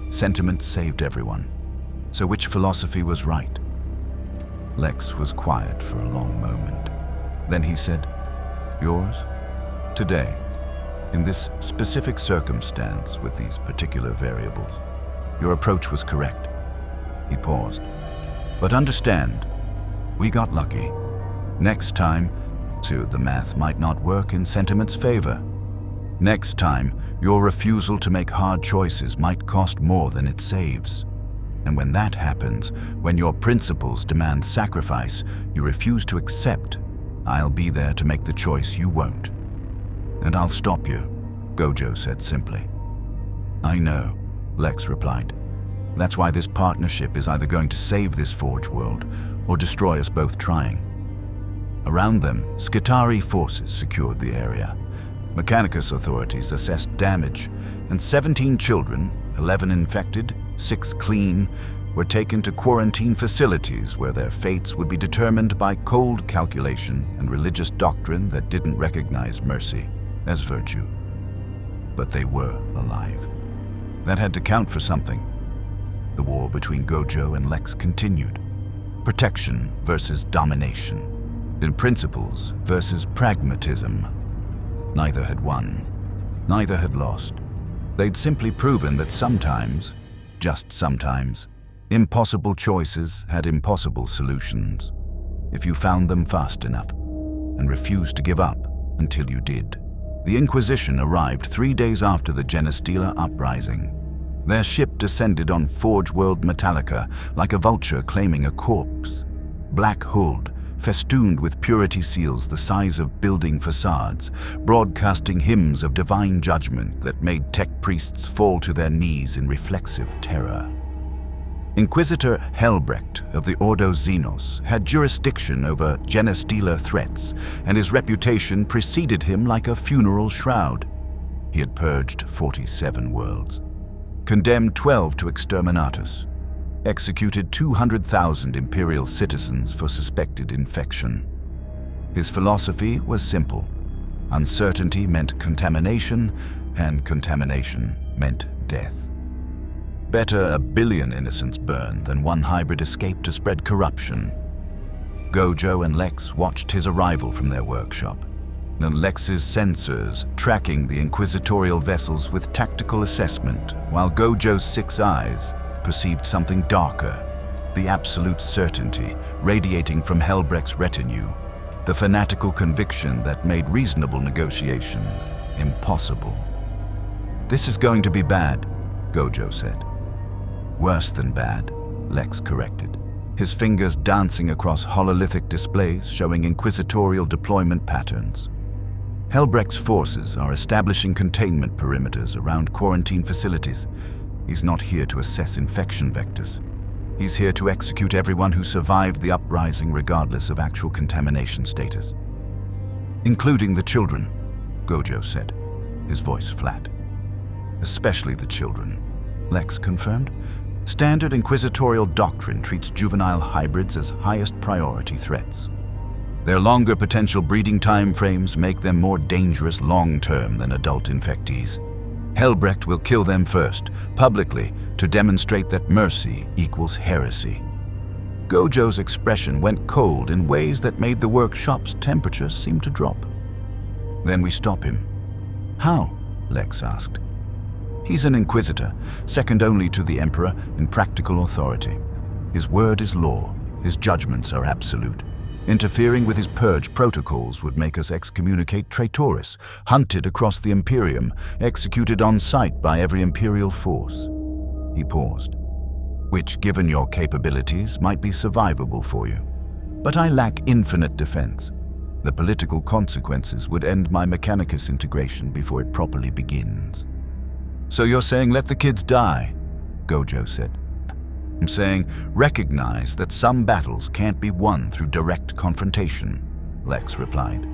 Sentiment saved everyone. So which philosophy was right?" Lex was quiet for a long moment. Then he said, "Yours? Today. In this specific circumstance, with these particular variables, your approach was correct. He paused. But understand, we got lucky. Next time, so the math might not work in Sentiment's favor. Next time, your refusal to make hard choices might cost more than it saves. And when that happens, when your principles demand sacrifice you refuse to accept, I'll be there to make the choice you won't. And I'll stop you, Gojo said simply. I know, Lex replied. That's why this partnership is either going to save this Forge world or destroy us both trying. Around them, Skitarii forces secured the area. Mechanicus authorities assessed damage, and 17 children, 11 infected, 6 clean, were taken to quarantine facilities where their fates would be determined by cold calculation and religious doctrine that didn't recognize mercy as virtue. But they were alive. That had to count for something. The war between Gojo and Lex continued. Protection versus domination. In principles versus pragmatism. Neither had won. Neither had lost. They'd simply proven that sometimes, just sometimes, impossible choices had impossible solutions, if you found them fast enough, and refused to give up until you did. The Inquisition arrived 3 days after the Genestealer uprising. Their ship descended on Forge World Metalica like a vulture claiming a corpse. Black-hulled, festooned with purity seals the size of building facades, broadcasting hymns of divine judgment that made tech priests fall to their knees in reflexive terror. Inquisitor Helbrecht of the Ordo Xenos had jurisdiction over Genestealer threats, and his reputation preceded him like a funeral shroud. He had purged 47 worlds, condemned 12 to exterminatus, executed 200,000 Imperial citizens for suspected infection. His philosophy was simple. Uncertainty meant contamination, and contamination meant death. Better a billion innocents burn than one hybrid escape to spread corruption. Gojo and Lex watched his arrival from their workshop, and Lex's sensors tracking the inquisitorial vessels with tactical assessment, while Gojo's 6 eyes perceived something darker, the absolute certainty radiating from Helbrecht's retinue, the fanatical conviction that made reasonable negotiation impossible. This is going to be bad, Gojo said. Worse than bad, Lex corrected, his fingers dancing across hololithic displays showing inquisitorial deployment patterns. Helbrecht's forces are establishing containment perimeters around quarantine facilities. He's not here to assess infection vectors. He's here to execute everyone who survived the uprising regardless of actual contamination status. Including the children, Gojo said, his voice flat. Especially the children, Lex confirmed. Standard inquisitorial doctrine treats juvenile hybrids as highest priority threats. Their longer potential breeding time frames make them more dangerous long-term than adult infectees. Helbrecht will kill them first, publicly, to demonstrate that mercy equals heresy. Gojo's expression went cold in ways that made the workshop's temperature seem to drop. Then we stop him. How? Lex asked. He's an inquisitor, second only to the Emperor in practical authority. His word is law, his judgments are absolute. Interfering with his purge protocols would make us excommunicate traitores, hunted across the Imperium, executed on sight by every Imperial force. He paused. Which, given your capabilities, might be survivable for you. But I lack infinite defense. The political consequences would end my Mechanicus integration before it properly begins. So you're saying let the kids die, Gojo said. I'm saying recognize that some battles can't be won through direct confrontation, Lex replied.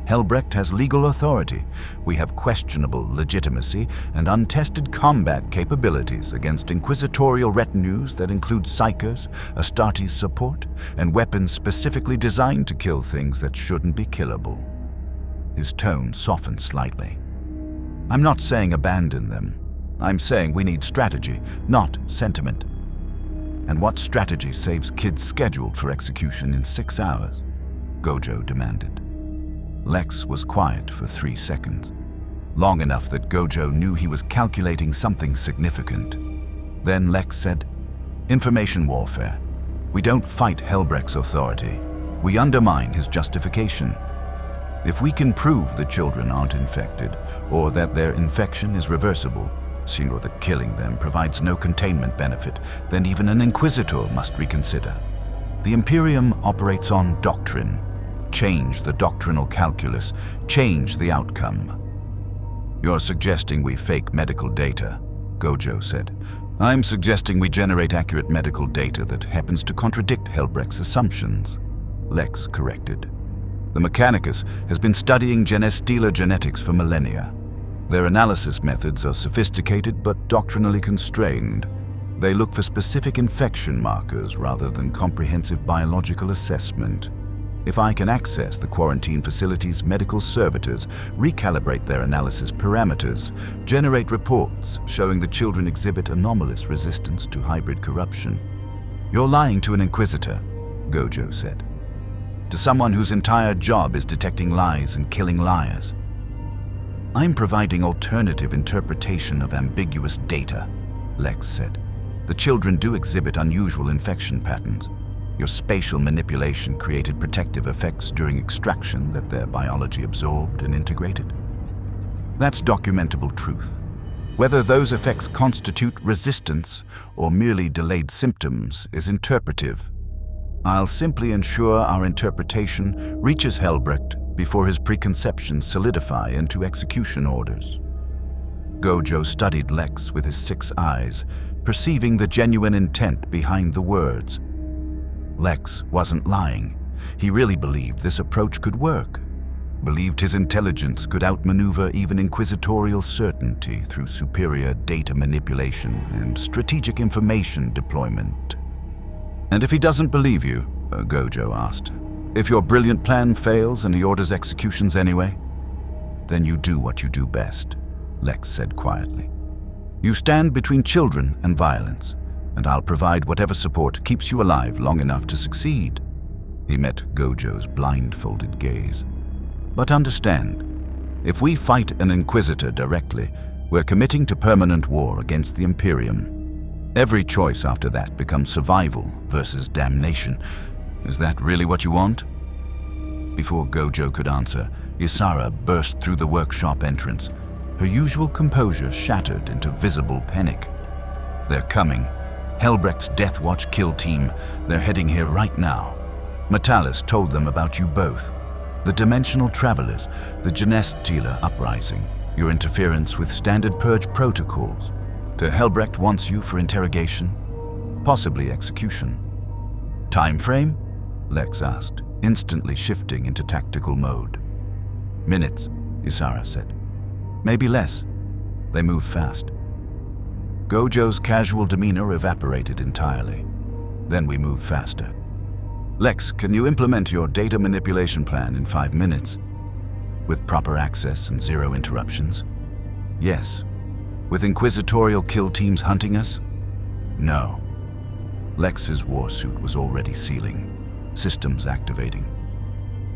Helbrecht has legal authority. We have questionable legitimacy and untested combat capabilities against inquisitorial retinues that include psychers, Astartes support, and weapons specifically designed to kill things that shouldn't be killable. His tone softened slightly. I'm not saying abandon them. I'm saying we need strategy, not sentiment. And what strategy saves kids scheduled for execution in 6 hours? Gojo demanded. Lex was quiet for 3 seconds. long enough that Gojo knew he was calculating something significant. Then Lex said, "Information warfare. We don't fight Helbrecht's authority. We undermine his justification. If we can prove the children aren't infected, or that their infection is reversible, or that killing them provides no containment benefit, then even an Inquisitor must reconsider. The Imperium operates on doctrine. Change the doctrinal calculus, change the outcome." "You're suggesting we fake medical data," Gojo said. "I'm suggesting we generate accurate medical data that happens to contradict Helbrecht's assumptions," Lex corrected. "The Mechanicus has been studying Genestealer genetics for millennia. Their analysis methods are sophisticated but doctrinally constrained. They look for specific infection markers rather than comprehensive biological assessment. If I can access the quarantine facility's medical servitors, recalibrate their analysis parameters, generate reports showing the children exhibit anomalous resistance to hybrid corruption." "You're lying to an Inquisitor," Gojo said. "To someone whose entire job is detecting lies and killing liars." "I'm providing alternative interpretation of ambiguous data," Lex said. "The children do exhibit unusual infection patterns. Your spatial manipulation created protective effects during extraction that their biology absorbed and integrated. That's documentable truth. Whether those effects constitute resistance or merely delayed symptoms is interpretive. I'll simply ensure our interpretation reaches Helbrecht before his preconceptions solidify into execution orders." Gojo studied Lex with his 6 eyes, perceiving the genuine intent behind the words. Lex wasn't lying. He really believed this approach could work. Believed his intelligence could outmaneuver even inquisitorial certainty through superior data manipulation and strategic information deployment. "And if he doesn't believe you," Gojo asked, "if your brilliant plan fails and he orders executions anyway?" "Then you do what you do best," Lex said quietly. "You stand between children and violence, and I'll provide whatever support keeps you alive long enough to succeed." He met Gojo's blindfolded gaze. "But understand, if we fight an Inquisitor directly, we're committing to permanent war against the Imperium. Every choice after that becomes survival versus damnation. Is that really what you want?" Before Gojo could answer, Isara burst through the workshop entrance. Her usual composure shattered into visible panic. "They're coming. Helbrecht's Death Watch kill team. They're heading here right now. Metalis told them about you both. The Dimensional Travelers, the Genestealer uprising, your interference with standard purge protocols. Helbrecht wants you for interrogation, possibly execution." "Time frame?" Lex asked, instantly shifting into tactical mode. "Minutes," Isara said. "Maybe less. They move fast." Gojo's casual demeanor evaporated entirely. "Then we move faster. Lex, can you implement your data manipulation plan in 5 minutes? With proper access and 0 interruptions?" "Yes." "With inquisitorial kill teams hunting us?" "No." Lex's warsuit was already sealing, systems activating.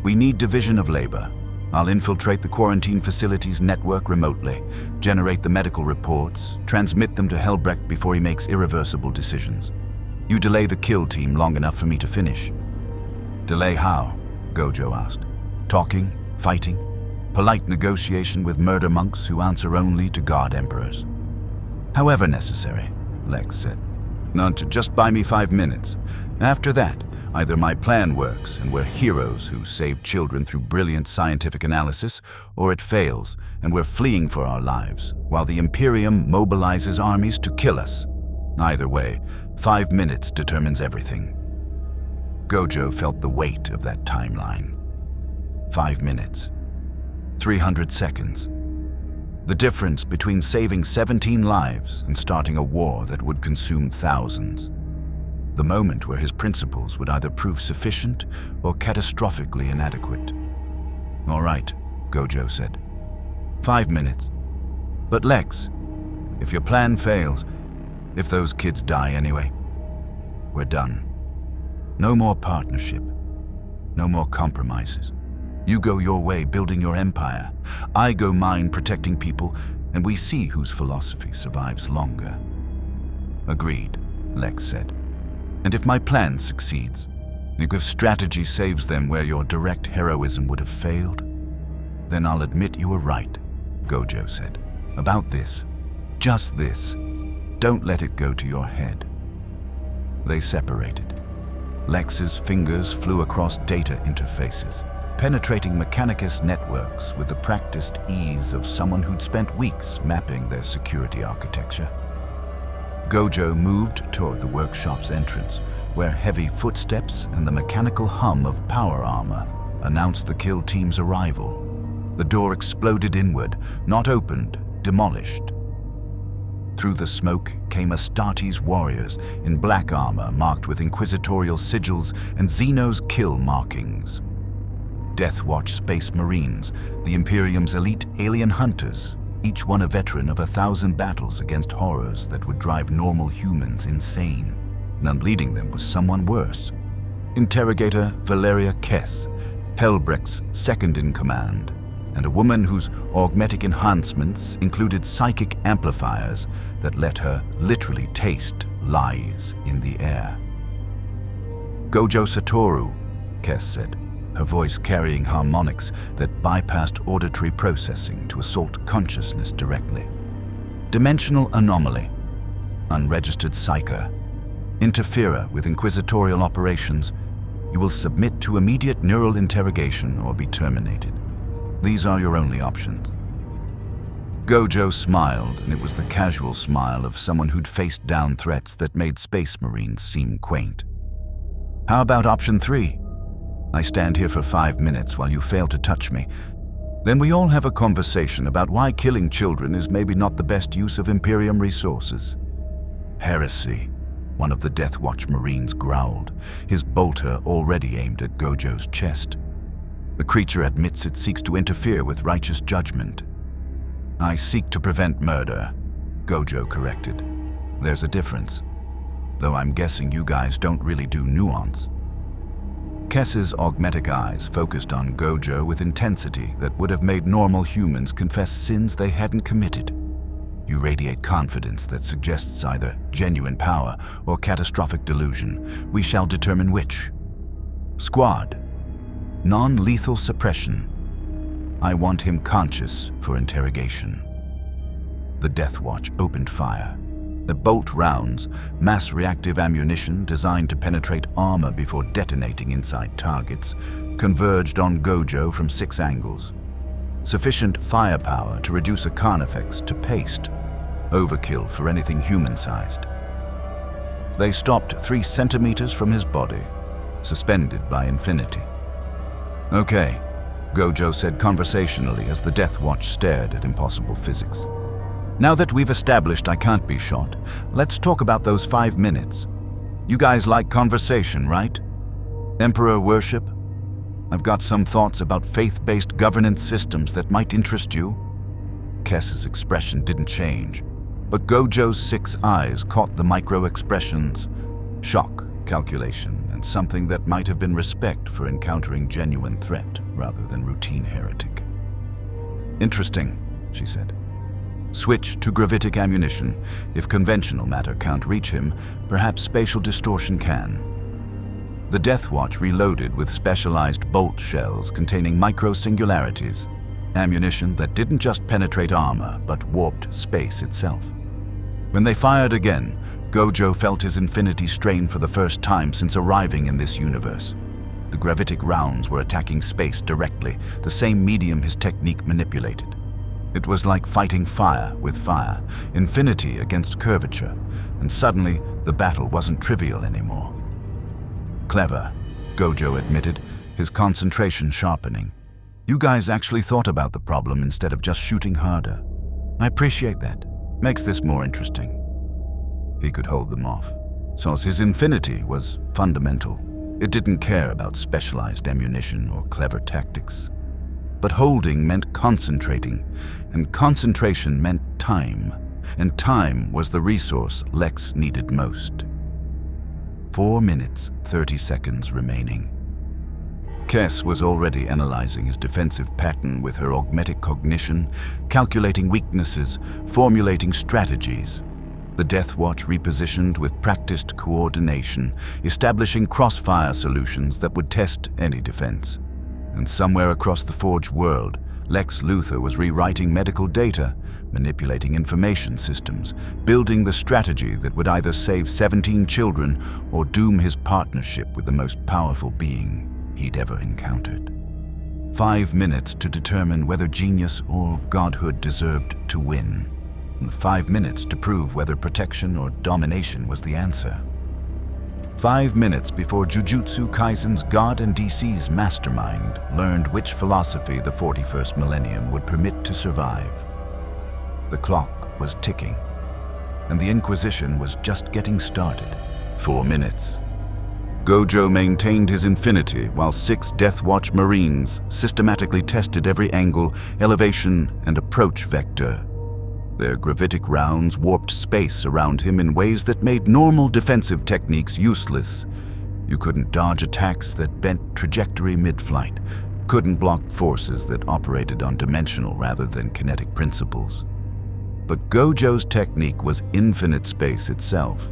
"We need division of labor. I'll infiltrate the quarantine facility's network remotely, generate the medical reports, transmit them to Helbrecht before he makes irreversible decisions. You delay the kill team long enough for me to finish." "Delay how?" Gojo asked. "Talking? Fighting? Polite negotiation with murder monks who answer only to god emperors?" "However necessary," Lex said. "Not just buy me 5 minutes. After that, either my plan works and we're heroes who save children through brilliant scientific analysis, or it fails and we're fleeing for our lives while the Imperium mobilizes armies to kill us. Either way, 5 minutes determines everything." Gojo felt the weight of that timeline. 5 minutes. 300 seconds. The difference between saving 17 lives and starting a war that would consume thousands. The moment where his principles would either prove sufficient or catastrophically inadequate. "All right," Gojo said. 5 minutes. But Lex, if your plan fails, if those kids die anyway, we're done. No more partnership. No more compromises. You go your way building your empire. I go mine protecting people, and we see whose philosophy survives longer." "Agreed," Lex said. "And if my plan succeeds, if strategy saves them where your direct heroism would have failed, then I'll admit you were right," Gojo said. "About this. Just this. Don't let it go to your head." They separated. Lex's fingers flew across data interfaces, penetrating Mechanicus networks with the practiced ease of someone who'd spent weeks mapping their security architecture. Gojo moved toward the workshop's entrance, where heavy footsteps and the mechanical hum of power armor announced the kill team's arrival. The door exploded inward, not opened, demolished. Through the smoke came Astartes warriors in black armor marked with inquisitorial sigils and Xeno's kill markings. Deathwatch Space Marines, the Imperium's elite alien hunters, each one a veteran of 1,000 battles against horrors that would drive normal humans insane. None leading them was someone worse. Interrogator Valeria Kess, Helbrecht's second-in-command, and a woman whose augmetic enhancements included psychic amplifiers that let her literally taste lies in the air. "Gojo Satoru," Kess said, her voice carrying harmonics that bypassed auditory processing to assault consciousness directly. "Dimensional anomaly, unregistered psyker, interferer with inquisitorial operations. You will submit to immediate neural interrogation or be terminated. These are your only options." Gojo smiled, and it was the casual smile of someone who'd faced down threats that made Space Marines seem quaint. "How about option 3? I stand here for 5 minutes while you fail to touch me. Then we all have a conversation about why killing children is maybe not the best use of Imperium resources." "Heresy," one of the Deathwatch Marines growled, his bolter already aimed at Gojo's chest. "The creature admits it seeks to interfere with righteous judgment." "I seek to prevent murder," Gojo corrected. "There's a difference. Though I'm guessing you guys don't really do nuance." Kess's augmetic eyes focused on Gojo with intensity that would have made normal humans confess sins they hadn't committed. "You radiate confidence that suggests either genuine power or catastrophic delusion. We shall determine which." "Squad. Non-lethal suppression. I want him conscious for interrogation." The Deathwatch opened fire. The bolt rounds, mass reactive ammunition designed to penetrate armor before detonating inside targets, converged on Gojo from 6 angles. Sufficient firepower to reduce a carnifex to paste. Overkill for anything human-sized. They stopped 3 centimeters from his body, suspended by infinity. "Okay," Gojo said conversationally as the Deathwatch stared at impossible physics. "Now that we've established I can't be shot, let's talk about those 5 minutes. You guys like conversation, right? Emperor worship? I've got some thoughts about faith-based governance systems that might interest you." Kess's expression didn't change, but Gojo's 6 eyes caught the micro-expressions: shock, calculation, and something that might have been respect for encountering genuine threat rather than routine heretic. "Interesting," she said. "Switch to gravitic ammunition. If conventional matter can't reach him, perhaps spatial distortion can." The Deathwatch reloaded with specialized bolt shells containing micro-singularities, ammunition that didn't just penetrate armor but warped space itself. When they fired again, Gojo felt his infinity strain for the first time since arriving in this universe. The gravitic rounds were attacking space directly, the same medium his technique manipulated. It was like fighting fire with fire, infinity against curvature, and suddenly the battle wasn't trivial anymore. "Clever," Gojo admitted, his concentration sharpening. "You guys actually thought about the problem instead of just shooting harder. I appreciate that. Makes this more interesting." He could hold them off. So his infinity was fundamental. It didn't care about specialized ammunition or clever tactics. But holding meant concentrating, and concentration meant time, and time was the resource Lex needed most. 4 minutes, 30 seconds remaining. Kess was already analyzing his defensive pattern with her augmented cognition, calculating weaknesses, formulating strategies. The Death Watch repositioned with practiced coordination, establishing crossfire solutions that would test any defense. And somewhere across the Forge world, Lex Luthor was rewriting medical data, manipulating information systems, building the strategy that would either save 17 children or doom his partnership with the most powerful being he'd ever encountered. 5 minutes to determine whether genius or godhood deserved to win. And 5 minutes to prove whether protection or domination was the answer. 5 minutes before Jujutsu Kaisen's God and DC's mastermind learned which philosophy the 41st millennium would permit to survive. The clock was ticking, and the Inquisition was just getting started. 4 minutes. Gojo maintained his infinity while 6 Death Watch Marines systematically tested every angle, elevation, and approach vector. Their gravitic rounds warped space around him in ways that made normal defensive techniques useless. You couldn't dodge attacks that bent trajectory mid-flight, couldn't block forces that operated on dimensional rather than kinetic principles. But Gojo's technique was infinite space itself.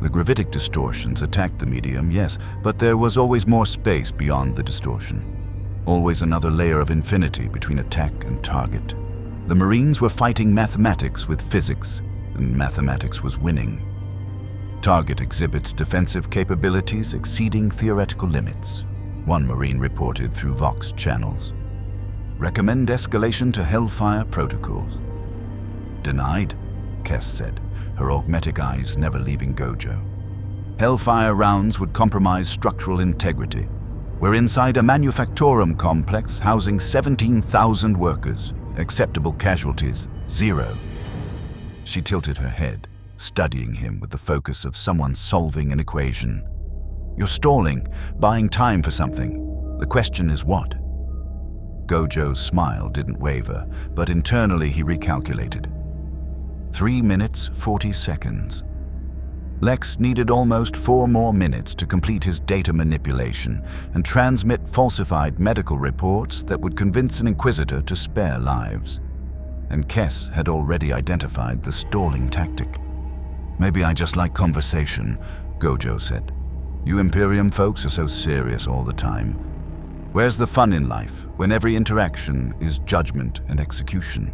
The gravitic distortions attacked the medium, yes, but there was always more space beyond the distortion. Always another layer of infinity between attack and target. The Marines were fighting mathematics with physics, and mathematics was winning. Target exhibits defensive capabilities exceeding theoretical limits, one Marine reported through Vox channels. Recommend escalation to Hellfire protocols. Denied, Kess said, her augmetic eyes never leaving Gojo. Hellfire rounds would compromise structural integrity. We're inside a manufactorum complex housing 17,000 workers. Acceptable casualties, 0. She tilted her head, studying him with the focus of someone solving an equation. You're stalling, buying time for something. The question is what? Gojo's smile didn't waver, but internally he recalculated. 3 minutes, 40 seconds. Lex needed almost 4 more minutes to complete his data manipulation and transmit falsified medical reports that would convince an Inquisitor to spare lives. And Kess had already identified the stalling tactic. Maybe I just like conversation, Gojo said. You Imperium folks are so serious all the time. Where's the fun in life when every interaction is judgment and execution?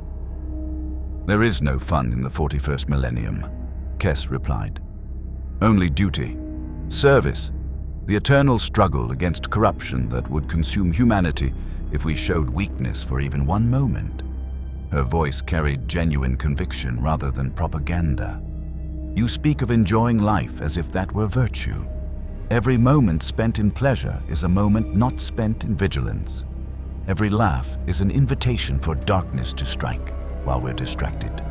There is no fun in the 41st millennium, Kess replied. Only duty, service, the eternal struggle against corruption that would consume humanity if we showed weakness for even 1 moment. Her voice carried genuine conviction rather than propaganda. You speak of enjoying life as if that were virtue. Every moment spent in pleasure is a moment not spent in vigilance. Every laugh is an invitation for darkness to strike while we're distracted.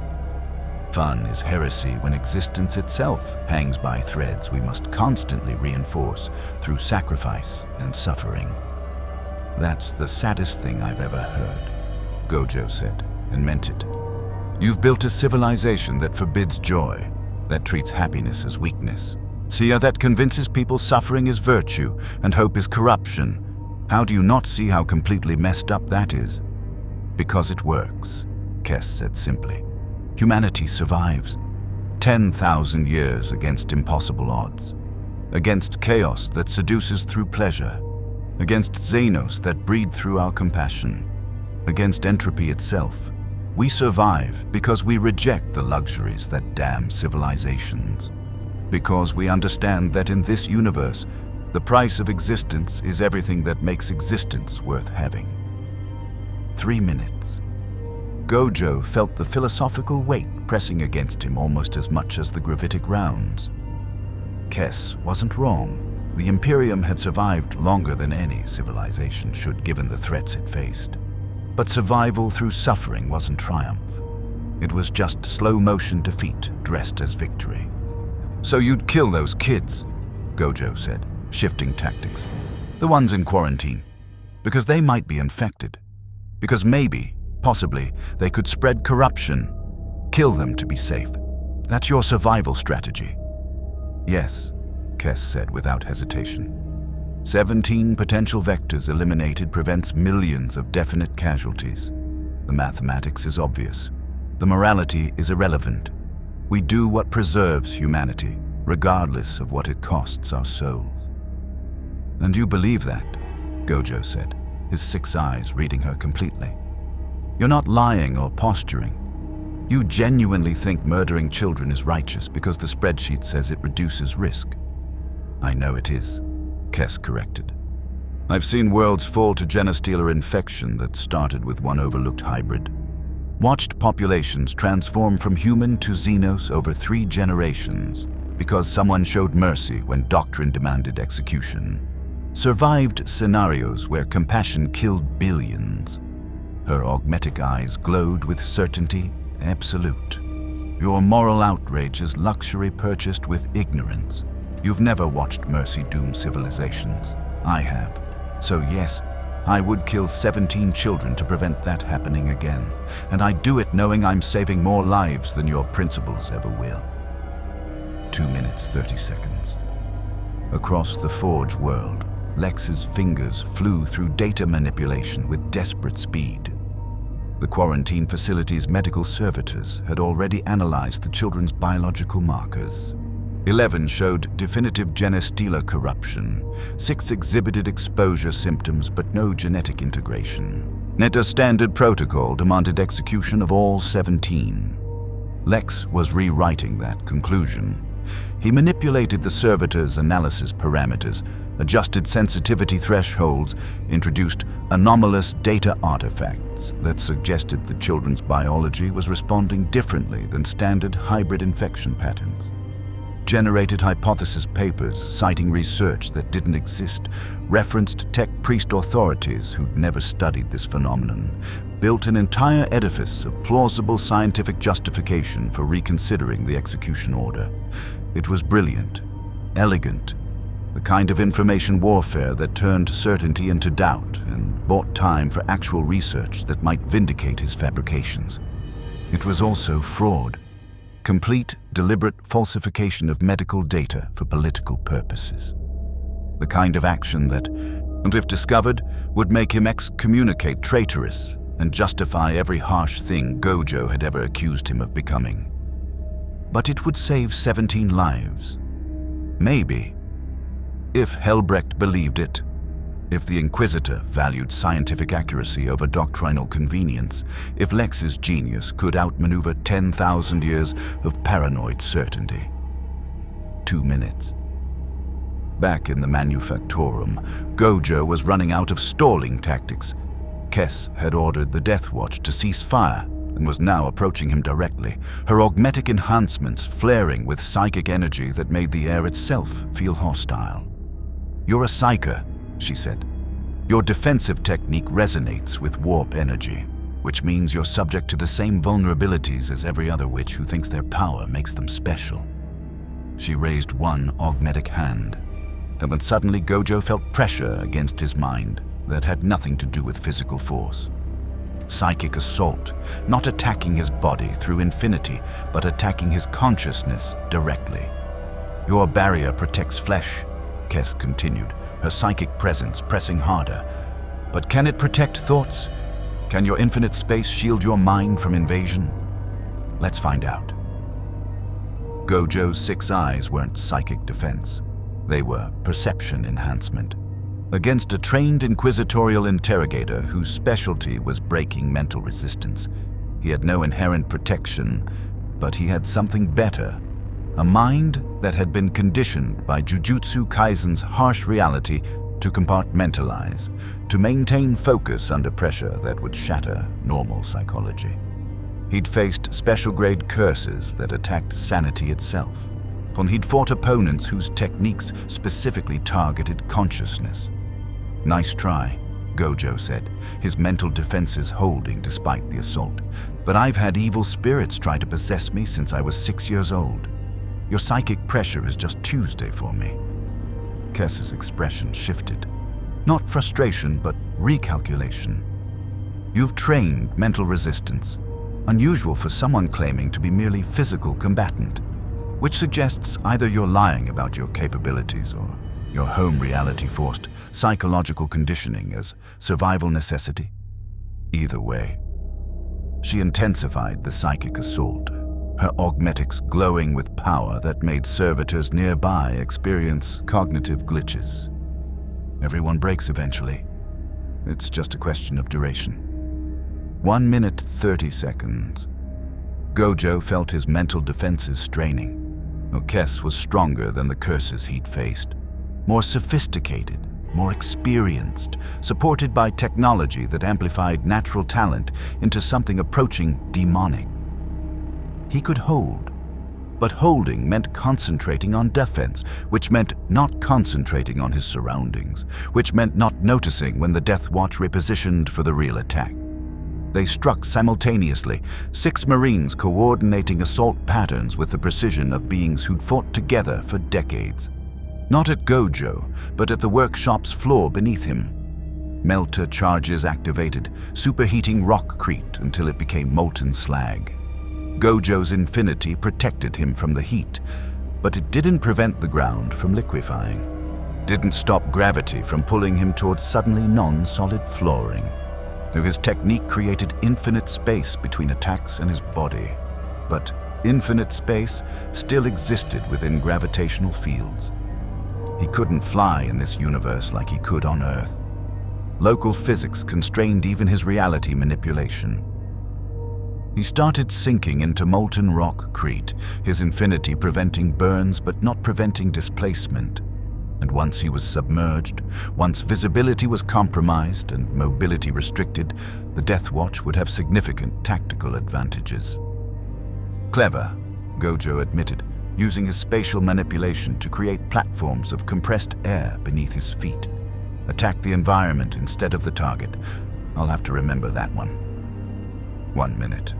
Fun is heresy when existence itself hangs by threads we must constantly reinforce through sacrifice and suffering. That's the saddest thing I've ever heard, Gojo said, and meant it. You've built a civilization that forbids joy, that treats happiness as weakness. See how that convinces people suffering is virtue and hope is corruption. How do you not see how completely messed up that is? Because it works, Kess said simply. Humanity survives. 10,000 years against impossible odds. Against chaos that seduces through pleasure. Against Xenos that breed through our compassion. Against entropy itself. We survive because we reject the luxuries that damn civilizations. Because we understand that in this universe, the price of existence is everything that makes existence worth having. 3 minutes. Gojo felt the philosophical weight pressing against him almost as much as the gravitic rounds. Kess wasn't wrong. The Imperium had survived longer than any civilization should, given the threats it faced. But survival through suffering wasn't triumph. It was just slow-motion defeat dressed as victory. So you'd kill those kids, Gojo said, shifting tactics. The ones in quarantine. Because they might be infected. Because maybe, possibly, they could spread corruption. Kill them to be safe. That's your survival strategy. Yes, Kess said without hesitation. 17 potential vectors eliminated prevents millions of definite casualties. The mathematics is obvious. The morality is irrelevant. We do what preserves humanity, regardless of what it costs our souls. And you believe that, Gojo said, his 6 eyes reading her completely. You're not lying or posturing. You genuinely think murdering children is righteous because the spreadsheet says it reduces risk. I know it is, Kess corrected. I've seen worlds fall to Genestealer infection that started with one overlooked hybrid. Watched populations transform from human to Xenos over 3 generations because someone showed mercy when doctrine demanded execution. Survived scenarios where compassion killed billions. Her augmetic eyes glowed with certainty absolute. Your moral outrage is luxury purchased with ignorance. You've never watched mercy doom civilizations. I have. So yes, I would kill 17 children to prevent that happening again. And I do it knowing I'm saving more lives than your principles ever will. 2 minutes, 30 seconds. Across the Forge world, Lex's fingers flew through data manipulation with desperate speed. The quarantine facility's medical servitors had already analyzed the children's biological markers. 11 showed definitive Genestealer corruption. 6 exhibited exposure symptoms but no genetic integration. Yet a standard protocol demanded execution of all 17. Lex was rewriting that conclusion. He manipulated the servitor's analysis parameters, adjusted sensitivity thresholds, introduced anomalous data artifacts that suggested the children's biology was responding differently than standard hybrid infection patterns. Generated hypothesis papers citing research that didn't exist, referenced tech priest authorities who'd never studied this phenomenon, built an entire edifice of plausible scientific justification for reconsidering the execution order. It was brilliant, elegant, the kind of information warfare that turned certainty into doubt and bought time for actual research that might vindicate his fabrications. It was also fraud, complete, deliberate falsification of medical data for political purposes. The kind of action that, and if discovered, would make him excommunicate traitorous and justify every harsh thing Gojo had ever accused him of becoming. But it would save 17 lives. Maybe. If Helbrecht believed it, if the Inquisitor valued scientific accuracy over doctrinal convenience, if Lex's genius could outmaneuver 10,000 years of paranoid certainty. 2 minutes. Back in the Manufactorum, Gojo was running out of stalling tactics. Kess had ordered the Death Watch to cease fire and was now approaching him directly, her augmetic enhancements flaring with psychic energy that made the air itself feel hostile. You're a psyker, she said. Your defensive technique resonates with warp energy, which means you're subject to the same vulnerabilities as every other witch who thinks their power makes them special. She raised one augmetic hand, and when suddenly Gojo felt pressure against his mind that had nothing to do with physical force. Psychic assault, not attacking his body through infinity, but attacking his consciousness directly. Your barrier protects flesh, Kess continued, her psychic presence pressing harder. But can it protect thoughts? Can your infinite space shield your mind from invasion? Let's find out. Gojo's 6 eyes weren't psychic defense. They were perception enhancement. Against a trained inquisitorial interrogator whose specialty was breaking mental resistance, he had no inherent protection, but he had something better. A mind that had been conditioned by Jujutsu Kaisen's harsh reality to compartmentalize, to maintain focus under pressure that would shatter normal psychology. He'd faced special-grade curses that attacked sanity itself, and he'd fought opponents whose techniques specifically targeted consciousness. Nice try, Gojo said, his mental defenses holding despite the assault. But I've had evil spirits try to possess me since I was 6 years old. Your psychic pressure is just Tuesday for me. Kess's expression shifted. Not frustration, but recalculation. You've trained mental resistance, unusual for someone claiming to be merely physical combatant, which suggests either you're lying about your capabilities or Your home reality forced psychological conditioning as survival necessity? Either way, she intensified the psychic assault, her augmetics glowing with power that made servitors nearby experience cognitive glitches. Everyone breaks eventually. It's just a question of duration. 1 minute 30 seconds. Gojo felt his mental defenses straining. Kess was stronger than the curses he'd faced. More sophisticated, more experienced, supported by technology that amplified natural talent into something approaching demonic. He could hold, but holding meant concentrating on defense, which meant not concentrating on his surroundings, which meant not noticing when the Death Watch repositioned for the real attack. They struck simultaneously, 6 Marines coordinating assault patterns with the precision of beings who'd fought together for decades. Not at Gojo, but at the workshop's floor beneath him. Melter charges activated, superheating rockcrete until it became molten slag. Gojo's infinity protected him from the heat, but it didn't prevent the ground from liquefying. Didn't stop gravity from pulling him towards suddenly non-solid flooring. His technique created infinite space between attacks and his body, but infinite space still existed within gravitational fields. He couldn't fly in this universe like he could on Earth. Local physics constrained even his reality manipulation. He started sinking into molten rockcrete, his infinity preventing burns but not preventing displacement. And once he was submerged, once visibility was compromised and mobility restricted, the Death Watch would have significant tactical advantages. Clever, Gojo admitted, using his spatial manipulation to create platforms of compressed air beneath his feet. Attack the environment instead of the target. I'll have to remember that one. 1 minute.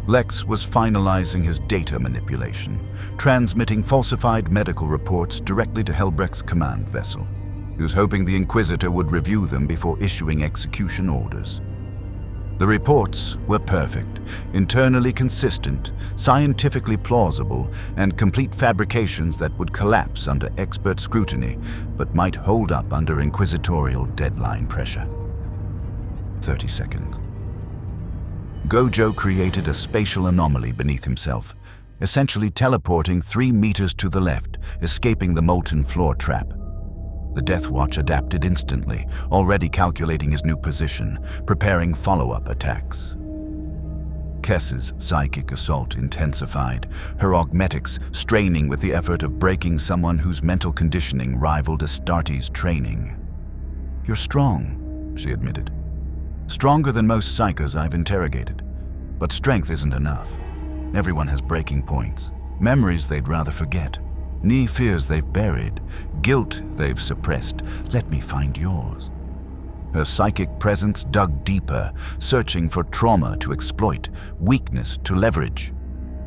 Lex was finalizing his data manipulation, transmitting falsified medical reports directly to Helbrecht's command vessel. He was hoping the Inquisitor would review them before issuing execution orders. The reports were perfect, internally consistent, scientifically plausible, and complete fabrications that would collapse under expert scrutiny, but might hold up under inquisitorial deadline pressure. 30 seconds. Gojo created a spatial anomaly beneath himself, essentially teleporting 3 meters to the left, escaping the molten floor trap. The Death Watch adapted instantly, already calculating his new position, preparing follow-up attacks. Kess's psychic assault intensified, her augmetics straining with the effort of breaking someone whose mental conditioning rivaled Astarte's training. "You're strong," she admitted. "Stronger than most psychos I've interrogated. But strength isn't enough. Everyone has breaking points, memories they'd rather forget, knee fears they've buried, guilt they've suppressed. Let me find yours." Her psychic presence dug deeper, searching for trauma to exploit, weakness to leverage.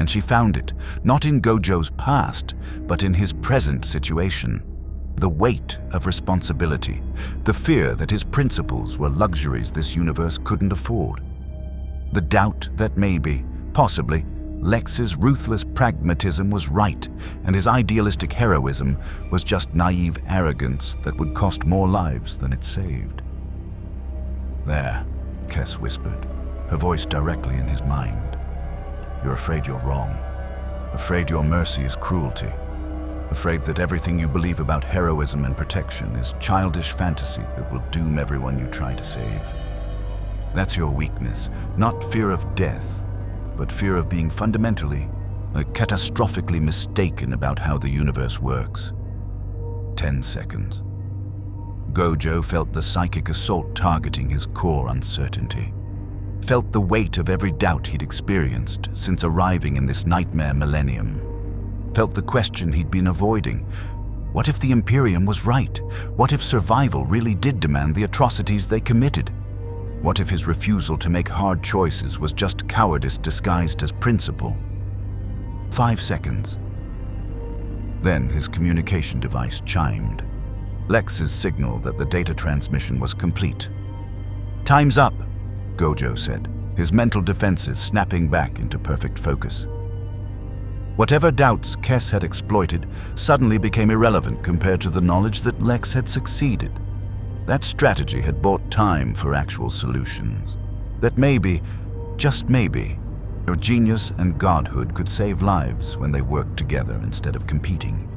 And she found it, not in Gojo's past, but in his present situation. The weight of responsibility, the fear that his principles were luxuries this universe couldn't afford. The doubt that maybe, possibly, Lex's ruthless pragmatism was right, and his idealistic heroism was just naive arrogance that would cost more lives than it saved. "There," Kess whispered, her voice directly in his mind. "You're afraid you're wrong. Afraid your mercy is cruelty. Afraid that everything you believe about heroism and protection is childish fantasy that will doom everyone you try to save. That's your weakness, not fear of death, but fear of being fundamentally, catastrophically mistaken about how the universe works." 10 seconds. Gojo felt the psychic assault targeting his core uncertainty. Felt the weight of every doubt he'd experienced since arriving in this nightmare millennium. Felt the question he'd been avoiding. What if the Imperium was right? What if survival really did demand the atrocities they committed? What if his refusal to make hard choices was just cowardice disguised as principle? 5 seconds. Then his communication device chimed. Lex's signal that the data transmission was complete. "Time's up," Gojo said, his mental defenses snapping back into perfect focus. Whatever doubts Kes had exploited suddenly became irrelevant compared to the knowledge that Lex had succeeded. That strategy had bought time for actual solutions. That maybe, just maybe, your genius and godhood could save lives when they worked together instead of competing.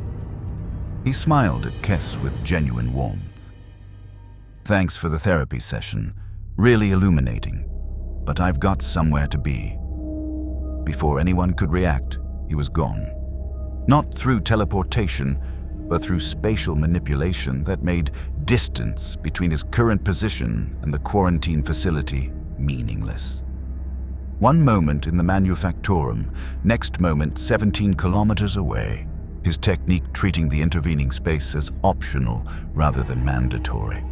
He smiled at Kes with genuine warmth. "Thanks for the therapy session. Really illuminating. But I've got somewhere to be." Before anyone could react, he was gone. Not through teleportation, but through spatial manipulation that made distance between his current position and the quarantine facility meaningless. One moment in the Manufactorum, next moment 17 kilometers away, his technique treating the intervening space as optional rather than mandatory.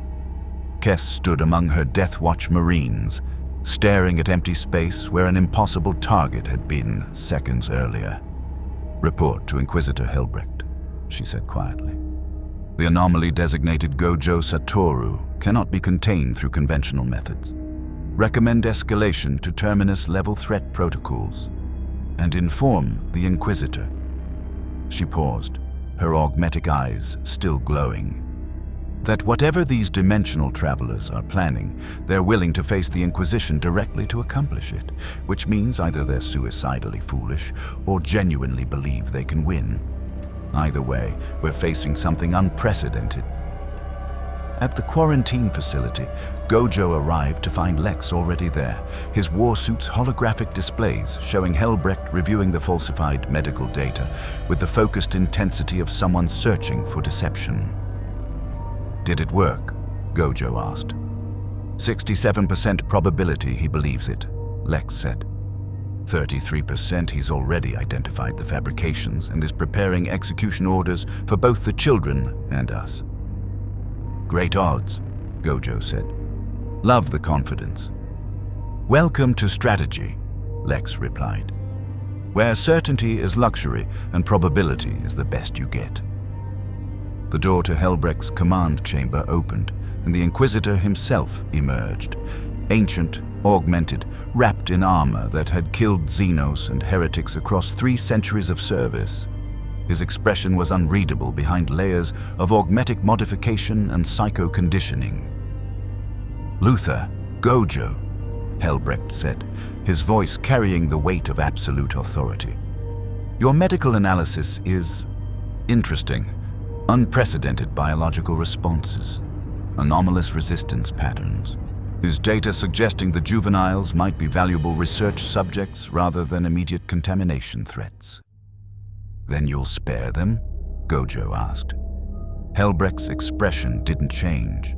Kes stood among her Death Watch Marines, staring at empty space where an impossible target had been seconds earlier. "Report to Inquisitor Helbrecht," she said quietly. "The anomaly designated Gojo Satoru cannot be contained through conventional methods. Recommend escalation to Terminus level threat protocols, and inform the Inquisitor." She paused, her augmetic eyes still glowing. "That whatever these dimensional travelers are planning, they're willing to face the Inquisition directly to accomplish it, which means either they're suicidally foolish or genuinely believe they can win. Either way, we're facing something unprecedented." At the quarantine facility, Gojo arrived to find Lex already there, his warsuit's holographic displays showing Helbrecht reviewing the falsified medical data with the focused intensity of someone searching for deception. "Did it work?" Gojo asked. 67% probability he believes it, Lex said. 33% he's already identified the fabrications and is preparing execution orders for both the children and us. "Great odds," Gojo said. "Love the confidence." "Welcome to strategy," Lex replied. "Where certainty is luxury and probability is the best you get." The door to Helbrecht's command chamber opened, and the Inquisitor himself emerged, ancient, augmented, wrapped in armor that had killed Xenos and heretics across 3 centuries of service. His expression was unreadable behind layers of augmetic modification and psycho-conditioning. "Luthor, Gojo," Helbrecht said, his voice carrying the weight of absolute authority. "Your medical analysis is interesting. Unprecedented biological responses, anomalous resistance patterns. His data suggesting the juveniles might be valuable research subjects rather than immediate contamination threats." "Then you'll spare them?" Gojo asked. Helbrecht's expression didn't change.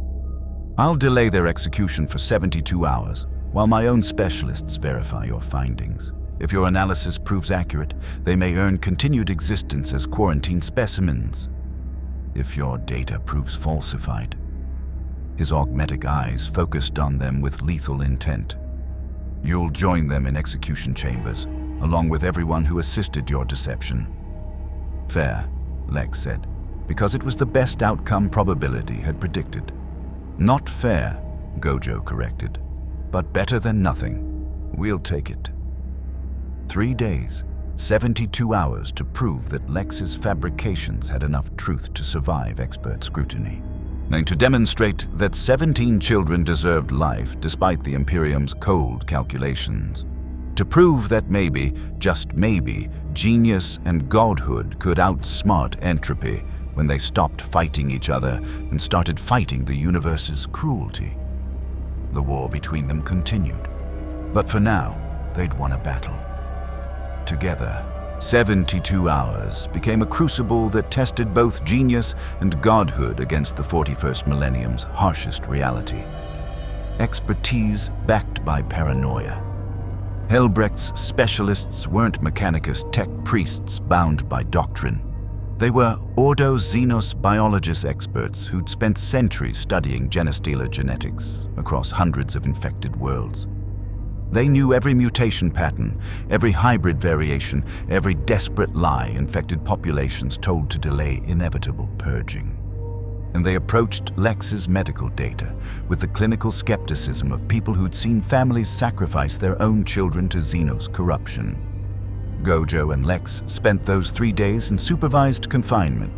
"I'll delay their execution for 72 hours, while my own specialists verify your findings. If your analysis proves accurate, they may earn continued existence as quarantine specimens. If your data proves falsified," his augmetic eyes focused on them with lethal intent, "you'll join them in execution chambers, along with everyone who assisted your deception." "Fair," Lex said, because it was the best outcome probability had predicted. "Not fair," Gojo corrected, "but better than nothing. We'll take it." 3 days, 72 hours to prove that Lex's fabrications had enough truth to survive expert scrutiny, and to demonstrate that 17 children deserved life despite the Imperium's cold calculations. To prove that maybe, just maybe, genius and godhood could outsmart entropy when they stopped fighting each other and started fighting the universe's cruelty. The war between them continued, but for now, they'd won a battle. Together, 72 hours became a crucible that tested both genius and godhood against the 41st millennium's harshest reality. Expertise backed by paranoia. Helbrecht's specialists weren't Mechanicus tech priests bound by doctrine. They were Ordo Xenos biologist experts who'd spent centuries studying Genestealer genetics across hundreds of infected worlds. They knew every mutation pattern, every hybrid variation, every desperate lie infected populations told to delay inevitable purging. And they approached Lex's medical data with the clinical skepticism of people who'd seen families sacrifice their own children to Xenos corruption. Gojo and Lex spent those 3 days in supervised confinement.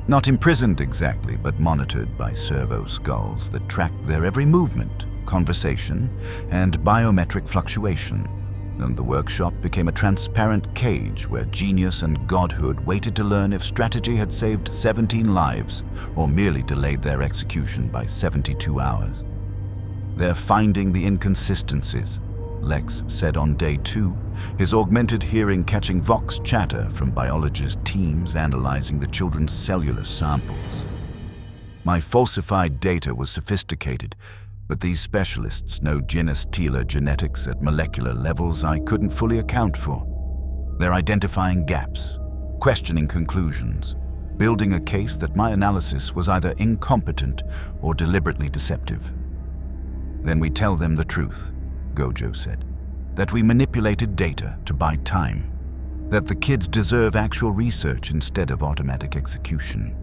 Not imprisoned exactly, but monitored by servo skulls that tracked their every movement, conversation, and biometric fluctuation. And the workshop became a transparent cage where genius and godhood waited to learn if strategy had saved 17 lives or merely delayed their execution by 72 hours. "They're finding the inconsistencies," Lex said on day 2, his augmented hearing catching vox chatter from biologist teams analyzing the children's cellular samples. "My falsified data was sophisticated, but these specialists know Genestealer genetics at molecular levels I couldn't fully account for. They're identifying gaps, questioning conclusions, building a case that my analysis was either incompetent or deliberately deceptive. Then we tell them the truth," Gojo said, "that we manipulated data to buy time, that the kids deserve actual research instead of automatic execution,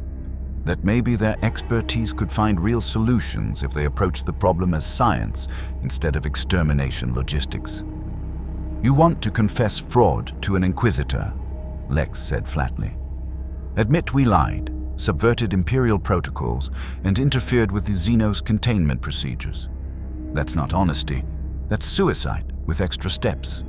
that maybe their expertise could find real solutions if they approach the problem as science instead of extermination logistics. You want to confess fraud to an Inquisitor," Lex said flatly. "Admit we lied, subverted Imperial protocols, and interfered with the Xenos containment procedures. That's not honesty, that's suicide with extra steps.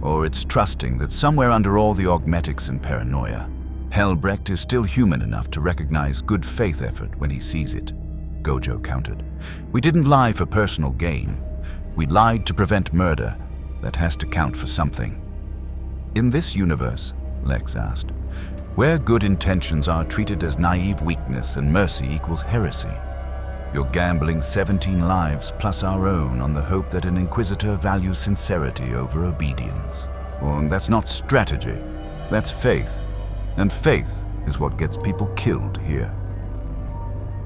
Or it's trusting that somewhere under all the augmetics and paranoia, Helbrecht is still human enough to recognize good faith effort when he sees it," Gojo countered. "We didn't lie for personal gain. We lied to prevent murder. That has to count for something." "In this universe," Lex asked, "where good intentions are treated as naive weakness and mercy equals heresy, you're gambling 17 lives plus our own on the hope that an Inquisitor values sincerity over obedience. Well, that's not strategy, that's faith. And faith is what gets people killed here."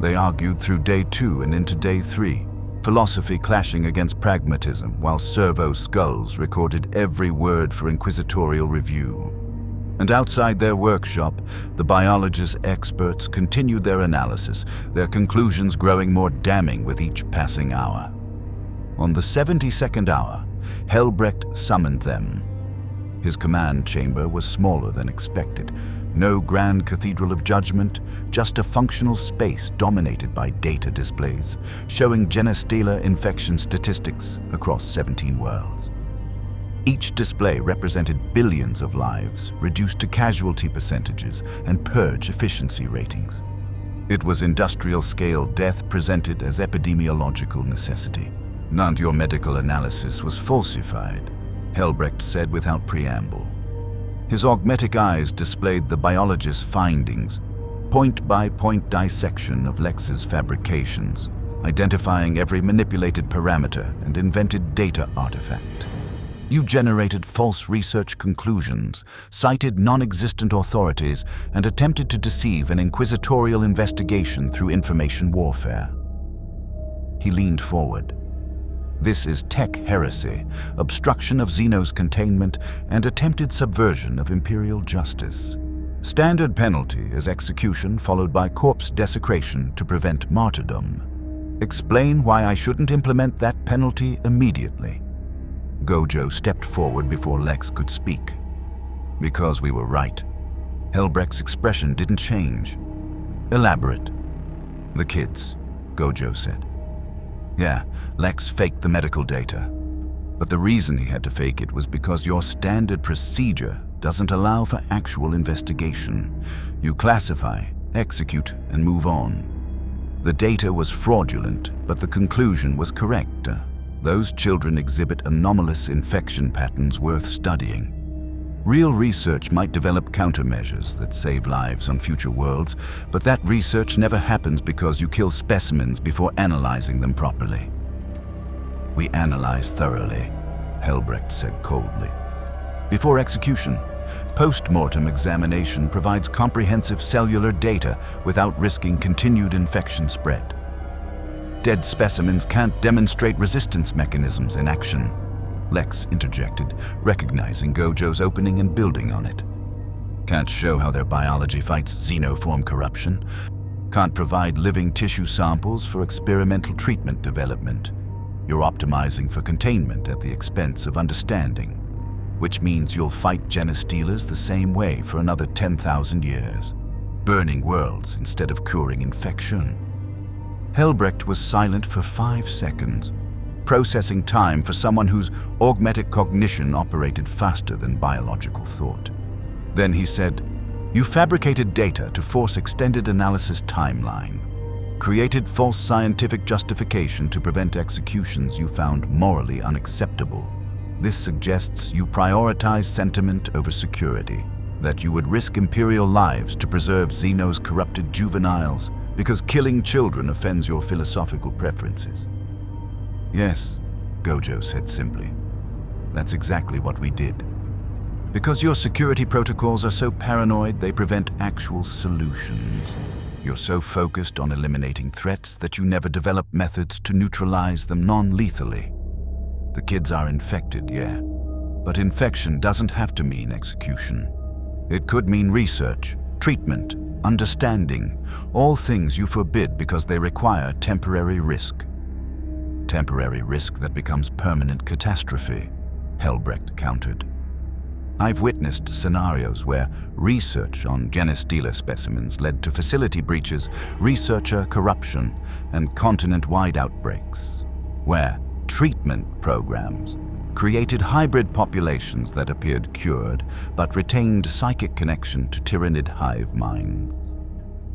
They argued through day 2 and into day 3, philosophy clashing against pragmatism while servo skulls recorded every word for inquisitorial review. And outside their workshop, the biologist experts continued their analysis, their conclusions growing more damning with each passing hour. On the 72nd hour, Helbrecht summoned them. His command chamber was smaller than expected. No grand cathedral of judgment, just a functional space dominated by data displays, showing Genestealer infection statistics across 17 worlds. Each display represented billions of lives, reduced to casualty percentages and purge efficiency ratings. It was industrial-scale death presented as epidemiological necessity. "Not your medical analysis was falsified," Helbrecht said without preamble. His augmetic eyes displayed the biologist's findings, point-by-point dissection of Lex's fabrications, identifying every manipulated parameter and invented data artifact. "You generated false research conclusions, cited non-existent authorities, and attempted to deceive an inquisitorial investigation through information warfare." He leaned forward. "This is tech heresy, obstruction of Xenos containment, and attempted subversion of Imperial justice. Standard penalty is execution followed by corpse desecration to prevent martyrdom. Explain why I shouldn't implement that penalty immediately." Gojo stepped forward before Lex could speak. "Because we were right." Helbrecht's expression didn't change. "Elaborate." "The kids," Gojo said. "Yeah, Lex faked the medical data. But the reason he had to fake it was because your standard procedure doesn't allow for actual investigation. You classify, execute, and move on. The data was fraudulent, but the conclusion was correct. Those children exhibit anomalous infection patterns worth studying. Real research might develop countermeasures that save lives on future worlds, but that research never happens because you kill specimens before analyzing them properly." "We analyze thoroughly," Helbrecht said coldly. "Before execution, post-mortem examination provides comprehensive cellular data without risking continued infection spread. Dead specimens can't demonstrate resistance mechanisms in action," Lex interjected, recognizing Gojo's opening and building on it. "Can't show how their biology fights xenoform corruption. Can't provide living tissue samples for experimental treatment development. You're optimizing for containment at the expense of understanding." which means you'll fight Genestealers the same way for another 10,000 years, burning worlds instead of curing infection. Helbrecht was silent for 5 seconds, processing time for someone whose augmented cognition operated faster than biological thought. Then he said, "You fabricated data to force extended analysis timeline, created false scientific justification to prevent executions you found morally unacceptable. This suggests you prioritize sentiment over security, that you would risk Imperial lives to preserve Xeno's corrupted juveniles because killing children offends your philosophical preferences." "Yes," Gojo said simply. "That's exactly what we did. Because your security protocols are so paranoid they prevent actual solutions. You're so focused on eliminating threats that you never develop methods to neutralize them non-lethally. The kids are infected, yeah, but infection doesn't have to mean execution. It could mean research, treatment, understanding, all things you forbid because they require temporary risk. Temporary risk that becomes permanent catastrophe," Helbrecht countered. "I've witnessed scenarios where research on Genestealer specimens led to facility breaches, researcher corruption, and continent-wide outbreaks, where treatment programs created hybrid populations that appeared cured but retained psychic connection to tyrannid hive minds,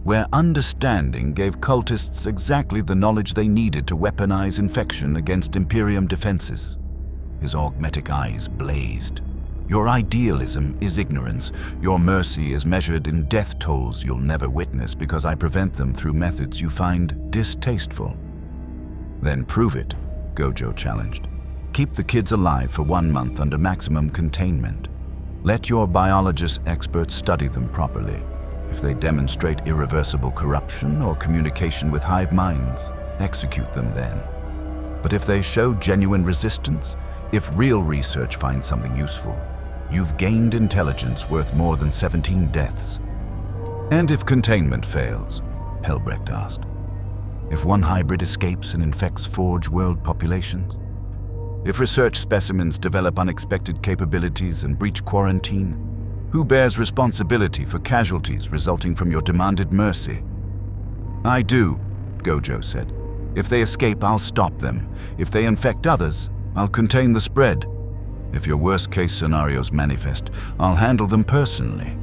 where understanding gave cultists exactly the knowledge they needed to weaponize infection against Imperium defenses." His augmetic eyes blazed. "Your idealism is ignorance. Your mercy is measured in death tolls you'll never witness because I prevent them through methods you find distasteful." "Then prove it," Gojo challenged. "Keep the kids alive for 1 month under maximum containment. Let your biologist experts study them properly. If they demonstrate irreversible corruption or communication with hive minds, execute them then. But if they show genuine resistance, if real research finds something useful, you've gained intelligence worth more than 17 deaths." "And if containment fails?" Helbrecht asked. "If one hybrid escapes and infects Forge World populations? If research specimens develop unexpected capabilities and breach quarantine? Who bears responsibility for casualties resulting from your demanded mercy?" "I do," Gojo said. "If they escape, I'll stop them. If they infect others, I'll contain the spread. If your worst-case scenarios manifest, I'll handle them personally.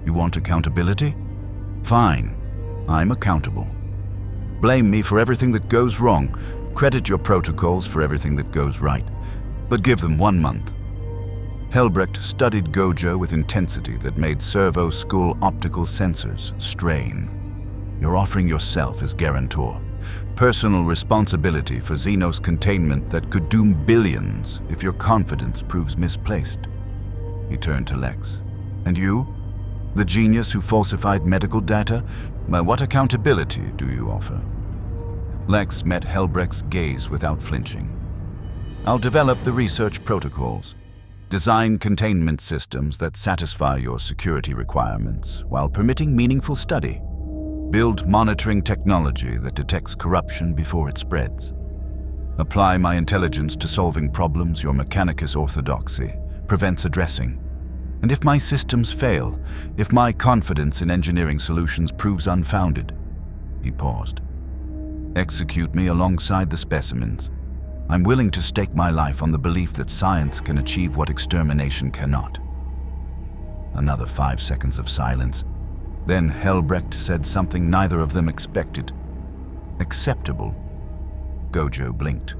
You want accountability? Fine, I'm accountable. Blame me for everything that goes wrong. Credit your protocols for everything that goes right. But give them 1 month." Helbrecht studied Gojo with intensity that made servo school optical sensors strain. "You're offering yourself as guarantor. Personal responsibility for Xeno's containment that could doom billions if your confidence proves misplaced." He turned to Lex. "And you? The genius who falsified medical data? What accountability do you offer?" Lex met Helbrecht's gaze without flinching. "I'll develop the research protocols, design containment systems that satisfy your security requirements while permitting meaningful study, build monitoring technology that detects corruption before it spreads, apply my intelligence to solving problems your Mechanicus orthodoxy prevents addressing. And if my systems fail, if my confidence in engineering solutions proves unfounded," he paused, "execute me alongside the specimens. I'm willing to stake my life on the belief that science can achieve what extermination cannot." Another 5 seconds of silence. Then Helbrecht said something neither of them expected. "Acceptable?" Gojo blinked.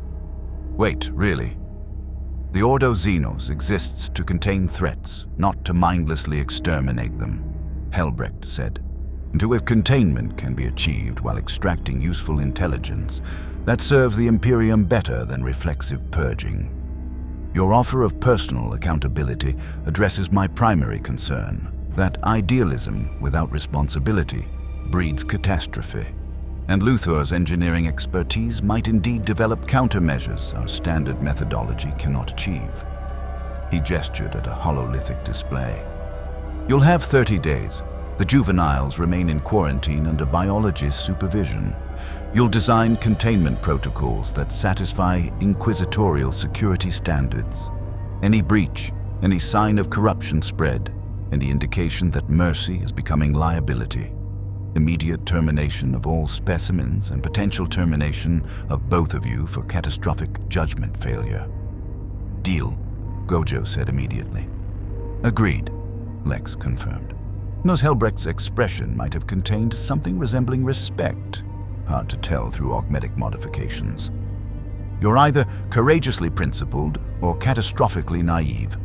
"Wait, really? The Ordo Xenos exists to contain threats, not to mindlessly exterminate them," Helbrecht said. "And if containment can be achieved while extracting useful intelligence, that serves the Imperium better than reflexive purging. Your offer of personal accountability addresses my primary concern, that idealism without responsibility breeds catastrophe. And Luthor's engineering expertise might indeed develop countermeasures our standard methodology cannot achieve." He gestured at a hololithic display. "You'll have 30 days. The juveniles remain in quarantine under biologist's supervision. You'll design containment protocols that satisfy inquisitorial security standards. Any breach, Any sign of corruption spread, any indication that mercy is becoming liability. Immediate termination of all specimens and potential termination of both of you for catastrophic judgment failure. Deal, Gojo said immediately. Agreed, Lex confirmed. Noshelbrecht's expression might have contained something resembling respect, hard to tell through augmetic modifications. You're either courageously principled or catastrophically naive.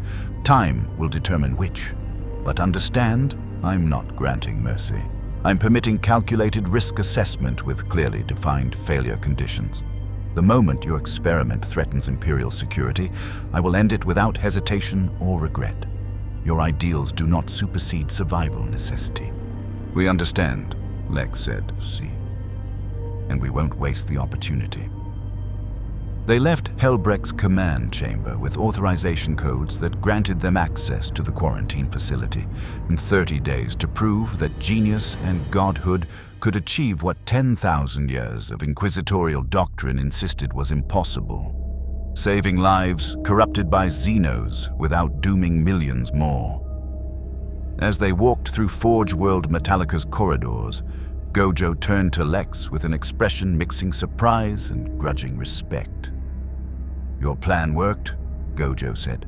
Time will determine which. But understand, I'm not granting mercy. I'm permitting calculated risk assessment with clearly defined failure conditions. The moment your experiment threatens Imperial security, I will end it without hesitation or regret. Your ideals do not supersede survival necessity. We understand, Lex said, see. And we won't waste the opportunity. They left Helbrecht's command chamber with authorization codes that granted them access to the quarantine facility in 30 days to prove that genius and godhood could achieve what 10,000 years of inquisitorial doctrine insisted was impossible. Saving lives corrupted by Xenos without dooming millions more. As they walked through Forge World Metalica's corridors, Gojo turned to Lex with an expression mixing surprise and grudging respect. Your plan worked, Gojo said.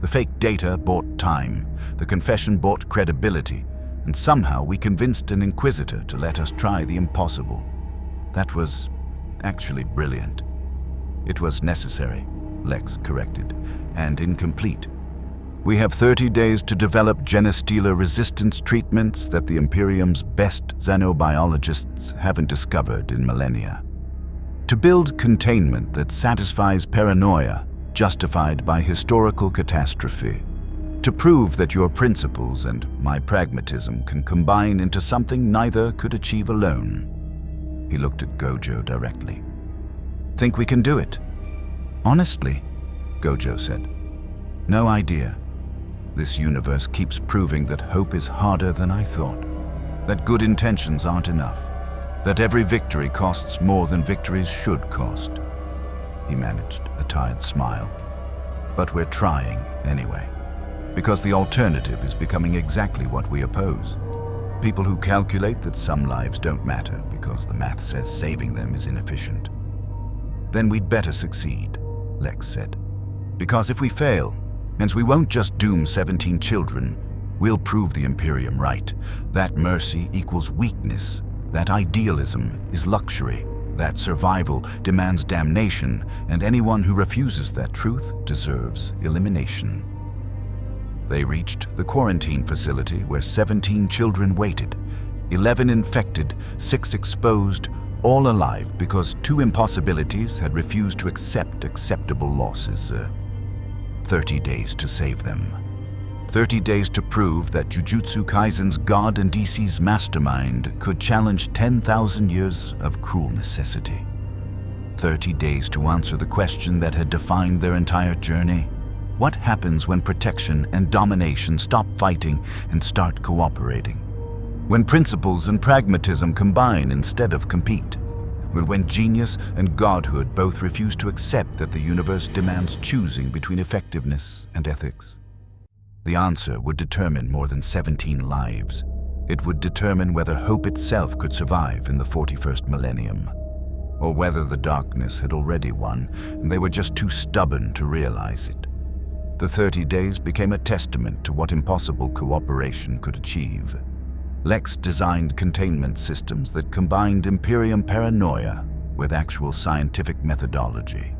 The fake data bought time, the confession bought credibility, and somehow we convinced an Inquisitor to let us try the impossible. That was actually brilliant. It was necessary, Lex corrected, and incomplete. We have 30 days to develop Genestealer resistance treatments that the Imperium's best xenobiologists haven't discovered in millennia. To build containment that satisfies paranoia justified by historical catastrophe. To prove that your principles and my pragmatism can combine into something neither could achieve alone. He looked at Gojo directly. Think we can do it? Honestly, Gojo said. No idea. This universe keeps proving that hope is harder than I thought. That good intentions aren't enough. That every victory costs more than victories should cost. He managed a tired smile. But we're trying anyway. Because the alternative is becoming exactly what we oppose. People who calculate that some lives don't matter because the math says saving them is inefficient. Then we'd better succeed, Lex said. Because if we fail, hence we won't just doom 17 children, we'll prove the Imperium right. That mercy equals weakness. That idealism is luxury. That survival demands damnation, and anyone who refuses that truth deserves elimination. They reached the quarantine facility where 17 children waited, 11 infected, 6 exposed, all alive because 2 impossibilities had refused to accept acceptable losses. 30 days to save them. 30 days to prove that Jujutsu Kaisen's god and DC's mastermind could challenge 10,000 years of cruel necessity. 30 days to answer the question that had defined their entire journey. What happens when protection and domination stop fighting and start cooperating? When principles and pragmatism combine instead of compete? When genius and godhood both refuse to accept that the universe demands choosing between effectiveness and ethics? The answer would determine more than 17 lives. It would determine whether hope itself could survive in the 41st millennium, or whether the darkness had already won and they were just too stubborn to realize it. The 30 days became a testament to what impossible cooperation could achieve. Lex designed containment systems that combined Imperium paranoia with actual scientific methodology.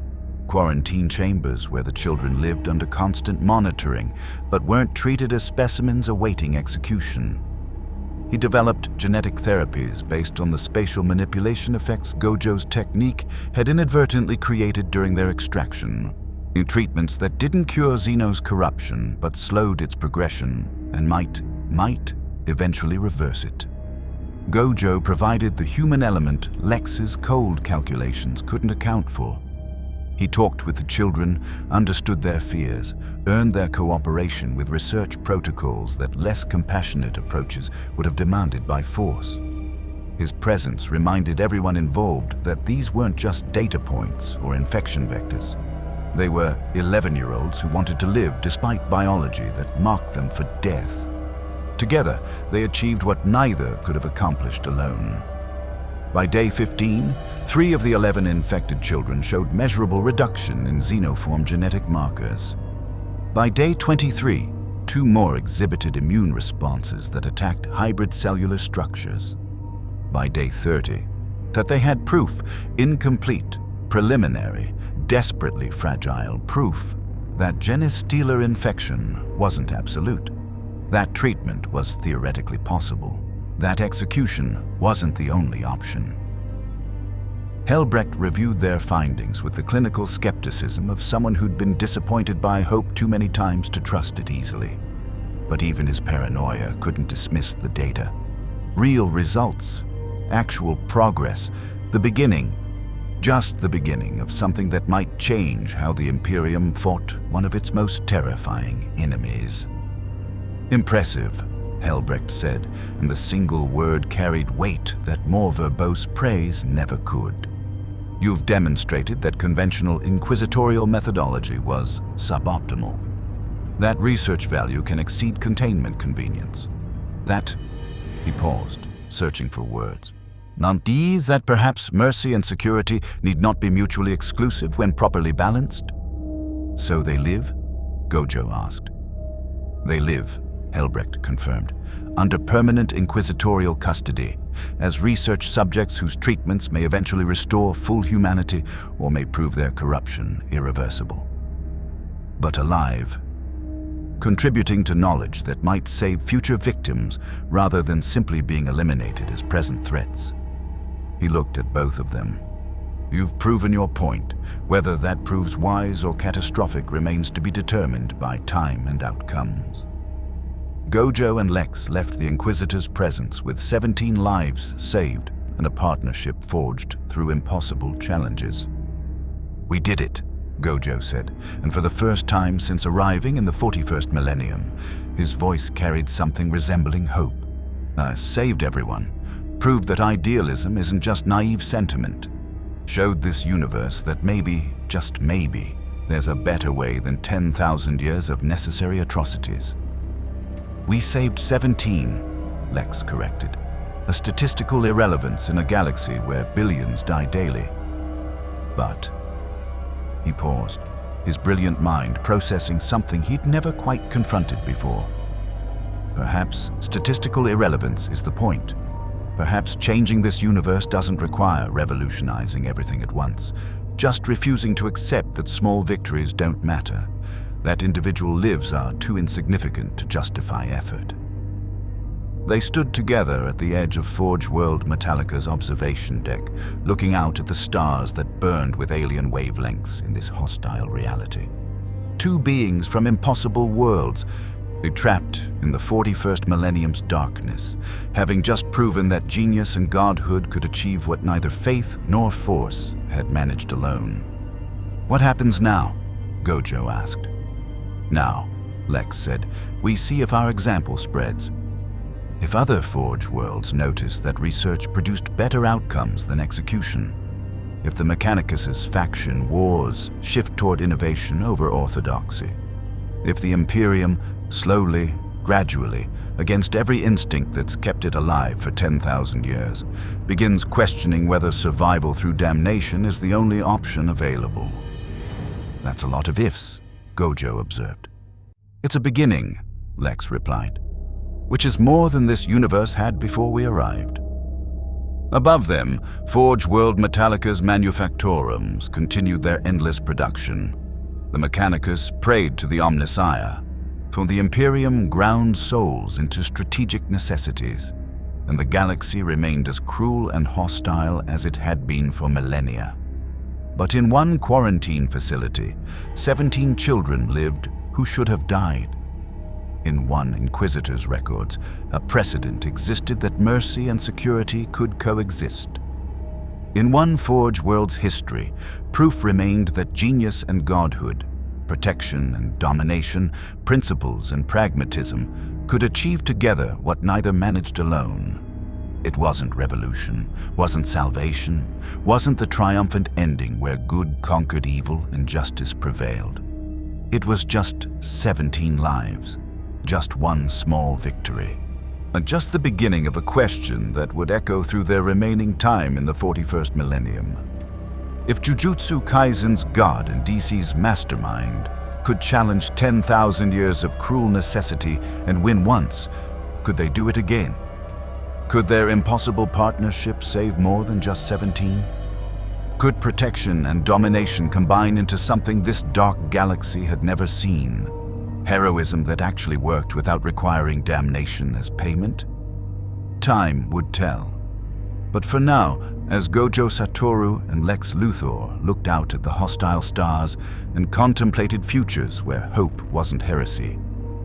Quarantine chambers where the children lived under constant monitoring but weren't treated as specimens awaiting execution. He developed genetic therapies based on the spatial manipulation effects Gojo's technique had inadvertently created during their extraction. Treatments that didn't cure Xeno's corruption but slowed its progression and might eventually reverse it. Gojo provided the human element Lex's cold calculations couldn't account for. He talked with the children, understood their fears, earned their cooperation with research protocols that less compassionate approaches would have demanded by force. His presence reminded everyone involved that these weren't just data points or infection vectors. They were 11-year-olds who wanted to live despite biology that marked them for death. Together, they achieved what neither could have accomplished alone. By day 15, 3 of the 11 infected children showed measurable reduction in xenoform genetic markers. By day 23, 2 more exhibited immune responses that attacked hybrid cellular structures. By day 30, that they had proof, incomplete, preliminary, desperately fragile proof, that Genestealer infection wasn't absolute. That treatment was theoretically possible. That execution wasn't the only option. Helbrecht reviewed their findings with the clinical skepticism of someone who'd been disappointed by hope too many times to trust it easily. But even his paranoia couldn't dismiss the data. Real results, actual progress, the beginning, just the beginning of something that might change how the Imperium fought one of its most terrifying enemies. Impressive, Helbrecht said, and the single word carried weight that more verbose praise never could. You've demonstrated that conventional inquisitorial methodology was suboptimal. That research value can exceed containment convenience. That, he paused, searching for words. These that perhaps mercy and security need not be mutually exclusive when properly balanced? So they live? Gojo asked. They live, Helbrecht confirmed, under permanent inquisitorial custody, as research subjects whose treatments may eventually restore full humanity or may prove their corruption irreversible. But alive, contributing to knowledge that might save future victims rather than simply being eliminated as present threats. He looked at both of them. You've proven your point. Whether that proves wise or catastrophic remains to be determined by time and outcomes. Gojo and Lex left the Inquisitor's presence with 17 lives saved and a partnership forged through impossible challenges. We did it, Gojo said, and for the first time since arriving in the 41st millennium, his voice carried something resembling hope. Saved everyone, proved that idealism isn't just naive sentiment, showed this universe that maybe, just maybe, there's a better way than 10,000 years of necessary atrocities. We saved 17, Lex corrected, a statistical irrelevance in a galaxy where billions die daily. But he paused, his brilliant mind processing something he'd never quite confronted before. Perhaps statistical irrelevance is the point. Perhaps changing this universe doesn't require revolutionizing everything at once, just refusing to accept that small victories don't matter, that individual lives are too insignificant to justify effort. They stood together at the edge of Forge World Metalica's observation deck, looking out at the stars that burned with alien wavelengths in this hostile reality. 2 beings from impossible worlds, trapped in the 41st millennium's darkness, having just proven that genius and godhood could achieve what neither faith nor force had managed alone. What happens now? Gojo asked. Now, Lex said, we see if our example spreads. If other Forge worlds notice that research produced better outcomes than execution, if the Mechanicus' faction wars shift toward innovation over orthodoxy, if the Imperium slowly, gradually, against every instinct that's kept it alive for 10,000 years, begins questioning whether survival through damnation is the only option available. That's a lot of ifs, Gojo observed. It's a beginning, Lex replied, which is more than this universe had before we arrived. Above them, Forge World Metalica's manufactorums continued their endless production. The Mechanicus prayed to the Omnissiah, for the Imperium ground souls into strategic necessities, and the galaxy remained as cruel and hostile as it had been for millennia. But in one quarantine facility, 17 children lived who should have died. In one Inquisitor's records, a precedent existed that mercy and security could coexist. In one Forge world's history, proof remained that genius and godhood, protection and domination, principles and pragmatism could achieve together what neither managed alone. It wasn't revolution, wasn't salvation, wasn't the triumphant ending where good conquered evil and justice prevailed. It was just 17 lives, just one small victory, and just the beginning of a question that would echo through their remaining time in the 41st millennium. If Jujutsu Kaisen's God and DC's Mastermind could challenge 10,000 years of cruel necessity and win once, could they do it again? Could their impossible partnership save more than just 17? Could protection and domination combine into something this dark galaxy had never seen? Heroism that actually worked without requiring damnation as payment? Time would tell. But for now, as Gojo Satoru and Lex Luthor looked out at the hostile stars and contemplated futures where hope wasn't heresy,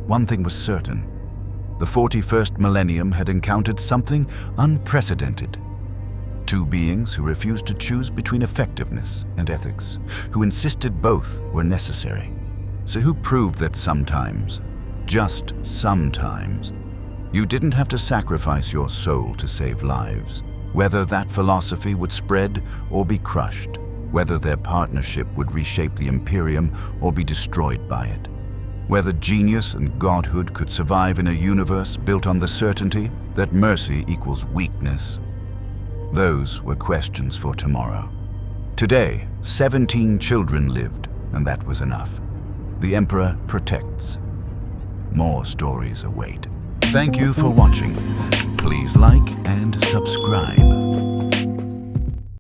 one thing was certain. The 41st millennium had encountered something unprecedented. Two beings who refused to choose between effectiveness and ethics, who insisted both were necessary. So who proved that sometimes, just sometimes, you didn't have to sacrifice your soul to save lives, whether that philosophy would spread or be crushed, whether their partnership would reshape the Imperium or be destroyed by it. Whether genius and godhood could survive in a universe built on the certainty that mercy equals weakness. Those were questions for tomorrow. Today, 17 children lived, and that was enough. The Emperor protects. More stories await. Thank you for watching. Please like and subscribe.